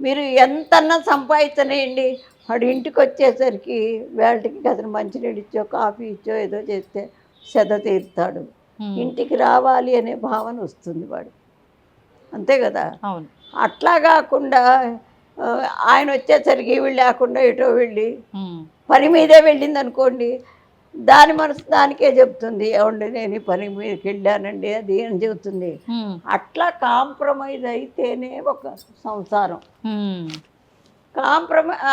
మీరు ఎంతన్నా సంపాదించనేయండి, వాడు ఇంటికి వచ్చేసరికి వేళకి అతను మంచినీళ్ళు ఇచ్చో కాఫీ ఇచ్చో ఏదో చేస్తే సెద తీరుతాడు. ఇంటికి రావాలి అనే భావన వస్తుంది వాడు, అంతే కదా. అట్లా కాకుండా ఆయన వచ్చేసరికి వీళ్ళు లేకుండా ఎటో వెళ్ళి పని మీదే వెళ్ళింది అనుకోండి, దాని మనసు దానికే చెప్తుంది, ఏమండి నేను ఈ పని మీదకి వెళ్ళానండి అది అని చెబుతుంది. అట్లా కాంప్రమైజ్ అయితేనే ఒక సంసారం.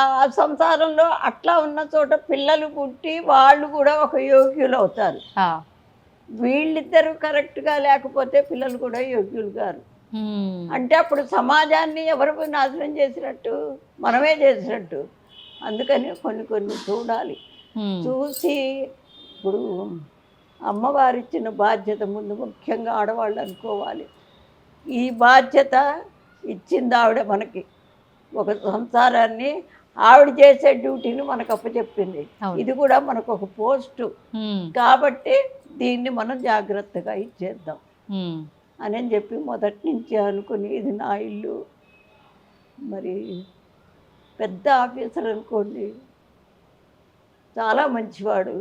ఆ సంసారంలో అట్లా ఉన్న చోట పిల్లలు పుట్టి వాళ్ళు కూడా ఒక యోగ్యులు అవుతారు. వీళ్ళిద్దరూ కరెక్ట్గా లేకపోతే పిల్లలు కూడా యోగ్యులు గారు. అంటే అప్పుడు సమాజాన్ని ఎవరు నాశనం చేసినట్టు, మనమే చేసినట్టు. అందుకని కొన్ని చూడాలి. చూసి ఇప్పుడు అమ్మవారిచ్చిన బాధ్యత ముందు ముఖ్యంగా ఆడవాళ్ళు అనుకోవాలి. ఈ బాధ్యత ఇచ్చింది ఆవిడ మనకి, ఒక సంసారాన్ని ఆవిడ చేసే డ్యూటీని మనకు అప్పచెప్పింది. ఇది కూడా మనకు ఒక పోస్టు కాబట్టి దీన్ని మనం జాగ్రత్తగా ఇచ్చేద్దాం అని చెప్పి మొదటి నుంచి అనుకుని, ఇది నా ఇల్లు. మరి పెద్ద ఆఫీసర్ అనుకోండి, చాలా మంచివాడు,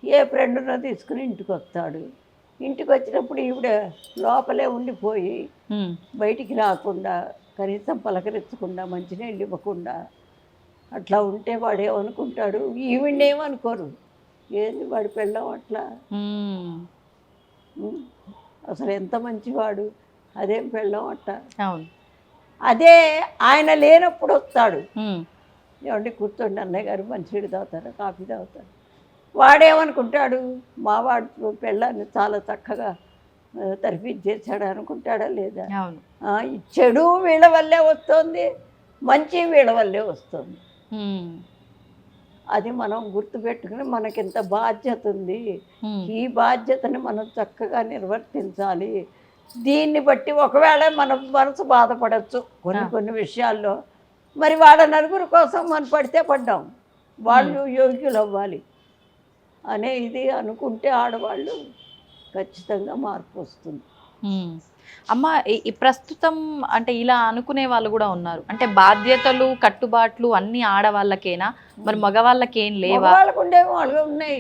ఏ ఫ్రెండ్నో తీసుకుని ఇంటికి వస్తాడు. ఇంటికి వచ్చినప్పుడు ఈవిడ లోపలే ఉండిపోయి బయటికి రాకుండా, కనీసం పలకరించకుండా, మంచినీళ్ళు ఇవ్వకుండా అట్లా ఉంటే వాడేమనుకుంటాడు, ఈవిడేమనుకోరు, ఏంది వాడి పెళ్ళం అట్లా, అసలు ఎంత మంచివాడు, అదేం పెళ్ళం అట్ట. అదే ఆయన లేనప్పుడు వస్తాడు, ఏమండి కూర్చోండి అన్నయ్య గారు మంచినీళ్ళు తాగుతారా కాఫీ తాగుతారు, వాడేమనుకుంటాడు, మా వాడు పెళ్ళాన్ని చాలా చక్కగా తరిపించేసాడు అనుకుంటాడా లేదా. చెడు వీళ్ళ వల్లే వస్తుంది, మంచి వీళ్ళ వల్లే వస్తుంది. అది మనం గుర్తుపెట్టుకుని మనకింత బాధ్యత ఉంది, ఈ బాధ్యతని మనం చక్కగా నిర్వర్తించాలి. దీన్ని బట్టి ఒకవేళ మన మనసు బాధపడచ్చు కొన్ని విషయాల్లో. మరి వాళ్ళ నలుగురు కోసం మనం పడితే పడ్డాం, వాళ్ళు యోగ్యులు అవ్వాలి అనే ఇది అనుకుంటే ఆడవాళ్ళు ఖచ్చితంగా మార్పు వస్తుంది. అమ్మ, ఈ ప్రస్తుతం అంటే ఇలా అనుకునే వాళ్ళు కూడా ఉన్నారు. అంటే బాధ్యతలు, కట్టుబాట్లు అన్ని ఆడవాళ్ళకేనా, మరి మగవాళ్ళకేం లేవా? వాళ్ళకు ఉండేవి వాళ్ళకి ఉన్నాయి.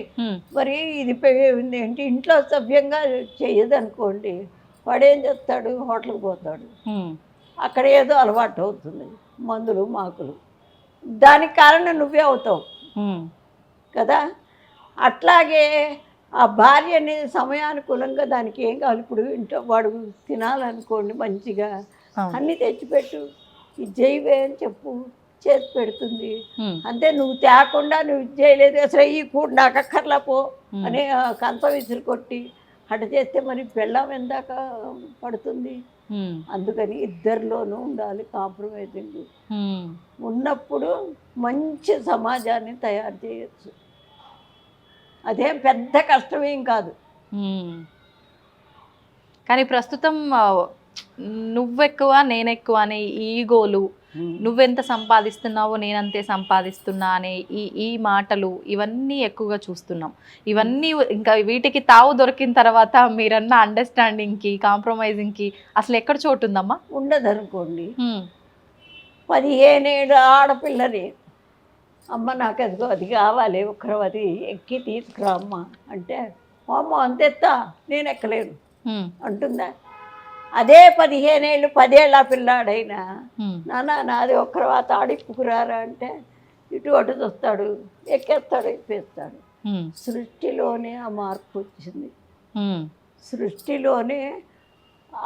మరి ఇది ఏంటి, ఇంట్లో సభ్యంగా చెయ్యదు అనుకోండి, వాడేం చేస్తాడు, హోటల్కి పోతాడు, అక్కడ ఏదో అలవాటు అవుతుంది, మందులు మాకులు, దానికి కారణం నువ్వే అవుతావు కదా. అట్లాగే ఆ భార్య అనేది సమయానుకూలంగా దానికి ఏం కావాలి, ఇప్పుడు ఇంట్లో వాడు తినాలనుకోండి మంచిగా అవును. అన్నీ తెచ్చిపెట్టు, ఇది చేయవే అని చెప్పు, చేసి పెడుతుంది. ఉమ్, అంతే, నువ్వు తేకుండా నువ్వు ఇది చేయలేదు, అసలు ఈ కూడ నాకు అక్కర్లా పో ఉమ్, అని కంత విసిరి కొట్టి అట చేస్తే మరి పెళ్ళాం ఎందాక పడుతుంది. ఉమ్, అందుకని ఇద్దరిలోనూ ఉండాలి కాంప్రమైజింగ్. ఉమ్, ఉన్నప్పుడు మంచి సమాజాన్ని తయారు చేయొచ్చు. అదేం పెద్ద కష్టమేం కాదు. ఉమ్. కానీ ప్రస్తుతం నువ్వెక్కువ నేనెక్కువ అనే ఈగోలు, నువ్వెంత సంపాదిస్తున్నావో నేనంతే సంపాదిస్తున్నా అనే ఈ మాటలు ఇవన్నీ ఎక్కువగా చూస్తున్నాం. ఇవన్నీ ఇంకా వీటికి తావు దొరికిన తర్వాత మీరన్న అండర్స్టాండింగ్కి కాంప్రమైజింగ్కి అసలు ఎక్కడ చోటు ఉందమ్మా? ఉండదనుకోండి. 15 ఏళ్ళ ఆడపిల్లని అమ్మ నాకు అదిగో అది కావాలి, ఒకరు అది ఎక్కి తీసుకురా అమ్మ అంటే అమ్మ అంతెత్తా నేను ఎక్కలేను అంటుందా? అదే 15 ఏళ్ళు 10 ఏళ్ళ పిల్లాడైనా నాన్న నాది ఒక్కరవాత ఆడిప్పుకురారా అంటే ఇటు అటు చూస్తాడు, ఎక్కేస్తాడు, ఎక్కేస్తాడు. సృష్టిలోనే ఆ మార్పు వచ్చింది. సృష్టిలోనే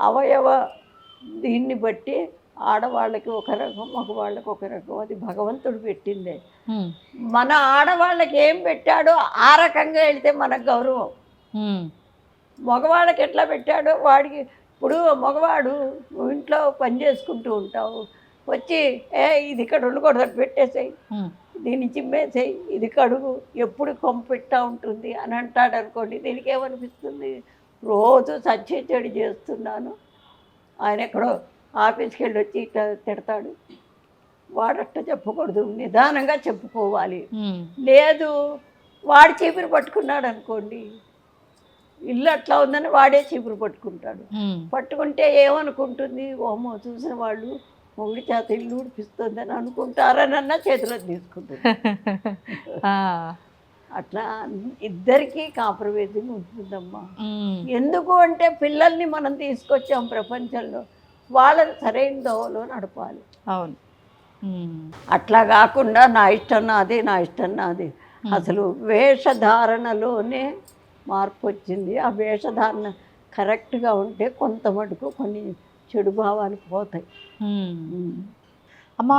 అవయవ దీన్ని బట్టి ఆడవాళ్ళకి ఒక రకం, మగవాళ్ళకి ఒక రకం, అది భగవంతుడు పెట్టిందే. మన ఆడవాళ్ళకి ఏం పెట్టాడో ఆ రకంగా వెళ్తే మనకు గౌరవం. మగవాళ్ళకి ఎట్లా పెట్టాడో వాడికి. ఇప్పుడు మగవాడు ఇంట్లో పని చేసుకుంటూ ఉంటావు, వచ్చి ఇది ఇక్కడ ఉండకూడదు పెట్టేసేయి, దీన్ని చిమ్మేసేయి, ఇది కడుగు, ఎప్పుడు కొమ్మ పెట్టా ఉంటుంది అని అంటాడు అనుకోండి. దీనికి ఏమనిపిస్తుంది? రోజు సచ్చేచెడు చేస్తున్నాను, ఆయన ఎక్కడో ఆఫీస్కి వెళ్ళి వచ్చి ఇట్లా తిడతాడు. వాడట్ట చెప్పకూడదు, నిదానంగా చెప్పుకోవాలి. లేదు వాడు చీపురు పట్టుకున్నాడు అనుకోండి, ఇల్లు అట్లా ఉందని వాడే చీపురు పట్టుకుంటాడు. పట్టుకుంటే ఏమనుకుంటుంది? ఓమో చూసిన వాళ్ళు మొగుడి చేత ఇల్లు ఊడిపిస్తుంది అని అనుకుంటారనన్నా చేతిలో తీసుకుంటుంది. అట్లా ఇద్దరికీ కాంప్రమైజింగ్ ఉంటుందమ్మా. ఎందుకు అంటే పిల్లల్ని మనం తీసుకొచ్చాం ప్రపంచంలో, వాళ్ళని సరైన దోవలో నడపాలి. అవును. అట్లా కాకుండా నా ఇష్టం నాది, నా ఇష్టం నాది. అసలు వేషధారణలోనే మార్పు వచ్చింది. ఆ వేషధారణ కరెక్ట్గా ఉంటే కొంత మటుకు కొన్ని చెడు భావాలు పోతాయి. అమ్మ,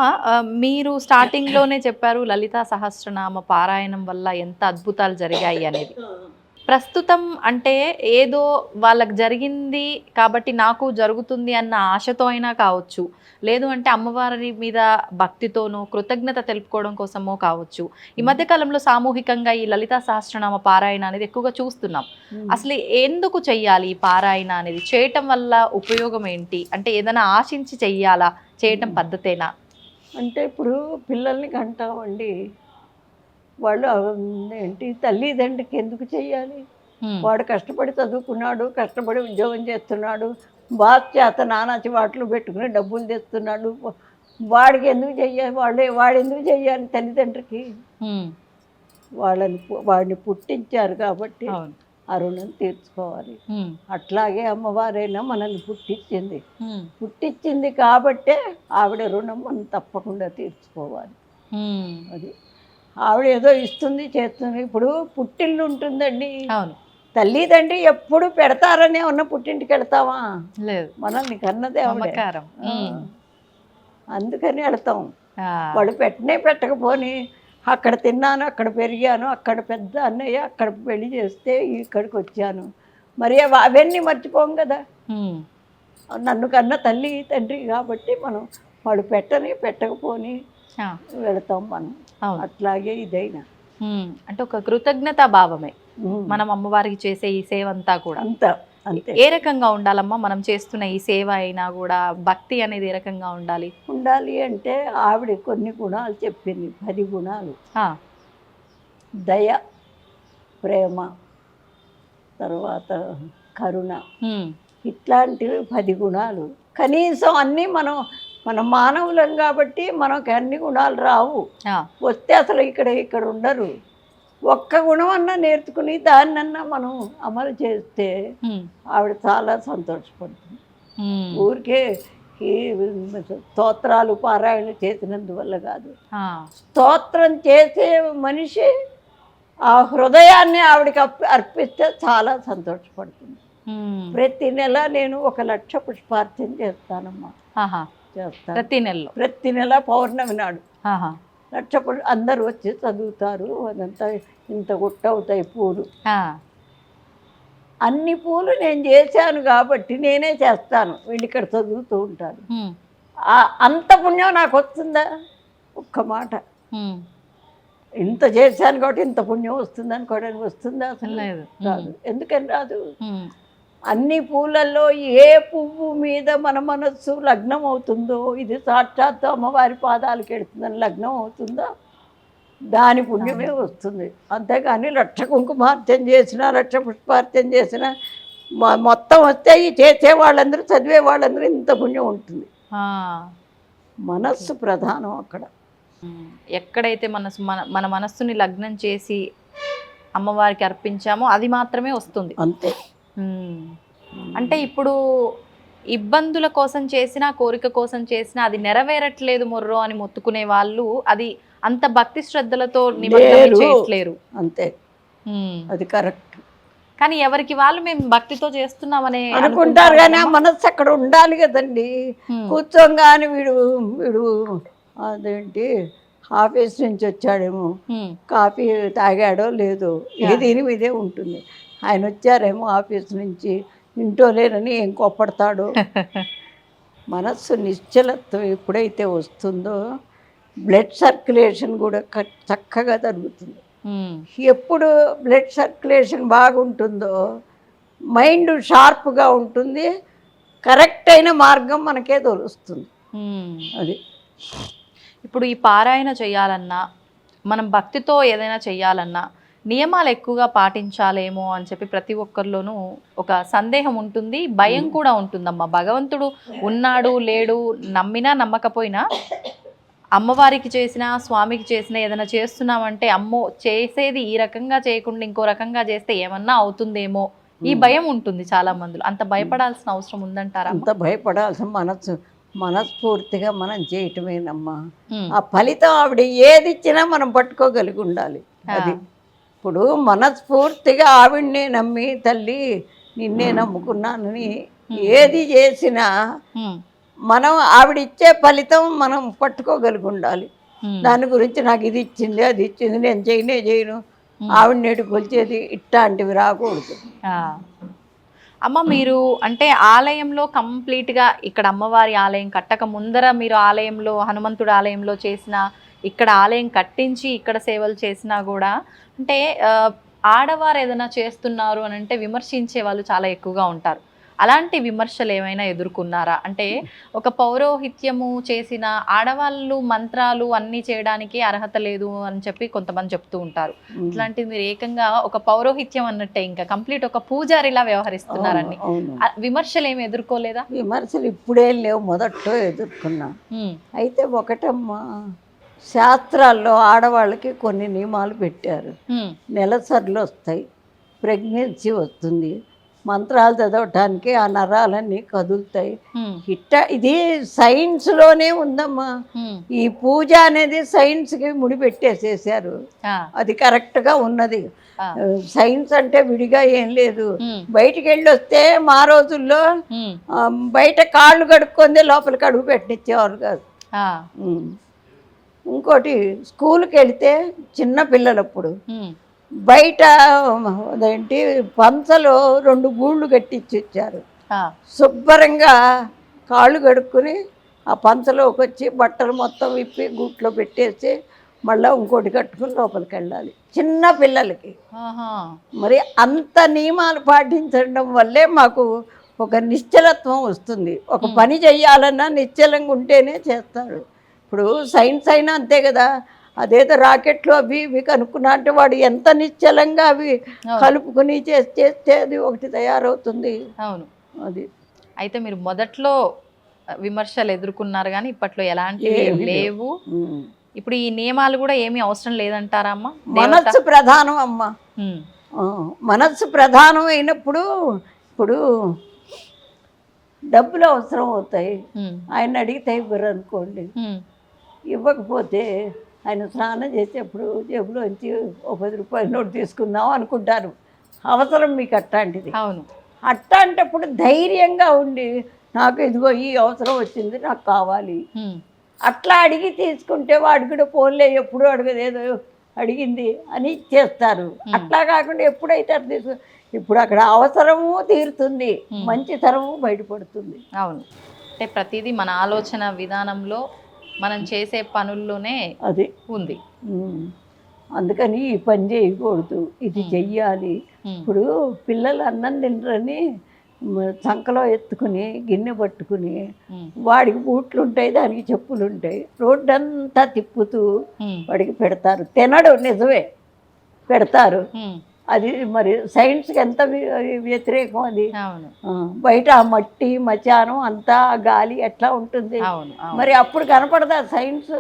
మీరు స్టార్టింగ్లోనే చెప్పారు లలితా సహస్రనామ పారాయణం వల్ల ఎంత అద్భుతాలు జరిగాయి అనేది. ప్రస్తుతం అంటే ఏదో వాళ్ళకి జరిగింది కాబట్టి నాకు జరుగుతుంది అన్న ఆశతో అయినా కావచ్చు, లేదు అంటే అమ్మవారి మీద భక్తితోనో కృతజ్ఞత తెలుపుకోవడం కోసమో కావచ్చు, ఈ మధ్యకాలంలో సామూహికంగా ఈ లలితా సహస్రనామ పారాయణ అనేది ఎక్కువగా చూస్తున్నాం. అసలు ఎందుకు చెయ్యాలి ఈ పారాయణ అనేది? చేయటం వల్ల ఉపయోగం ఏంటి? అంటే ఏదైనా ఆశించి చెయ్యాలా, చేయటం పద్ధతేనా? అంటే ఇప్పుడు పిల్లల్ని కంటామండి, వాళ్ళు ఏంటి తల్లిదండ్రికి ఎందుకు చెయ్యాలి? వాడు కష్టపడి చదువుకున్నాడు, కష్టపడి ఉద్యోగం చేస్తున్నాడు, బాస్ చేత నానాచి వాటిలో పెట్టుకుని డబ్బులు తెస్తున్నాడు, వాడికి ఎందుకు చెయ్యాలి? వాడు ఎందుకు చెయ్యాలి తల్లిదండ్రికి? వాడిని పుట్టించారు కాబట్టి ఆ రుణం తీర్చుకోవాలి. అట్లాగే అమ్మవారైనా మనల్ని పుట్టించింది కాబట్టే ఆవిడ రుణం మనం తప్పకుండా తీర్చుకోవాలి. అది ఆవిడ ఏదో ఇస్తుంది చేస్తుంది. ఇప్పుడు పుట్టిల్లు ఉంటుందండి, తల్లిదండ్రి ఎప్పుడు పెడతారనే ఉన్న పుట్టింటికి వెళ్తావా? లేదు, మనల్ని కన్నదే ఆవిడ. అందుకని వెళ్తాం. వాళ్ళు పెట్టకపోని అక్కడ తిన్నాను, అక్కడ పెరిగాను, అక్కడ పెద్ద అన్నయ్య అక్కడ పెళ్లి చేస్తే ఇక్కడికి వచ్చాను, మరి అవన్నీ మర్చిపోం కదా. నన్ను కన్న తల్లి తండ్రి కాబట్టి మనం వాళ్ళు పెట్టకపోని వెళతాం మనం. అట్లాగే ఇదైనా అంటే ఒక కృతజ్ఞతా భావమే మనం అమ్మవారికి చేసే ఈ సేవ అంతా కూడా. అంతే. ఏ రకంగా ఉండాలమ్మా మనం చేస్తున్న ఈ సేవ అయినా కూడా? భక్తి అనేది ఏ రకంగా ఉండాలి అంటే ఆవిడ కొన్ని గుణాలు చెప్పింది, 10 గుణాలు. దయ, ప్రేమ, తర్వాత కరుణ, ఇట్లాంటివి 10 గుణాలు. కనీసం అన్నీ మనం మానవులం కాబట్టి మనకు అన్ని గుణాలు రావు. వస్తే అసలు ఇక్కడ ఉండరు. ఒక్క గుణం అన్నా నేర్చుకుని దాన్నన్నా మనం అమలు చేస్తే ఆవిడ చాలా సంతోషపడుతుంది. ఊరికే ఈ స్తోత్రాలు పారాయణ చేసినందువల్ల కాదు, స్తోత్రం చేసే మనిషి ఆ హృదయాన్ని ఆవిడకి అర్పిస్తే చాలా సంతోషపడుతుంది. ప్రతి నెల నేను 1,00,000 పుష్పార్చన చేస్తానమ్మా. చేస్తాను ప్రతి నెల పౌర్ణమి నాడు 1,00,000 అందరూ వచ్చి చదువుతారు. అదంతా ఇంత గుట్ట అవుతాయి పూలు. అన్ని పూలు నేను చేశాను కాబట్టి నేనే చేస్తాను. వీళ్ళు ఇక్కడ చదువుతూ ఉంటారు. అంత పుణ్యం నాకు వస్తుందా? ఒక్క మాట. ఇంత చేశాను కాబట్టి ఇంత పుణ్యం వస్తుంది అనుకోవడానికి వస్తుందా? అసలు రాదు. ఎందుకని రాదు? అన్ని పూలల్లో ఏ పువ్వు మీద మన మనస్సు లగ్నం అవుతుందో, ఇది సాక్షాత్తు అమ్మవారి పాదాలకు ఎడుతుందని లగ్నం అవుతుందో దాని పుణ్యమే వస్తుంది. అంతేగాని 1,00,000 కుంకుమార్చన చేసిన 1,00,000 పుష్పార్చన చేసిన మొత్తం వస్తే ఈ చేసే వాళ్ళందరూ చదివే వాళ్ళందరూ ఇంత పుణ్యం ఉంటుంది. మనస్సు ప్రధానం అక్కడ. ఎక్కడైతే మన మనస్సుని లగ్నం చేసి అమ్మవారికి అర్పించామో అది మాత్రమే వస్తుంది. అంతే. అంటే ఇప్పుడు ఇబ్బందుల కోసం చేసినా కోరిక కోసం చేసినా అది నెరవేరట్లేదు మొర్రో అని మొత్తుకునే వాళ్ళు అది అంత భక్తి శ్రద్ధలతో నిమగ్నం చేయట్లేరు. అంతే, అది కరెక్ట్. కానీ ఎవరికి వాళ్ళు మేము భక్తితో చేస్తున్నామని అనుకుంటారు. కానీ ఆ మనస్సు అక్కడ ఉండాలి కదండి. కూర్చోగానే వీడు అదేంటి ఆఫీస్ నుంచి వచ్చాడేమో, కాఫీ తాగాడో లేదో, దీని మీదే ఉంటుంది. ఆయన వచ్చారేమో ఆఫీస్ నుంచి, ఇంటో లేనని ఏం కోప్పడతాడో. మనస్సు నిశ్చలత్వం ఎప్పుడైతే వస్తుందో బ్లడ్ సర్క్యులేషన్ కూడా చక్కగా జరుగుతుంది. ఎప్పుడు బ్లడ్ సర్క్యులేషన్ బాగుంటుందో మైండ్ షార్ప్గా ఉంటుంది. కరెక్ట్ అయిన మార్గం మనకే తెలుస్తుంది. అది ఇప్పుడు ఈ పారాయణ చేయాలన్నా మనం భక్తితో ఏదైనా చేయాలన్నా నియమాలు ఎక్కువగా పాటించాలేమో అని చెప్పి ప్రతి ఒక్కరిలోనూ ఒక సందేహం ఉంటుంది, భయం కూడా ఉంటుందమ్మా. భగవంతుడు ఉన్నాడు లేడు నమ్మినా నమ్మకపోయినా అమ్మవారికి చేసినా స్వామికి చేసినా ఏదైనా చేస్తున్నామంటే అమ్మో చేసేది ఈ రకంగా చేయకుండా ఇంకో రకంగా చేస్తే ఏమన్నా అవుతుందేమో ఈ భయం ఉంటుంది చాలా మందిలో. అంత భయపడాల్సిన అవసరం ఉందంటారా? అంత భయపడాల్సిన మనస్ఫూర్తిగా మనం చేయటమేనమ్మా. ఆ ఫలితం ఆవిడ ఏది ఇచ్చినా మనం పట్టుకోగలిగి ఉండాలి. అది ఇప్పుడు మనస్ఫూర్తిగా ఆవిడనే నమ్మి తల్లి నిన్నే నమ్ముకున్నానని ఏది చేసినా మనం ఆవిడిచ్చే ఫలితం మనం పట్టుకోగలిగి ఉండాలి. దాని గురించి నాకు ఇది ఇచ్చింది అది ఇచ్చింది నేను చేయను ఆవిడ నేటి కొలిచేది ఇట్లాంటివి రాకూడదు. అమ్మ మీరు అంటే ఆలయంలో కంప్లీట్గా ఇక్కడ అమ్మవారి ఆలయం కట్టక ముందర మీరు ఆలయంలో హనుమంతుడు ఆలయంలో చేసిన, ఇక్కడ ఆలయం కట్టించి ఇక్కడ సేవలు చేసినా కూడా అంటే ఆడవారు ఏదైనా చేస్తున్నారు అని అంటే విమర్శించే వాళ్ళు చాలా ఎక్కువగా ఉంటారు. అలాంటి విమర్శలు ఏమైనా ఎదుర్కొన్నారా? అంటే ఒక పౌరోహిత్యము చేసిన ఆడవాళ్ళు మంత్రాలు అన్నీ చేయడానికి అర్హత లేదు అని చెప్పి కొంతమంది చెప్తూ ఉంటారు. ఇట్లాంటిది మీరు ఏకంగా ఒక పౌరోహిత్యం అన్నట్టే ఇంకా కంప్లీట్ ఒక పూజారిలా వ్యవహరిస్తున్నారని విమర్శలు ఏమి ఎదుర్కోలేదా? విమర్శలు ఇప్పుడే లేవు, మొదట్లో ఎదుర్కొన్నా. అయితే ఒకటమ్మా, శాస్త్రాల్లో ఆడవాళ్ళకి కొన్ని నియమాలు పెట్టారు. నెలసర్లు వస్తాయి, ప్రెగ్నెన్సీ వస్తుంది, మంత్రాలు చదవటానికి ఆ నరాలన్నీ కదులుతాయి. ఇది సైన్స్లోనే ఉందమ్మా. ఈ పూజ అనేది సైన్స్కి ముడిపెట్టేసేసారు. అది కరెక్ట్గా ఉన్నది. సైన్స్ అంటే విడిగా ఏం లేదు. బయటికి వెళ్ళి వస్తే మా రోజుల్లో బయట కాళ్ళు కడుక్కుందే లోపలికి అడుగు పెట్టించేవారు కాదు. ఇంకోటి స్కూల్కి వెళితే చిన్న పిల్లలప్పుడు బయట అదేంటి పంచలో 2 గూళ్ళు కట్టించి ఇచ్చారు. శుభ్రంగా కాళ్ళు కడుక్కుని ఆ పంచలోకి వచ్చి బట్టలు మొత్తం విప్పి గూట్లో పెట్టేసి మళ్ళీ ఇంకోటి కట్టుకుని లోపలికి వెళ్ళాలి చిన్న పిల్లలకి. మరి అంత నియమాలు పాటించడం వల్లే మాకు ఒక నిశ్చలత్వం వస్తుంది. ఒక పని చెయ్యాలన్నా నిశ్చలంగా ఉంటేనే చేస్తారు. ఇప్పుడు సైన్స్ అయినా అంతే కదా. అదేదో రాకెట్లు అవి ఇవి కనుక్కున్నా అంటే వాడు ఎంత నిశ్చలంగా అవి కలుపుకుని చేస్తే అది ఒకటి తయారవుతుంది. అవును, అది. అయితే మీరు మొదట్లో విమర్శలు ఎదుర్కొన్నారు కానీ ఇప్పట్లో ఎలాంటివి లేవు. ఇప్పుడు ఈ నియమాలు కూడా ఏమీ అవసరం లేదంటారా అమ్మ? మనస్సు ప్రధానం అమ్మ. మనస్సు ప్రధానం అయినప్పుడు ఇప్పుడు డబ్బులు అవసరం అవుతాయి. ఆయన అడిగితే ఇవ్వరు అనుకోండి, ఇవ్వకపోతే ఆయన స్నానం చేసేప్పుడు జేబులోంచి ఓ 10 రూపాయల నోటు తీసుకుందాం అనుకుంటారు. అవసరం మీకు అట్లాంటిది. అవును. అట్లాంటప్పుడు ధైర్యంగా ఉండి నాకు ఇదిగో ఈ అవసరం వచ్చింది, నాకు కావాలి అట్లా అడిగి తీసుకుంటే వాడు కూడా ఫోన్లే ఎప్పుడు అడగదు, ఏదో అడిగింది అని చేస్తారు. అట్లా కాకుండా ఎప్పుడైతే అట్లా ఇప్పుడు అక్కడ అవసరము తీరుతుంది, మంచితనము బయటపడుతుంది. అవును. అంటే ప్రతిదీ మన ఆలోచన విధానంలో మనం చేసే పనుల్లోనే అది ఉంది. అందుకని ఈ పని చేయకూడదు, ఇది చెయ్యాలి. ఇప్పుడు పిల్లలు అన్నం తినరని సంకలో ఎత్తుకుని గిన్నె పట్టుకుని వాడికి బూట్లు ఉంటాయి, దానికి చెప్పులు ఉంటాయి, రోడ్డంతా తిప్పుతూ వాడికి పెడతారు. తినడు, నిజమే పెడతారు. అది మరి సైన్స్కి ఎంత వ్యతిరేకం అది. బయట ఆ మట్టి మచానం అంతా గాలి ఎట్లా ఉంటుంది, మరి అప్పుడు కనపడదా సైన్స్?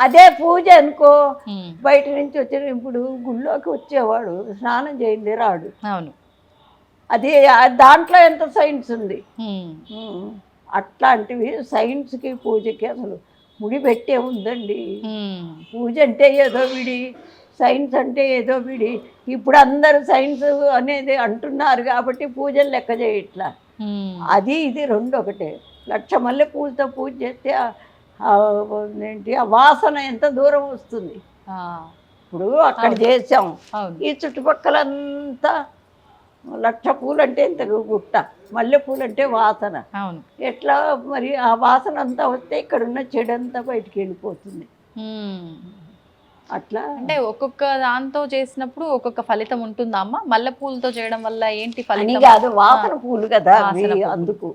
అదే పూజ అనుకో, బయట నుంచి వచ్చిన ఇప్పుడు గుళ్ళోకి వచ్చేవాడు స్నానం చేయింది రాడు. అవును, అది దాంట్లో ఎంత సైన్స్ ఉంది. అట్లాంటివి సైన్స్కి పూజకి అసలు ముడి పెట్టే ఉందండి. పూజ అంటే ఏదో విడి, సైన్స్ అంటే ఏదో విడి. ఇప్పుడు అందరూ సైన్స్ అనేది అంటున్నారు కాబట్టి పూజలు లెక్క చేయట్లా. అది ఇది రెండు ఒకటే. 1,00,000 మల్లె పూలతో పూజ చేస్తే ఏంటి ఆ వాసన ఎంత దూరం వస్తుంది. ఇప్పుడు అక్కడ చేసాం, ఈ చుట్టుపక్కలంతా 1,00,000 పూలు అంటే ఇంత గుట్ట, మల్లె పూలు అంటే వాసన. ఎట్లా మరి ఆ వాసన అంతా వస్తే ఇక్కడ ఉన్న చెడంతా బయటికి వెళ్ళిపోతుంది. అట్లా అంటే ఒక్కొక్క దాంతో చేసినప్పుడు ఒక్కొక్క ఫలితం ఉంటుందా అమ్మ? మల్లె పూలతో చేయడం వల్ల ఏంటి ఫలితం? కాదు, వాసన పూలు కదా అందుకు.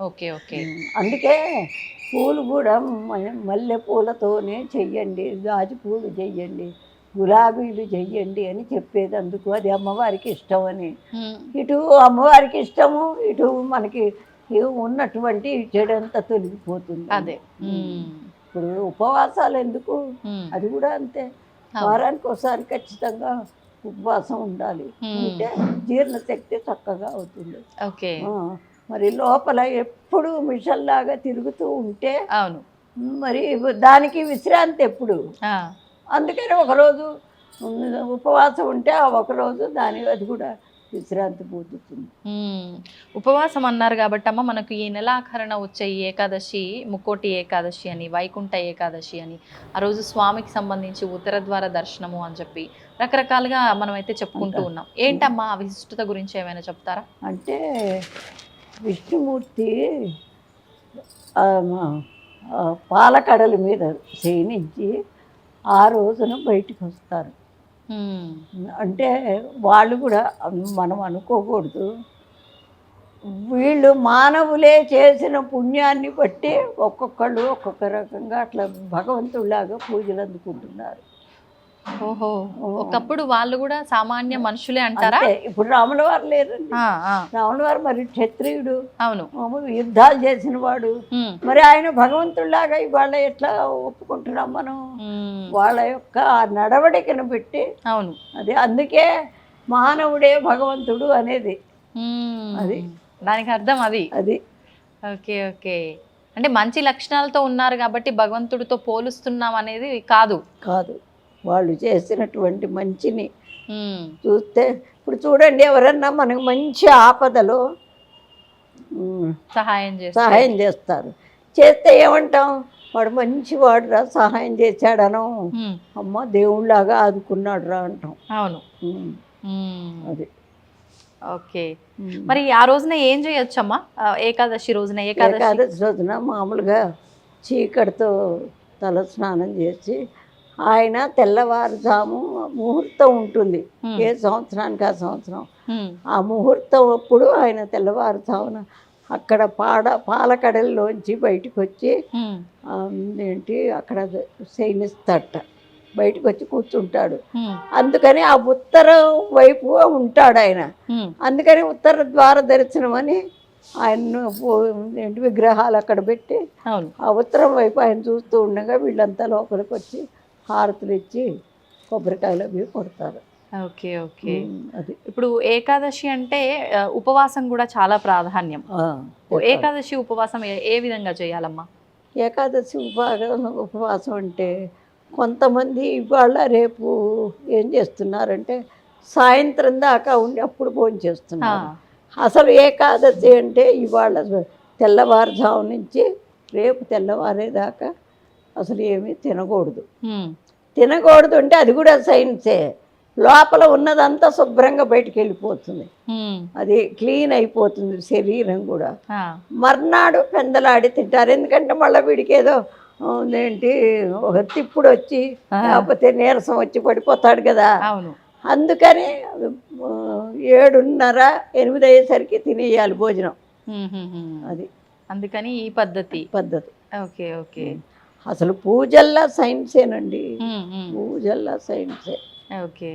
Okay okay. అందుకే పూలు కూడా మల్లె పూలతోనే చెయ్యండి, గాజు పూలు చెయ్యండి, గులాబీలు చెయ్యండి అని చెప్పేది అందుకు. అది అమ్మవారికి ఇష్టం అని. ఇటు అమ్మవారికి ఇష్టము, ఇటు మనకి ఉన్నటువంటి చెడంతా తొలగిపోతుంది. అదే ఇప్పుడు ఉపవాసాలు ఎందుకు, అది కూడా అంతే. వారానికి ఒకసారి ఖచ్చితంగా ఉపవాసం ఉండాలి, అంటే జీర్ణశక్తి చక్కగా అవుతుంది. ఓకే. మరి లోపల ఎప్పుడు మిషన్లాగా తిరుగుతూ ఉంటే అవును, మరి దానికి విశ్రాంతి ఎప్పుడు. అందుకని ఒకరోజు ఉపవాసం ఉంటే ఆ ఒకరోజు అది కూడా విశ్రాంతి పొందుతుంది. ఉపవాసం అన్నారు కాబట్టి అమ్మ, మనకు ఈ నెలాఖరణ వచ్చే ఏకాదశి ముక్కోటి ఏకాదశి అని, వైకుంఠ ఏకాదశి అని, ఆ రోజు స్వామికి సంబంధించి ఉత్తర ద్వార దర్శనము అని చెప్పి రకరకాలుగా మనం అయితే చెప్పుకుంటూ ఉన్నాం. ఏంటమ్మా ఆ విశిష్టత గురించి ఏమైనా చెప్తారా? అంటే విష్ణుమూర్తి పాలకడల మీద శయనించి ఆ రోజున బయటికి వస్తారు. అంటే వాళ్ళు కూడా మనం అనుకోకూడదు, వీళ్ళు మానవులే చేసిన పుణ్యాన్ని బట్టి ఒక్కొక్కళ్ళు ఒక్కొక్క రకంగా అట్లా భగవంతుడిలాగా పూజలు అందుకుంటున్నారు. ఓహో, ఒకప్పుడు వాళ్ళు కూడా సామాన్య మనుషులే అంటారా? ఇప్పుడు రాముల వారు లేరండి. రాముల వారు మరి క్షత్రియుడు, అవును, యుద్ధాలు చేసిన వాడు. మరి ఆయన భగవంతుడిలాగా ఇవాళ ఎట్లా ఒప్పుకుంటున్నాం మనం? వాళ్ళ యొక్క నడవడికను పెట్టి. అవును, అది అందుకే మానవుడే భగవంతుడు అనేది. అది దానికి అర్థం అది. Okay okay. అంటే మంచి లక్షణాలతో ఉన్నారు కాబట్టి భగవంతుడితో పోలుస్తున్నాం అనేది కాదు. వాళ్ళు చేసినటువంటి మంచిని చూస్తే, ఇప్పుడు చూడండి, ఎవరన్నా మనకు మంచి ఆపదలో సహాయం చేస్తారు. చేస్తే ఏమంటాం? వాడు మంచి వాడురా, సహాయం చేశాడనో, అమ్మ దేవుళ్ళలాగా ఆదుకున్నాడు రా అంటాం. అవును, అది. ఓకే. మరి ఆ రోజున ఏం చేయొచ్చమ్మా? ఏకాదశి రోజున మామూలుగా చీకటితో తల స్నానం చేసి, ఆయన తెల్లవారుజాము ముహూర్తం ఉంటుంది ఏ సంవత్సరానికి ఆ సంవత్సరం, ఆ ముహూర్తం అప్పుడు ఆయన తెల్లవారుజామున అక్కడ పాలకడల్లోంచి బయటకు వచ్చి అక్కడ శయనిస్తట, బయటకు వచ్చి కూర్చుంటాడు. అందుకని ఆ ఉత్తర వైపు ఉంటాడు ఆయన. అందుకని ఉత్తర ద్వార దర్శనం అని ఆయన విగ్రహాలు అక్కడ పెట్టి ఆ ఉత్తరం వైపు ఆయన చూస్తూ ఉండగా వీళ్ళంతా లోపలికి వచ్చి హారతులు ఇచ్చి కొబ్బరికాయలు అవి కొడతారు. Okay okay. అది ఇప్పుడు ఏకాదశి అంటే ఉపవాసం కూడా చాలా ప్రాధాన్యం. ఏకాదశి ఉపవాసం ఏ విధంగా చేయాలమ్మా? ఏకాదశి ఉపవాసం అంటే కొంతమంది ఇవాళ రేపు ఏం చేస్తున్నారంటే సాయంత్రం దాకా ఉండి అప్పుడు భోజనం చేస్తున్నారు. అసలు ఏకాదశి అంటే ఇవాళ తెల్లవారుజాము నుంచి రేపు తెల్లవారేదాకా అసలు ఏమీ తినకూడదు. తినకూడదు అంటే అది కూడా సైన్సే. లోపల ఉన్నదంతా శుభ్రంగా బయటికి వెళ్ళిపోతుంది, అది క్లీన్ అయిపోతుంది శరీరం కూడా. మర్నాడు పెందలాడి తింటారు, ఎందుకంటే మళ్ళీ వీడికి ఏదో ఏంటి ఒక తిప్పుడు వచ్చి లేకపోతే నీరసం వచ్చి పడిపోతాడు కదా. అందుకని 7:30, 8 అయ్యేసరికి తినేయాలి భోజనం. అది అందుకని ఈ పద్ధతి. Okay okay. అసలు పూజల్లా సైన్సేనండి, పూజల్లా సైన్సే. ఓకే,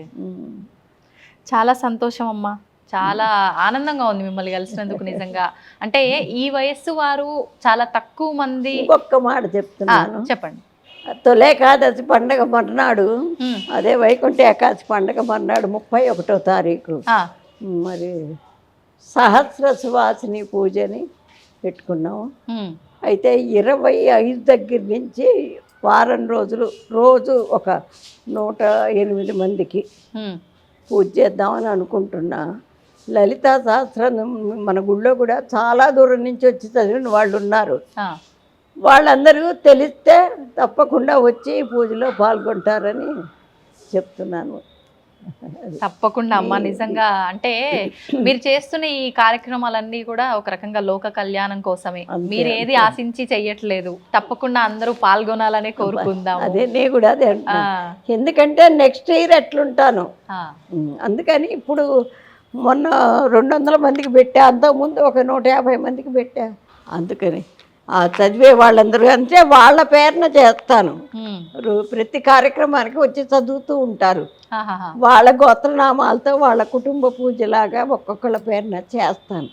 చాలా సంతోషం అమ్మా, చాలా ఆనందంగా ఉంది మిమ్మల్ని కలిసినందుకు నిజంగా. అంటే ఈ వయస్సు వారు చాలా తక్కువ మంది. ఒక్క మాట చెప్తున్నాను, చెప్పండి. తొలి ఏకాదశి పండగ మర్నాడు, అదే వైకుంఠ ఏకాదశి పండగ మర్నాడు 31వ తారీఖు మరి సహస్ర సువాసిని పూజని పెట్టుకున్నాము. అయితే 25 దగ్గర నుంచి వారం రోజులు రోజు ఒక 108 మందికి పూజ చేద్దామని అనుకుంటున్నా. లలితా సహస్రం మన గుళ్ళో కూడా చాలా దూరం నుంచి వచ్చి చదివిన వాళ్ళు ఉన్నారు. వాళ్ళందరూ తెలిస్తే తప్పకుండా వచ్చి పూజలో పాల్గొంటారని చెప్తున్నాను. తప్పకుండా అమ్మ, నిజంగా అంటే మీరు చేస్తున్న ఈ కార్యక్రమాలన్నీ కూడా ఒక రకంగా లోక కళ్యాణం కోసమే, మీరు ఏది ఆశించి చెయ్యట్లేదు. తప్పకుండా అందరూ పాల్గొనాలనే కోరుకుందాం. అదే నేను కూడా అదే అంటున్నా, ఎందుకంటే నెక్స్ట్ ఇయర్ ఎట్లుంటాను. అందుకని ఇప్పుడు మొన్న 200 మందికి పెట్టా, అంతకుముందు ఒక 150 మందికి పెట్టా. అందుకని చదివే వాళ్ళందరూ అంటే వాళ్ళ పేరున చేస్తాను. ప్రతి కార్యక్రమానికి వచ్చి చదువుతూ ఉంటారు. వాళ్ళ గోత్రనామాలతో వాళ్ళ కుటుంబ పూజలాగా ఒక్కొక్కళ్ళ పేరున చేస్తాను.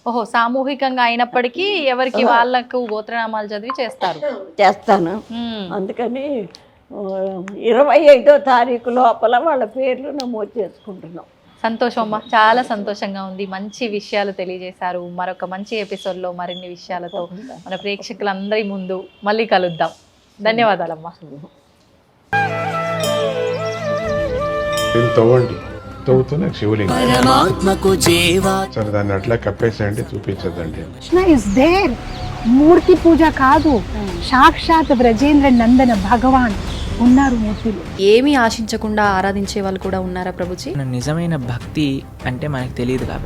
ఓహో, సామూహికంగా అయినప్పటికీ ఎవరికి వాళ్ళకు గోత్రనామాలు చదివి చేస్తాను. అందుకని 25వ తారీఖు లోపల వాళ్ళ పేర్లు నమోదు చేసుకుంటున్నాం. సంతోషం అమ్మా, చాలా సంతోషంగా ఉంది. మంచి విషయాలు తెలియజేశారు. మరొక మంచి ఎపిసోడ్లో మరిన్ని విషయాలతో మన ప్రేక్షకులందరి ముందు మళ్ళీ కలుద్దాం. ధన్యవాదాలమ్మా. తవ్వుతున్న శివలింగం సరే, దాన్ని అట్లా కప్పేసేయండి, చూపించదండి. Krishna is there. మూర్తి పూజ కాదు, సాక్షాత్ బ్రజేంద్ర నందన భగవాన్ ఉన్నారు మూర్తిలో. ఏమీ ఆశించకుండా ఆరాధించే వాళ్ళు కూడా ఉన్నారా ప్రభుజీ? నిజమైన భక్తి అంటే మనకు తెలియదు కాబట్టి